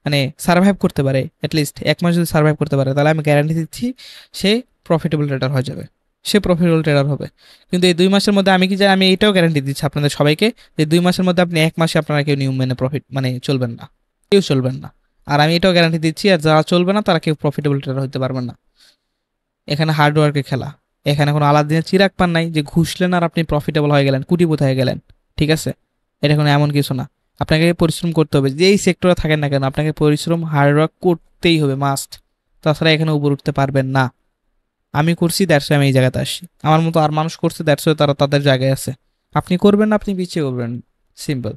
মানে সার্ভাইভ করতে পারে, অ্যাটলিস্ট 1 মাস যদি সার্ভাইভ করতে পারে, তাহলে আমি গ্যারান্টি দিচ্ছি সে প্রফিটেবল ট্রেডার হয়ে যাবে। সে প্রফিটেবল ট্রেডার হবে। কিন্তু এই 2 মাসের মধ্যে আমি কি জানি, আমি এটাও গ্যারান্টি দিচ্ছি আপনাদের সবাইকে যে 2 মাসের মধ্যে আপনি 1 মাসে আপনারা কেউ নিয়ম মেনে প্রফিট মানে চলবেন না, কেউ চলবেন না। আর আমি এটাও গ্যারান্টি দিচ্ছি, আর যারা চলবে না তারা কেউ প্রফিটেবল ট্রেডার হতে পারবেন না। এখানে হার্ডওয়ার্কের খেলা, এখানে কোনো আলাদিনের চিরাগ পান নাই যে ঘুষলেন আর আপনি প্রফিটেবল হয়ে গেলেন, কোটিপতি হয়ে গেলেন। ঠিক আছে, এটা কোনো এমন কিছু না। আপনাকে পরিশ্রম করতে হবে, যেই সেক্টরে থাকেন না কেন আপনাকে পরিশ্রম হার্ডওয়ার্ক করতেই হবে, মাস্ট। তাছাড়া এখানে উপর উঠতে পারবেন না। আমি করছি, দ্যাটস আমি এই জায়গাতে আসছি। আমার মতো আর মানুষ করছে, দ্যাটস তারা তাদের জায়গায় আছে। আপনি করবেন না, আপনি পিছিয়ে করবেন, সিম্পল।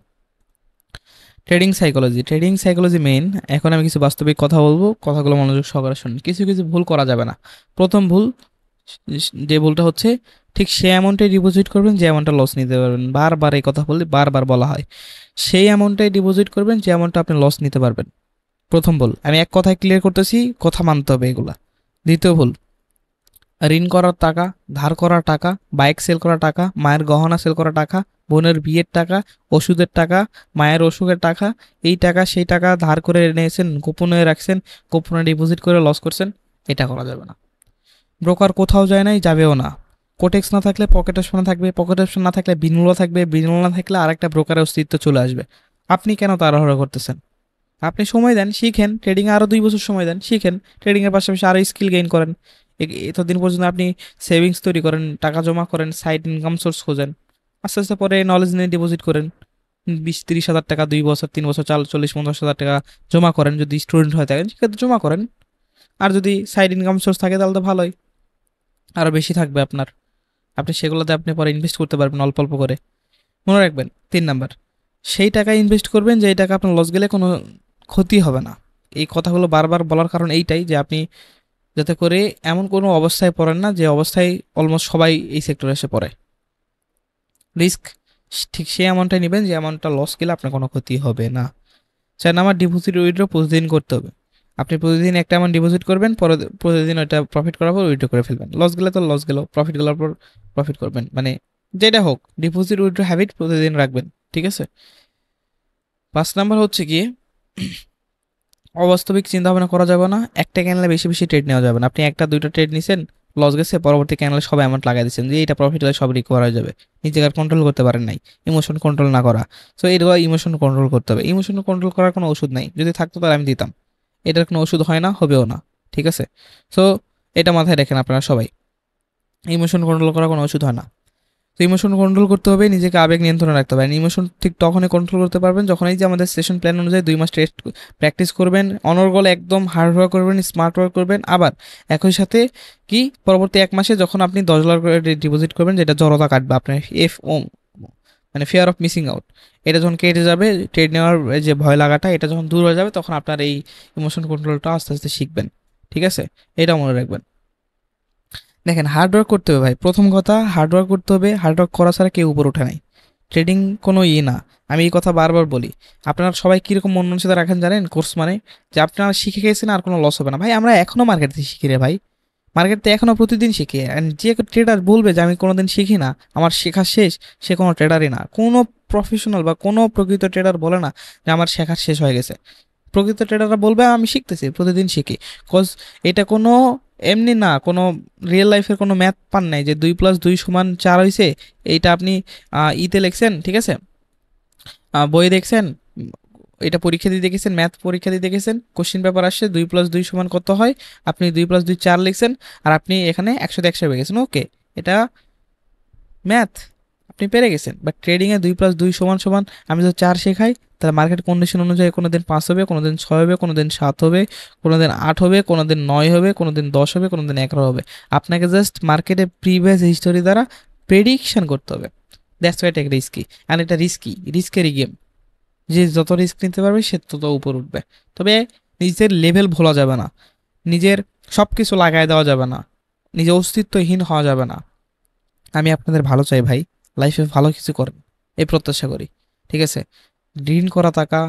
Trading psychology main. এখন আমি কিছু বাস্তবিক কথা বলবো, কথাগুলো মনোযোগ সহকারে শুনুন। কিছু কিছু ভুল করা যাবে না। প্রথম ভুল, যে ভুলটা হচ্ছে, ঠিক সে অ্যামাউন্টে ডিপোজিট করবেন যে অ্যামাউন্টটা লস নিতে পারবেন। বারবার এই কথা বললে বারবার বলা হয়, সেই অ্যামাউন্টটাই ডিপোজিট করবেন যে অ্যামাউন্টটা আপনি লস নিতে পারবেন। প্রথম ভুল, আমি এক কথায় ক্লিয়ার করতেছি, কথা মানতে হবে এগুলা। দ্বিতীয় ভুল, ঋণ করার টাকা, ধার করার টাকা, বাইক সেল করা টাকা, মায়ের গহনা সেল করা টাকা, বোনের বিয়ের টাকা, ওষুধের টাকা, মায়ের অসুখের টাকা, এই টাকা সেই টাকা ধার করে এনেছেন, গোপনে রাখছেন, গোপনে ডিপোজিট করে লস করছেন, এটা করা যাবে না। ব্রোকার কোথাও যায় নাই, যাবেও না। কোটেক্স না থাকলে পকেট অপশন থাকবে, পকেট অপশন না থাকলে বিনুলা থাকবে, বিনুলা না থাকলে আরেকটা ব্রোকারের অস্তিত্ব চলে আসবে। আপনি কেন তাড়াহুড়ো করতেছেন? আপনি সময় দেন, শিখেন, ট্রেডিংয়ে আরও 2 বছর সময় দেন, শিখেন, ট্রেডিংয়ের পাশাপাশি আরও স্কিল গেইন করেন। এতদিন পর্যন্ত আপনি সেভিংস তৈরি করেন, টাকা জমা করেন, সাইড ইনকাম সোর্স খোঁজেন। আস্তে আস্তে পরে নলেজ নিয়ে ডিপোজিট করেন। 20-30 হাজার টাকা 2 বছর 3 বছর 40-50 হাজার টাকা জমা করেন, যদি স্টুডেন্ট হয়ে থাকেন সেক্ষেত্রে জমা করেন। আর যদি সাইড ইনকাম সোর্স থাকে তাহলে তো ভালোই, আরও বেশি থাকবে আপনার। আপনি সেগুলোতে আপনি পরে ইনভেস্ট করতে পারবেন অল্প অল্প করে। মনে রাখবেন, 3 নাম্বার, সেই টাকা ইনভেস্ট করবেন যে টাকা আপনার লস গেলে কোনো ক্ষতি হবে না। এই কথাগুলো বারবার বলার কারণ এইটাই যে আপনি যাতে করে এমন কোনো অবস্থায় পড়েন না যে অবস্থায় অলমোস্ট সবাই এই সেক্টরে এসে পড়ে। রিস্ক ঠিক সেই অ্যামাউন্টটাই নেবেন যে অ্যামাউন্টটা লস গেলে আপনার কোনো ক্ষতি হবে না। 4 নাম্বার, ডিপোজিট উইথড্র প্রতিদিন করতে হবে। আপনি প্রতিদিন একটা অ্যামাউন্ট ডিপোজিট করবেন, পরে প্রতিদিন ওইটা প্রফিট করার পর উইথড্র করে ফেলবেন। লস গেলে তো লস গেল, প্রফিট গেলার পর প্রফিট করবেন, মানে যেটা হোক ডিপোজিট উইথড্র হ্যাবিট প্রতিদিন রাখবেন। ঠিক আছে। 5 নাম্বার হচ্ছে কি, অবাস্তবিক চিন্তা ভাবনা করা যাবে না। একটা ক্যানেলে বেশি বেশি ট্রেড নেওয়া যাবে না। আপনি একটা দুইটা ট্রেড নিছেন, লস গেছে, পরবর্তী ক্যানেলে সব অ্যামাউন্ট লাগাই দিচ্ছেন যে এটা প্রফিট হলে সব রিকভার হয়ে যাবে। নিজেকে আর কন্ট্রোল করতে পারেন নাই, ইমোশন কন্ট্রোল না করা। সো এগুলো ইমোশন কন্ট্রোল করতে হবে। ইমোশন কন্ট্রোল করার কোনো ওষুধ নাই, যদি থাকতো তাহলে আমি দিতাম। এটার কোনো ওষুধ হয় না, হবেও না। ঠিক আছে। সো এটা মাথায় রাখেন আপনারা সবাই, ইমোশন কন্ট্রোল করার কোনো ওষুধ হয় না। তো ইমোশন কন্ট্রোল করতে হবে, নিজেকে আবেগ নিয়ন্ত্রণে রাখতে হবে। ইমোশন ঠিক তখনই কন্ট্রোল করতে পারবেন যখন এই যে আমাদের সেশন প্ল্যান অনুযায়ী 2 মাস টেস্ট প্র্যাকটিস করবেন, অনর্গল একদম হার্ড ওয়ার্ক করবেন, স্মার্ট ওয়ার্ক করবেন। আবার একই সাথে কি, পরবর্তী 1 মাসে যখন আপনি 10 ডলার করে ডিপোজিট করবেন, যেটা জড়তা কাটবে আপনার FO, মানে ফিয়ার অফ মিসিং আউট, এটা যখন কেটে যাবে, ট্রেড নেওয়ার যে ভয় লাগাটা এটা যখন দূর হয়ে যাবে, তখন আপনার এই ইমোশন কন্ট্রোলটা আস্তে আস্তে শিখবেন। ঠিক আছে, এটা মনে রাখবেন। দেখেন, হার্ডওয়ার্ক করতে হবে ভাই। প্রথম কথা, হার্ডওয়ার্ক করতে হবে। হার্ডওয়ার্ক করা ছাড়া কেউ উপর ওঠে নাই। ট্রেডিং কোনো না, আমি এই কথা বারবার বলি। আপনারা সবাই কীরকম মন মানসিকতা রাখেন জানেন? কোর্স মানে যে আপনারা শিখে গেছেন আর কোনো লস হবে না। ভাই আমরা এখনও মার্কেট থেকে শিখি রে ভাই, মার্কেটে এখনও প্রতিদিন শিখি। অ্যান্ড যে ট্রেডার বলবে যে আমি কোনোদিন শিখি না, আমার শেখা শেষ, সে কোনো ট্রেডারই না। কোনো প্রফেশনাল বা কোনো প্রকৃত ট্রেডার বলে না যে আমার শেখা শেষ হয়ে গেছে। প্রকৃত ট্রেডাররা বলবে আমি শিখতেছি, প্রতিদিন শিখি। কজ এটা কোনো এমনি না, কোনো রিয়েল লাইফের কোনো ম্যাথ পান নাই যে 2+2=4 হয়েছে। এইটা আপনি ইতে লিখছেন, ঠিক আছে, বই দেখছেন, এটা পরীক্ষা দিয়ে দেখেছেন, ম্যাথ পরীক্ষা দিয়ে দেখেছেন, কোশ্চেন পেপার আসছে 2+2 কত হয়, আপনি 2+2=4 লিখছেন, আর আপনি এখানে 100-100 পেয়ে গেছেন। ওকে, এটা ম্যাথ, আপনি পেরে গেছেন। বাট ট্রেডিংয়ে 2+2=, আমি যদি 4 শেখাই, তাহলে মার্কেট কন্ডিশন অনুযায়ী কোনো দিন 5 হবে, কোনো দিন 6 হবে, কোনো দিন 7 হবে, কোনো দিন 8 হবে, কোনো দিন 9 হবে, কোনো দিন 10 হবে, কোনো দিন 11 হবে। আপনাকে জাস্ট মার্কেটে প্রিভিয়াস হিস্টোরি দ্বারা প্রেডিকশন করতে হবে। That's why take risky, and এটা রিস্কেরই গেম। যে যত রিস্ক নিতে পারবে সে তত উপর উঠবে। তবে নিজের লেভেল ভোলা যাবে না, নিজের সব কিছু লাগাই দেওয়া যাবে না, নিজে অস্তিত্বহীন হওয়া যাবে না। আমি আপনাদের ভালো চাই ভাই, লাইফে ভালো কিছু করেন এই প্রত্যাশা করি। ঠিক আছে, ঋণ করা টাকা,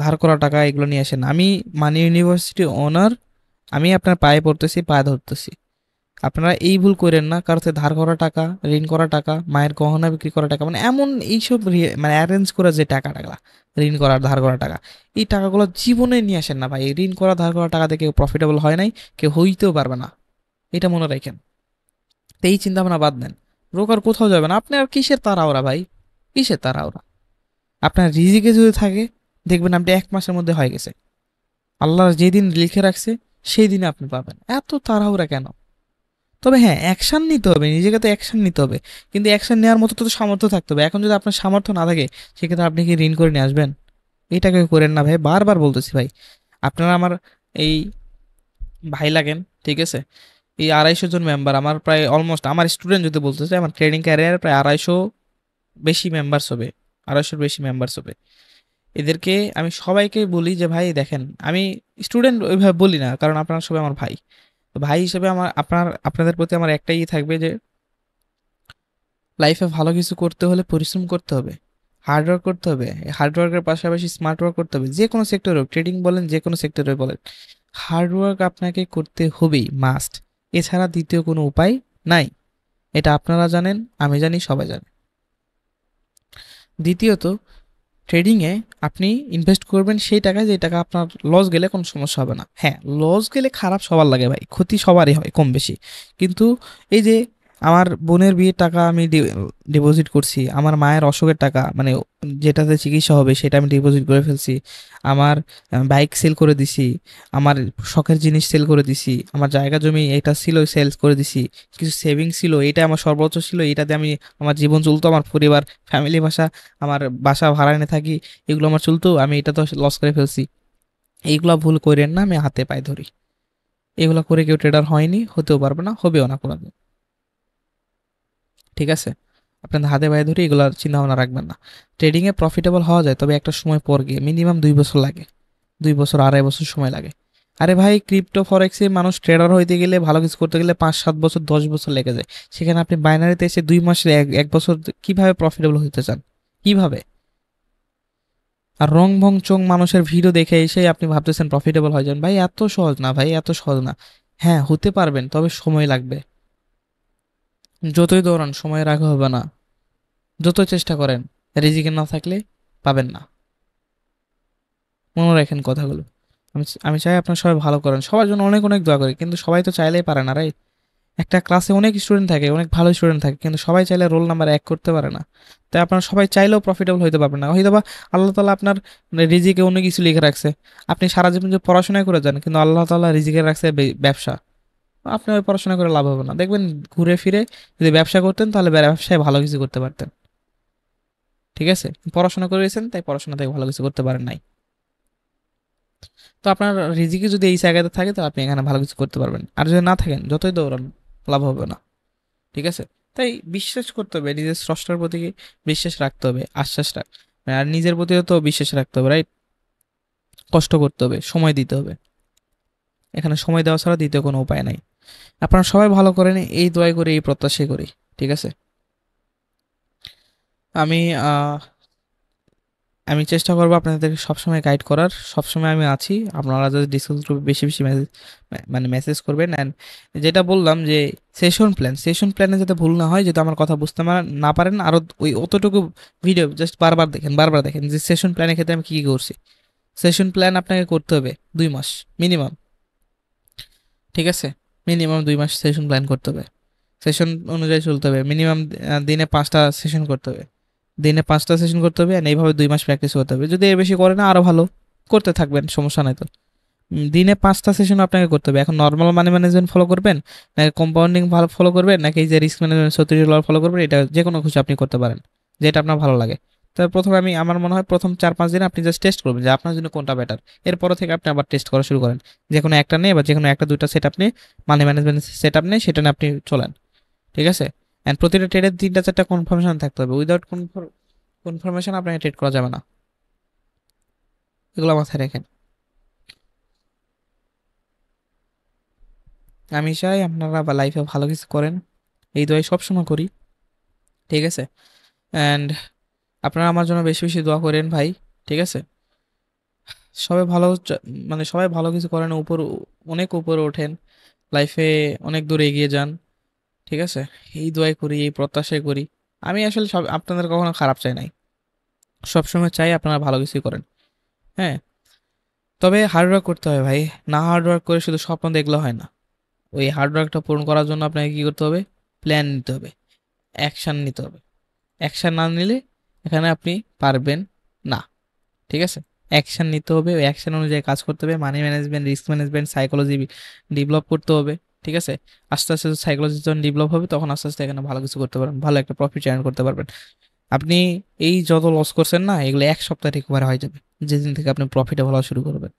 ধার করা টাকা এগুলো নিয়ে আসেন। আমি মানি ইউনিভার্সিটি ওনার, আমি আপনার পায়ে পড়তেছি, পায়ে ধরতেছি। আপনারা এই ভুল করেন না, কারো থেকে ধার করা টাকা, ঋণ করা টাকা, মায়ের গহনা বিক্রি করা টাকা, মানে এমন এইসব মানে অ্যারেঞ্জ করা যে টাকাটা, ঋণ করার ধার করা টাকা, এই টাকাগুলো জীবনে নিয়ে আসেন না ভাই। ঋণ করা ধার করা টাকা থেকে কেউ প্রফিটেবল হয় নাই, কেউ হইতেও পারবে না, এটা মনে রাখেন। তো এই চিন্তা ভাবনা বাদ দেন। ব্রোকার কোথাও যাবে না, আপনি আর কিসের তাড়াহুড়া ভাই, কিসের তাড়াহুড়া? আপনার রিজিকে যদি থাকে, দেখবেন আপনি 1 মাসের মধ্যে হয়ে গেছে। আল্লাহ যেদিন লিখে রাখছে সেই দিনে আপনি পাবেন, এত তাড়াহুড়া কেন? তবে হ্যাঁ, অ্যাকশন নিতে হবে, নিজেকে তো অ্যাকশন নিতে হবে। কিন্তু অ্যাকশন নেওয়ার মতো তো সামর্থ্য থাকতে হবে। এখন যদি আপনার সামর্থ্য না থাকে, সেক্ষেত্রে আপনি কি ঋণ করে নিয়ে আসবেন? এটাকে করেন না ভাই, বারবার বলতেছি ভাই। আপনারা আমার এই ভাই লাগেন, ঠিক আছে? এই 250 জন মেম্বার আমার, প্রায় অলমোস্ট আমার স্টুডেন্ট যদি বলতে চাই, আমার ট্রেডিং ক্যারিয়ারে প্রায় 250 বেশি মেম্বার্স হবে, 250-র বেশি মেম্বার্স হবে। এদেরকে আমি সবাইকে বলি যে ভাই দেখেন, আমি স্টুডেন্ট ওইভাবে বলি না, কারণ আপনারা সবাই আমার ভাই। তো ভাই হিসেবে আমার আপনাদের প্রতি আমার একটাই থাকবে যে লাইফে ভালো কিছু করতে হলে পরিশ্রম করতে হবে, হার্ড ওয়ার্ক করতে হবে। হার্ড ওয়ার্কের পাশাপাশি স্মার্ট ওয়ার্ক করতে হবে, যে কোনো সেক্টরে হোক, ট্রেডিং বলেন, যে কোনো সেক্টরে বলেন, হার্ড ওয়ার্ক আপনাকে করতে হবেই, মাস্ট। এছাড়া দ্বিতীয় কোনো উপায় নাই। এটা আপনারা জানেন, আমি জানি, সবাই জানে। দ্বিতীয়ত, ট্রেডিংয়ে আপনি ইনভেস্ট করবেন সেই টাকায় যে টাকা আপনার লস গেলে কোনো সমস্যা হবে না। হ্যাঁ, লস গেলে খারাপ সবার লাগে ভাই, ক্ষতি সবারই হয় কম বেশি। কিন্তু এই যে আমার বোনের বিয়ের টাকা আমি ডিপোজিট করছি, আমার মায়ের অসুখের টাকা, মানে যেটাতে চিকিৎসা হবে সেটা আমি ডিপোজিট করে ফেলছি, আমার বাইক সেল করে দিছি, আমার শখের জিনিস সেল করে দিছি, আমার জায়গা জমি এটা ছিল সেলস করে দিছি, কিছু সেভিং ছিল, এটা আমার সর্বোচ্চ ছিল, এটাতে আমি আমার জীবন চলতো, আমার পরিবার, ফ্যামিলি, আমার বাসা ভাড়া এনে থাকি, এগুলো আমার চলতো, আমি এটা তো লস করে ফেলছি। এইগুলা ভুল করেন না, আমি হাতে পায়ে ধরি। এগুলা করে কেউ ট্রেডার হয়নি, হতেও পারবে না, হবেও না কোনোদিন। ঠিক আছে? আপনাদের হাতে পায়ে ধরে এগুলার চিন্তা ভাবনা রাখবেন না। ট্রেডিংয়ে প্রফিটেবল হওয়া যায়, তবে একটা সময় পর গিয়ে মিনিমাম 2 বছর লাগে, 2 বছর 2.5 বছর সময় লাগে। আরে ভাই, ক্রিপ্টো ফরেক্সে মানুষ ট্রেডার হইতে গেলে, ভালো কিছু করতে গেলে 5-7 বছর, 10 বছর লেগে যায়। সেখানে আপনি বাইনারিতে এসে 2 মাসে, এক বছর কিভাবে প্রফিটেবল হতে চান? কিভাবে? আর রং ভং চং মানুষের ভিডিও দেখে এসে আপনি ভাবতেছেন প্রফিটেবল হয়ে যান? ভাই এত সহজ না, ভাই এত সহজ না। হ্যাঁ, হতে পারবেন, তবে সময় লাগবে। যতই দৌড়ান সময়ের আগে হবে না, যতই চেষ্টা করেন, রিজিকে না থাকলে পাবেন না। মনে রাখেন কথাগুলো। আমি চাই আপনার সবাই ভালো করেন, সবার জন্য অনেক অনেক দোয়া করি, কিন্তু সবাই তো চাইলেই পারে না, রাইট? একটা ক্লাসে অনেক স্টুডেন্ট থাকে, অনেক ভালো স্টুডেন্ট থাকে, কিন্তু সবাই চাইলে রোল নাম্বার 1 করতে পারে না। তাই আপনারা সবাই চাইলেও প্রফিটেবল হইতে পারবেন না, হয়তো বা আল্লাহ তাআলা আপনার রিজিকে অন্য কিছু লিখে রাখছে। আপনি সারা জীবন যে পড়াশোনায় করে যান, কিন্তু আল্লাহ তাআলা রিজিকে রাখছে ব্যবসা। আপনি ওই পড়াশোনা করে লাভ হবে না, দেখবেন ঘুরে ফিরে যদি ব্যবসা করতেন তাহলে ব্যবসায় ভালো কিছু করতে পারতেন। ঠিক আছে? পড়াশোনা করেছেন তাই পড়াশোনা থেকে ভালো কিছু করতে পারেন নাই। তো আপনার রিজিকে যদি এই জায়গাতে থাকে, তো আপনি এখানে ভালো কিছু করতে পারবেন। আর যদি না থাকেন, যতই দৌড়ান, লাভ হবে না। ঠিক আছে? তাই বিশ্বাস করতে হবে, নিজের স্রষ্টার প্রতি বিশ্বাস রাখতে হবে, আশ্বাস রাখ, আর নিজের প্রতিও তো বিশ্বাস রাখতে হবে, রাইট? কষ্ট করতে হবে, সময় দিতে হবে। এখানে সময় দেওয়া ছাড়া দ্বিতীয় কোনো উপায় নাই। আপনারা সবাই ভালো করেন, এই দোয়াই করি, এই প্রত্যাশাই করি। ঠিক আছে? আমি আমি চেষ্টা করবো আপনাদেরকে সবসময় গাইড করার, সবসময় আমি আছি। আপনারা যদি ডিসকাস গ্রুপে বেশি বেশি মেসেজ, মানে মেসেজ করবেন। অ্যান্ড যেটা বললাম যে সেশন প্ল্যানে যাতে ভুল না হয়, যদি আমার কথা বুঝতে না পারেন, আরও ওই অতটুকু ভিডিও জাস্ট বারবার দেখেন যে সেশন প্ল্যানের ক্ষেত্রে আমি কী কী করছি। সেশন প্ল্যান আপনাকে করতে হবে 2 মাস মিনিমাম। ঠিক আছে? মিনিমাম 2 মাস সেশন প্ল্যান করতে হবে, সেশন অনুযায়ী চলতে হবে। মিনিমাম দিনে 5টা সেশন করতে হবে, দিনে 5টা সেশন করতে হবে, and এইভাবে 2 মাস প্র্যাকটিস করতে হবে। যদি এর বেশি করে না, আরও ভালো, করতে থাকবেন, সমস্যা নাই তো। দিনে 5টা সেশন আপনাকে করতে হবে। এখন নর্মাল মানি ম্যানেজমেন্ট ফলো করবেন, নাকি কম্পাউন্ডিং ভালো ফলো করবেন, নাকি এই যে রিস্ক ম্যানেজমেন্ট 36 ডলার ফলো করবেন, এটা যে কোনো কিছু আপনি করতে পারেন, যেটা আপনার ভালো লাগে। তবে প্রথমে আমার মনে হয় প্রথম 4-5 দিন আপনি জাস্ট টেস্ট করবেন যে আপনার জন্য কোনটা বেটার। এরপর থেকে আপনি আবার টেস্ট করা শুরু করেন, যে কোনো একটা নিয়ে, বা যে কোনো একটা দুইটা সেট আপনি মানি ম্যানেজমেন্ট সেট আপ নিয়ে সেটা নিয়ে আপনি চলেন। ঠিক আছে? অ্যান্ড প্রতিটা ট্রেডের 3টা 4টা কনফার্মেশন থাকতে হবে, উইদাউট কনফার্মেশন আপনাকে ট্রেড করা যাবে না। এগুলো মাথায় রাখেন। আমি চাই আপনারা বা লাইফে ভালো কিছু করেন, এই দোয়াই সবসময় করি। ঠিক আছে? অ্যান্ড আপনারা আমার জন্য বেশি বেশি দোয়া করেন ভাই। ঠিক আছে? সবাই ভালো মানে সবাই ভালো কিছু করেন, অনেক উপরে ওঠেন, লাইফে অনেক দূর এগিয়ে যান। ঠিক আছে? এই দোয়াই করি, এই প্রত্যাশাই করি। আমি আসলে সব আপনাদের কখনো খারাপ চাই নাই, সবসময় চাই আপনারা ভালো কিছুই করেন। হ্যাঁ, তবে হার্ড ওয়ার্ক করতে হবে ভাই। না হার্ড ওয়ার্ক করে শুধু স্বপ্ন দেখলে হয় না। ওই হার্ড ওয়ার্কটা পূরণ করার জন্য আপনাকে কি করতে হবে? প্ল্যান নিতে হবে, অ্যাকশন নিতে হবে। অ্যাকশন না নিলে এখানে আপনি পারবেন না, ঠিক আছে? অ্যাকশন নিতে হবে, ওই অ্যাকশন অনুযায়ী কাজ করতে হবে, money management, risk management, psychology develop করতে হবে, ঠিক আছে? আস্তে আস্তে সাইকোলজি যখন ডেভেলপ হবে তখন আস্তে আস্তে এখানে ভালো কিছু করতে পারবেন, ভালো একটা প্রফিট জেনারেট করতে পারবেন। আপনি এই যত লস করছেন না, এগুলো এক সপ্তাহে রিকভার হয়ে যাবে যেদিন থেকে আপনি প্রফিটেবল হওয়া শুরু করবেন।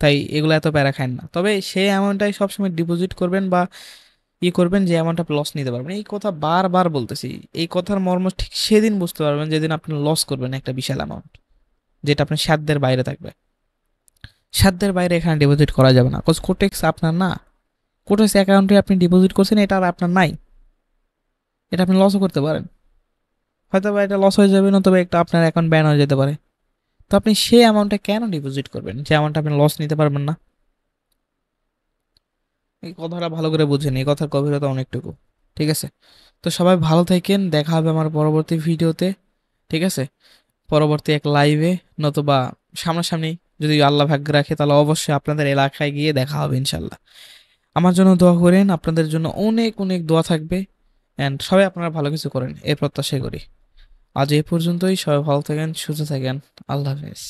তাই এগুলো এত প্যারা খান না, তবে সেই অ্যামাউন্টটাই সবসময় ডিপোজিট করবেন বা করবেন যে অ্যামাউন্ট আপনি লস নিতে পারবেন। এই কথা বারবার বলতেছি, এই কথার মর্ম ঠিক সেদিন বুঝতে পারবেন যেদিন আপনি লস করবেন একটা বিশাল অ্যামাউন্ট, যেটা আপনার সাধ্যের বাইরে থাকবে। সাধ্যের বাইরে এখানে ডিপোজিট করা যাবে না, কজ কোটেক্স আপনার না। কোটেক্স অ্যাকাউন্টে আপনি ডিপোজিট করছেন, এটা আর আপনার নাই, এটা আপনি লসও করতে পারেন, হয়তো বা এটা লস হয়ে যাবে না, তবে একটা আপনার অ্যাকাউন্ট ব্যান হয়ে যেতে পারে। তো আপনি সেই অ্যামাউন্টটা কেন ডিপোজিট করবেন যে অ্যামাউন্ট আপনি লস নিতে পারবেন না? এই কথাটা ভালো করে বুঝেন, এই কথার গভীরতা অনেকটুকু, ঠিক আছে? তো সবাই ভালো থাকেন, দেখা হবে আমার পরবর্তী ভিডিওতে, ঠিক আছে? পরবর্তী এক লাইভে, নতুবা সামনাসামনি, যদি আল্লাহ ভাগ্য রাখে তাহলে অবশ্যই আপনাদের এলাকায় গিয়ে দেখা হবে ইনশাল্লাহ। আমার জন্য দোয়া করেন, আপনাদের জন্য অনেক অনেক দোয়া থাকবে, অ্যান্ড সবাই আপনারা ভালো কিছু করেন এর প্রত্যাশাই করি। আজ এই পর্যন্তই, সবাই ভালো থাকেন, সুস্থ থাকেন, আল্লাহ হাফেজ।